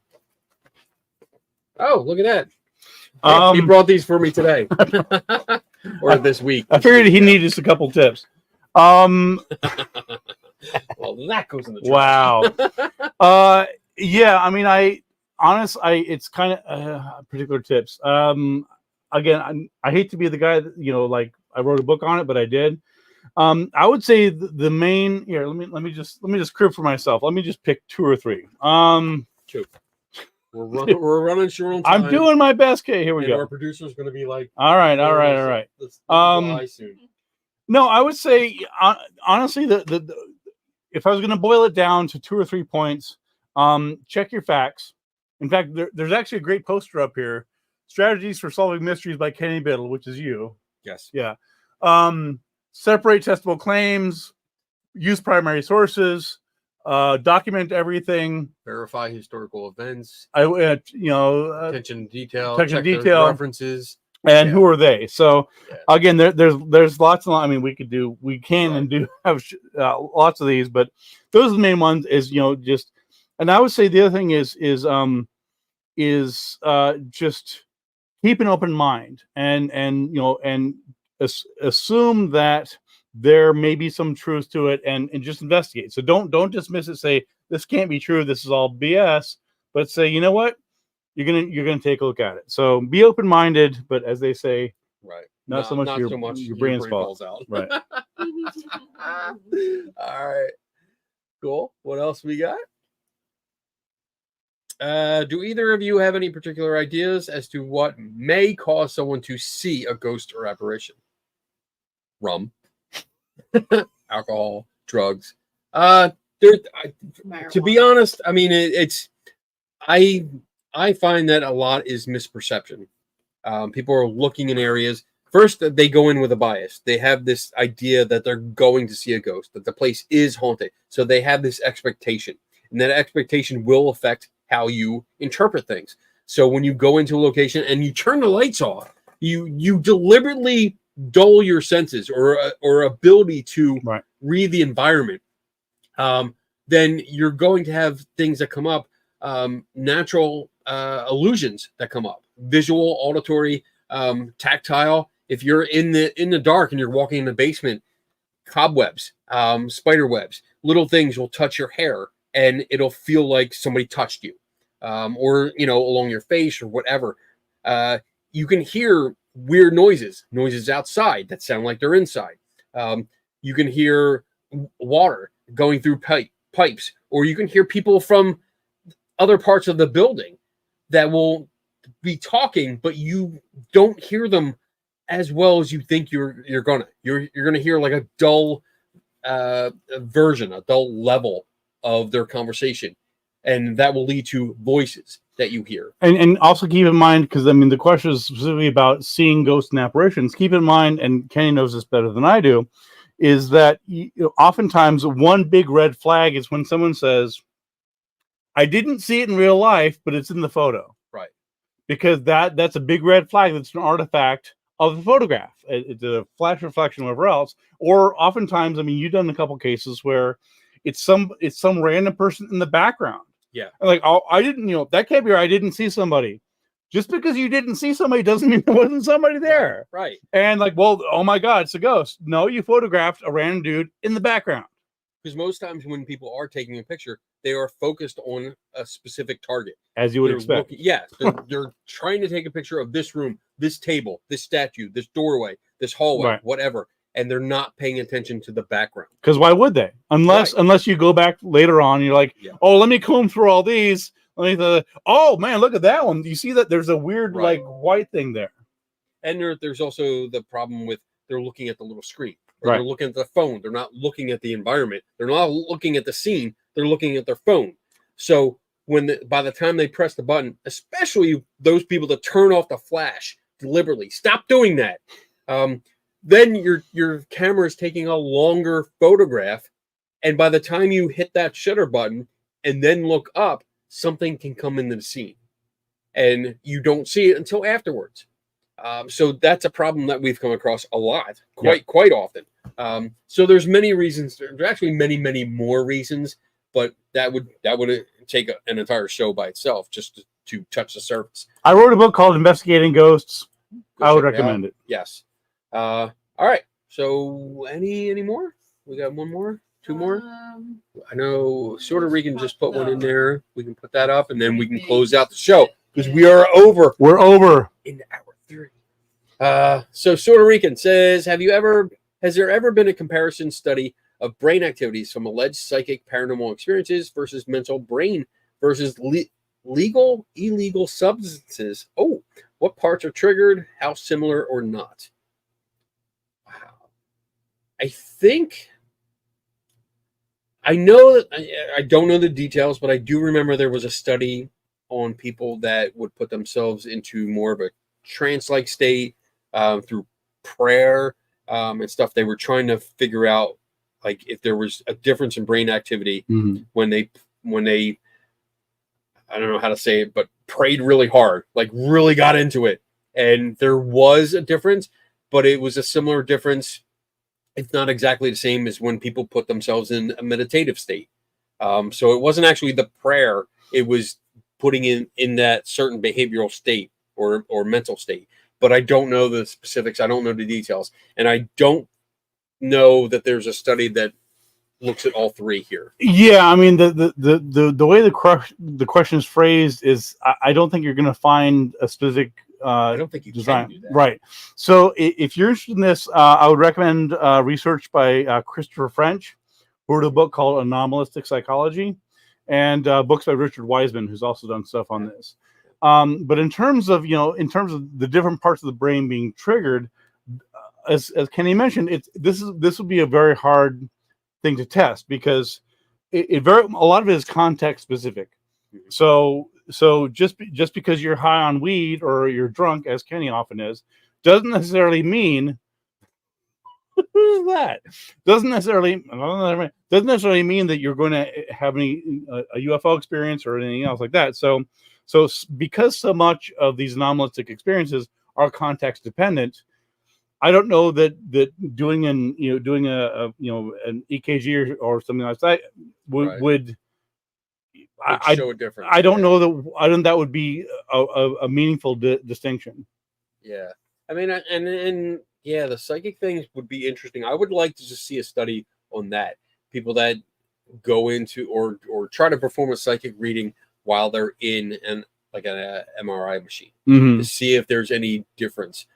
Oh, look at that. He brought these for me today or this week. I figured he needed just a couple tips. Well, that goes in the trash. Wow. Yeah, I mean, it's kind of particular tips. Again, I hate to be the guy that, like I wrote a book on it, but I did. I would say the main here. Let me just crib for myself. Let me just pick 2 or 3. Two. We're running short on time. I'm doing my best. Okay, here we go. Our producer's going to be like, all right. Let's no, I would say honestly, if I was going to boil it down to 2 or 3 points, check your facts. In fact, there's actually a great poster up here: "Strategies for Solving Mysteries" by Kenny Biddle, which is you. Yes. Yeah. Separate testable claims. Use primary sources. Document everything. Verify historical events. Attention to detail. Attention check detail. References. And who are they? So again, there's lots of. I mean, we can and do have lots of these, but those are the main ones. Is just, and I would say the other thing is just keep an open mind and assume that there may be some truth to it and just investigate. So don't dismiss it. Say this can't be true. This is all BS. But say, you know what? You're gonna take a look at it. So be open minded, but as they say, right, not so much your brain falls out. Right. All right. Cool. What else we got? Do either of you have any particular ideas as to what may cause someone to see a ghost or apparition? Rum, alcohol, drugs. To be honest, I mean, I find that a lot is misperception. People are looking in areas. First, they go in with a bias. They have this idea that they're going to see a ghost, that the place is haunted. So they have this expectation, and that expectation will affect how you interpret things. So when you go into a location and you turn the lights off, you deliberately dull your senses or ability to read the environment. Then you're going to have things that come up, natural illusions that come up, visual, auditory, tactile. If you're in the dark and you're walking in the basement, cobwebs, spider webs, little things will touch your hair and it'll feel like somebody touched you, or along your face or whatever. You can hear weird noises outside that sound like they're inside. You can hear water going through pipes, or you can hear people from other parts of the building that will be talking, but you don't hear them as well as you think you're gonna hear like a dull version, a dull level of their conversation, and that will lead to voices that you hear. And also keep in mind, because I mean the question is specifically about seeing ghosts and apparitions. Keep in mind, and Kenny knows this better than I do, is that oftentimes one big red flag is when someone says, "I didn't see it in real life, but it's in the photo." Right. Because that's a big red flag. That's an artifact of the photograph. It's a flash reflection, whatever else. Or oftentimes, I mean, you've done a couple cases where it's some random person in the background. Yeah. Like, oh, I didn't, that can't be right. I didn't see somebody. Just because you didn't see somebody doesn't mean there wasn't somebody there. Right. And like, well, oh my God, it's a ghost. No, you photographed a random dude in the background. Because most times when people are taking a picture, they are focused on a specific target. As you would expect. They're trying to take a picture of this room, this table, this statue, this doorway, this hallway, whatever. And they're not paying attention to the background. Because why would they? Unless you go back later on, you're like, oh, let me comb through all these. Oh man, look at that one. You see that there's a weird like white thing there. And there's also the problem with they're looking at the little screen. Right. They're looking at the phone. They're not looking at the environment. They're not looking at the scene. They're looking at their phone. So by the time they press the button, especially those people that turn off the flash deliberately, stop doing that. Then your camera is taking a longer photograph, and by the time you hit that shutter button and then look up, something can come into the scene, and you don't see it until afterwards. So that's a problem that we've come across a lot, quite often. So there's many reasons. There's actually many more reasons, but that would take an entire show by itself just to touch the surface. I wrote a book called Investigating Ghosts. I would recommend it. Yes. All right. So any more? We got one more, two more. I know sort of we can just put one in there. We can put that up and then we can close out the show because we are over. We're over In hour 3. So Puerto Rican says, has there ever been a comparison study of brain activities from alleged psychic paranormal experiences versus mental brain versus legal, illegal substances? Oh, what parts are triggered? How similar or not? Wow. I think I know that I don't know the details, but I do remember there was a study on people that would put themselves into more of a trance-like state through prayer and stuff. They were trying to figure out like if there was a difference in brain activity when they I don't know how to say it, but prayed really hard, like really got into it. And there was a difference, but it was a similar difference. It's not exactly the same as when people put themselves in a meditative state. So it wasn't actually the prayer. It was putting in that certain behavioral state or mental state. But I don't know the specifics. I don't know the details. And I don't know that there's a study that looks at all three here. Yeah, I mean the way the question is phrased is I don't think you're going to find a specific I don't think you design. Can do that. Right. So if you're interested in this, I would recommend research by Christopher French, who wrote a book called Anomalistic Psychology, and books by Richard Wiseman, who's also done stuff on this. But in terms of the different parts of the brain being triggered, as Kenny mentioned, this would be a very hard thing to test because a lot of it is context specific. So just because you're high on weed or you're drunk, as Kenny often is, doesn't necessarily mean who's that? Doesn't necessarily mean that you're going to have a UFO experience or anything else like that. So because so much of these anomalistic experiences are context dependent, I don't know that doing an EKG or something like that would show a difference. I don't know that would be a meaningful distinction. Yeah, I mean, and yeah, the psychic things would be interesting. I would like to just see a study on that. People that go into or try to perform a psychic reading while they're in an MRI machine to see if there's any difference.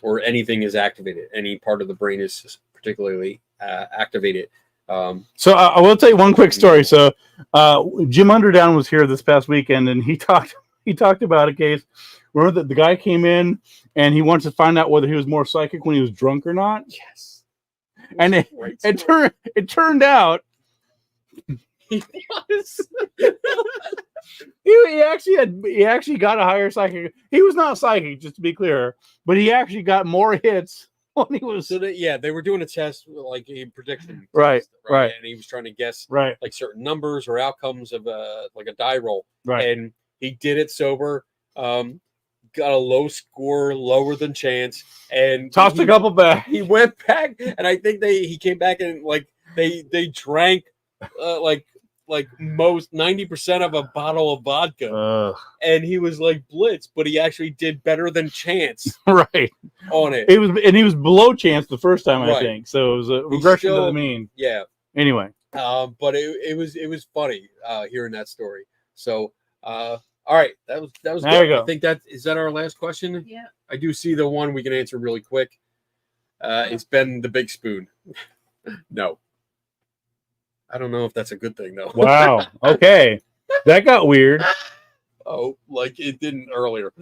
Or anything is activated, any part of the brain is particularly activated. So I will tell you one quick story. So Jim Underdown was here this past weekend, and he talked about a case where the guy came in and he wanted to find out whether he was more psychic when he was drunk or not. Yes, and it turned out he was. He actually got a higher psychic. He was not psychic, just to be clear, but he actually got more hits when he was. So they were doing a test, like a prediction. Right. And he was trying to guess like certain numbers or outcomes of like a die roll. Right. And he did it sober. Got a low score, lower than chance, and tossed a couple back. He went back, and I think he came back and like they drank like most 90% of a bottle of vodka, and he was like blitz, but he actually did better than chance, right? On it, he was below chance the first time, I think. So it was a regression to the mean. Yeah. Anyway, but it was funny hearing that story. So all right, that was there good. You go. I think is that our last question. Yeah. I do see the one we can answer really quick. It's been the big spoon. No. I don't know if that's a good thing, though. Wow. Okay. That got weird. Oh, like it didn't earlier.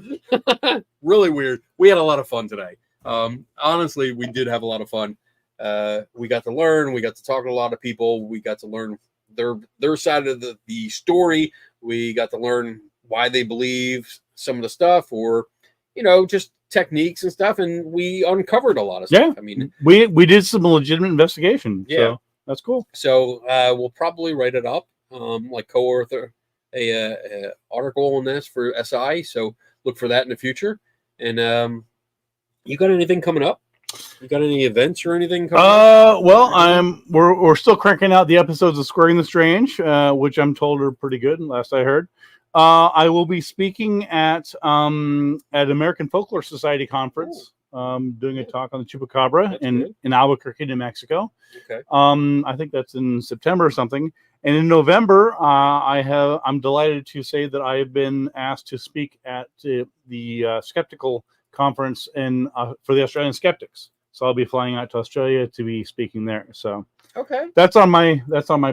Really weird. We had a lot of fun today. Honestly, we did have a lot of fun. We got to learn. We got to talk to a lot of people. We got to learn their side of the story. We got to learn why they believe some of the stuff or, just techniques and stuff. And we uncovered a lot of stuff. Yeah. I mean, we did some legitimate investigation. Yeah. So. That's cool. So we'll probably write it up, like co-author a article on this for SI. So look for that in the future. And you got anything coming up? You got any events or anything coming up? Well, we're still cranking out the episodes of Squaring the Strange, which I'm told are pretty good. Last I heard, I will be speaking at American Folklore Society conference, doing a talk on the Chupacabra in Albuquerque, New Mexico. Okay. I think that's in September or something. And in November, I'm delighted to say that I have been asked to speak at the Skeptical conference for the Australian Skeptics. So I'll be flying out to Australia to be speaking there. So okay, that's on my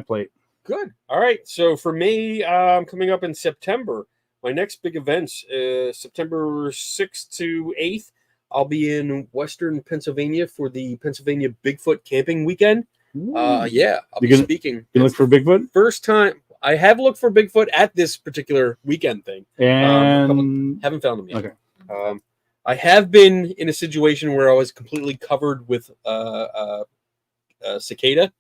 plate. Good. All right. So for me, coming up in September, my next big events, September 6th to 8th, I'll be in Western Pennsylvania for the Pennsylvania Bigfoot Camping Weekend. Yeah, I'll be speaking. You look for Bigfoot? First time. I have looked for Bigfoot at this particular weekend thing. And haven't found them yet. Okay. I have been in a situation where I was completely covered with cicada.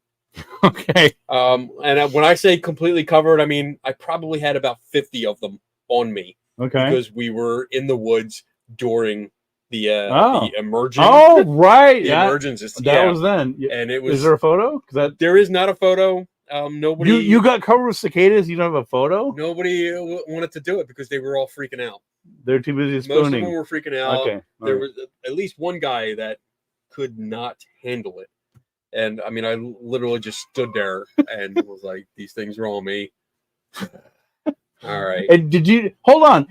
Okay. And when I say completely covered, I mean I probably had about 50 of them on me. Okay. Because we were in the woods during the emergence. Oh, right. The emergence. That was then. And it was. Is there a photo? There is not a photo. Nobody. You got covered with cicadas. You don't have a photo. Nobody wanted to do it because they were all freaking out. They're too busy spooning. Most of them were freaking out. Okay. There was at least one guy that could not handle it, and I mean, I literally just stood there and was like, "These things are on me." All right. And did you hold on?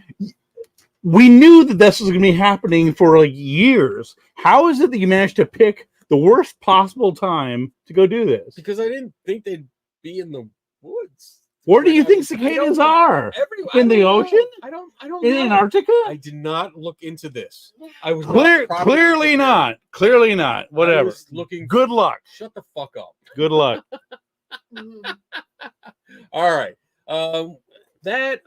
We knew that this was going to be happening for like years. How is it that you managed to pick the worst possible time to go do this? Because I didn't think they'd be in the woods. Where do you think cicadas are? In the ocean? I don't in know. Antarctica? I did not look into this. I was clearly not. Clearly not. Whatever. Looking. Good luck. Shut the fuck up. Good luck. All right.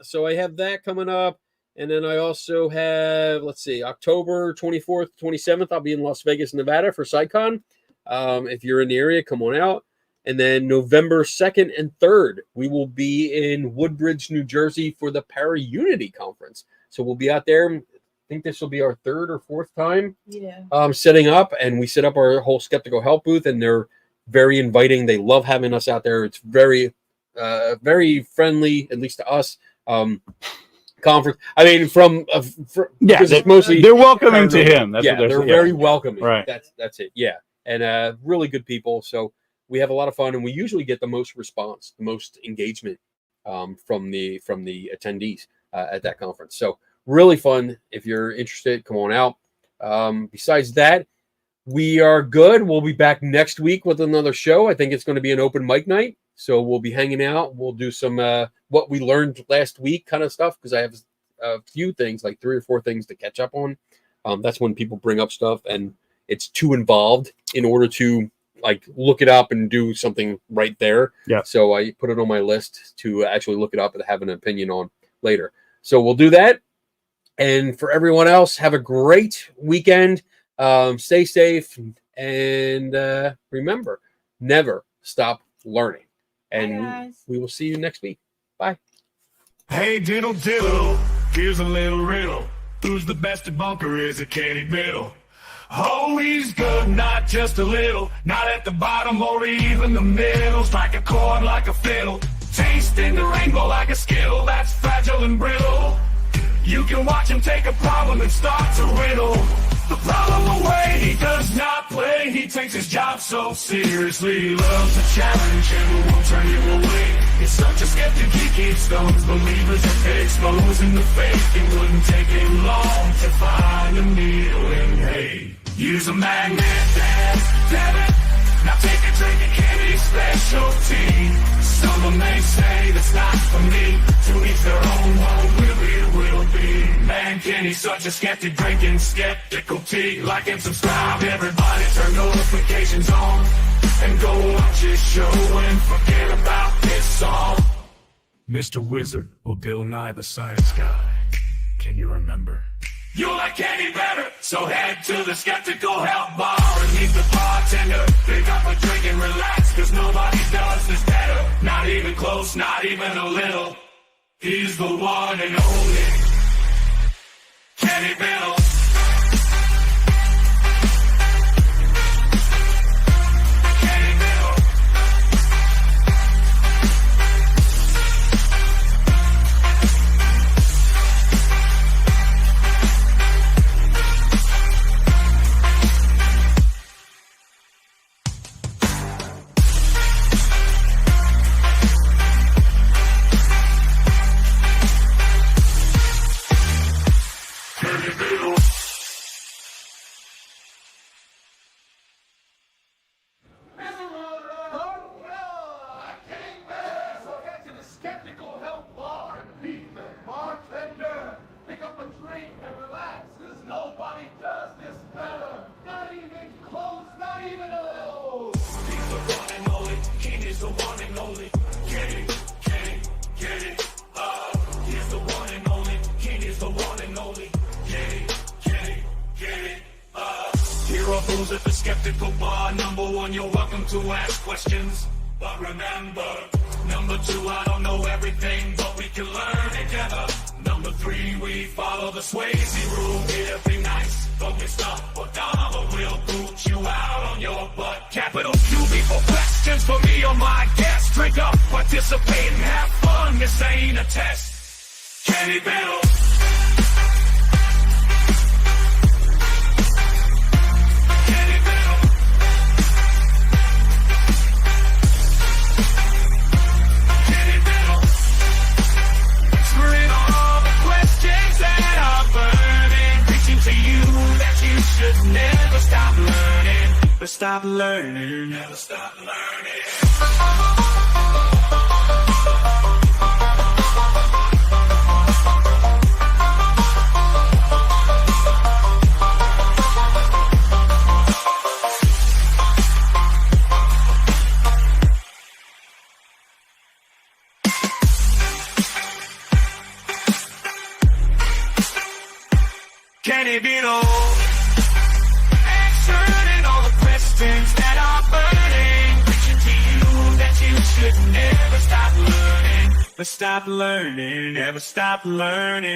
So I have that coming up. And then I also have, let's see, October 24th, 27th, I'll be in Las Vegas, Nevada for SciCon. If you're in the area, come on out. And then November 2nd and 3rd, we will be in Woodbridge, New Jersey for the Para-Unity Conference. So we'll be out there. I think this will be our third or fourth time setting up. And we set up our whole Skeptical Help booth, and they're very inviting. They love having us out there. It's very, very friendly, at least to us. Conference. I mean, it's mostly they're welcoming to him. That's what they're very welcoming. Right. That's it. Yeah, and really good people. So we have a lot of fun, and we usually get the most response, the most engagement from the attendees at that conference. So really fun. If you're interested, come on out. Besides that, we are good. We'll be back next week with another show. I think it's going to be an open mic night. So we'll be hanging out. We'll do some what we learned last week kind of stuff, because I have a few things, like 3 or 4 things to catch up on. That's when people bring up stuff and it's too involved in order to like look it up and do something right there. Yeah. So I put it on my list to actually look it up and have an opinion on later. So we'll do that. And for everyone else, have a great weekend. Stay safe and remember, never stop learning. And we will see you next week. Bye. Hey, diddle diddle, here's a little riddle. Who's the best debunker? Is it Kenny Biddle? Oh, he's good, not just a little. Not at the bottom or even the middle. Strike a chord like a fiddle. Tasting the rainbow like a Skittle. That's fragile and brittle. You can watch him take a problem and start to riddle the problem away. He does not play. He takes his job so seriously. He loves a challenge and won't turn you away. He's such a skeptic, he keeps those believers exposing the fake. It wouldn't take him long to find a needle in hay. Use a magnet, damn it. Now take a drink of Kenny's specialty. Some may say that's not for me. To each their own, what will be. Man, Kenny's such a skeptic, drinking skeptical tea. Like and subscribe, everybody, turn notifications on. And go watch his show and forget about this song. Mr. Wizard or Bill Nye the Science Guy. Can you remember? You like Kenny better, so head to the Skeptical Help Bar and meet the bartender. Pick up a drink and relax, cause nobody does this better. Not even close, not even a little. He's the one and only Kenny Biddle. rules at the skeptical bar. Number one, you're welcome to ask questions, but remember, number two, I don't know everything, but we can learn together. Number three, we follow the Swayze rule. Here, be nice, don't get stuck, but Dharma will boot you out on your butt. Capital Q before questions for me or my guest. Drink up, participate, and have fun. This ain't a test. Kenny Biddle. Should never stop learning, but stop learning, never stop learning. Can it be no? That are burning, preaching to you that you should never stop learning, but stop learning, never stop learning.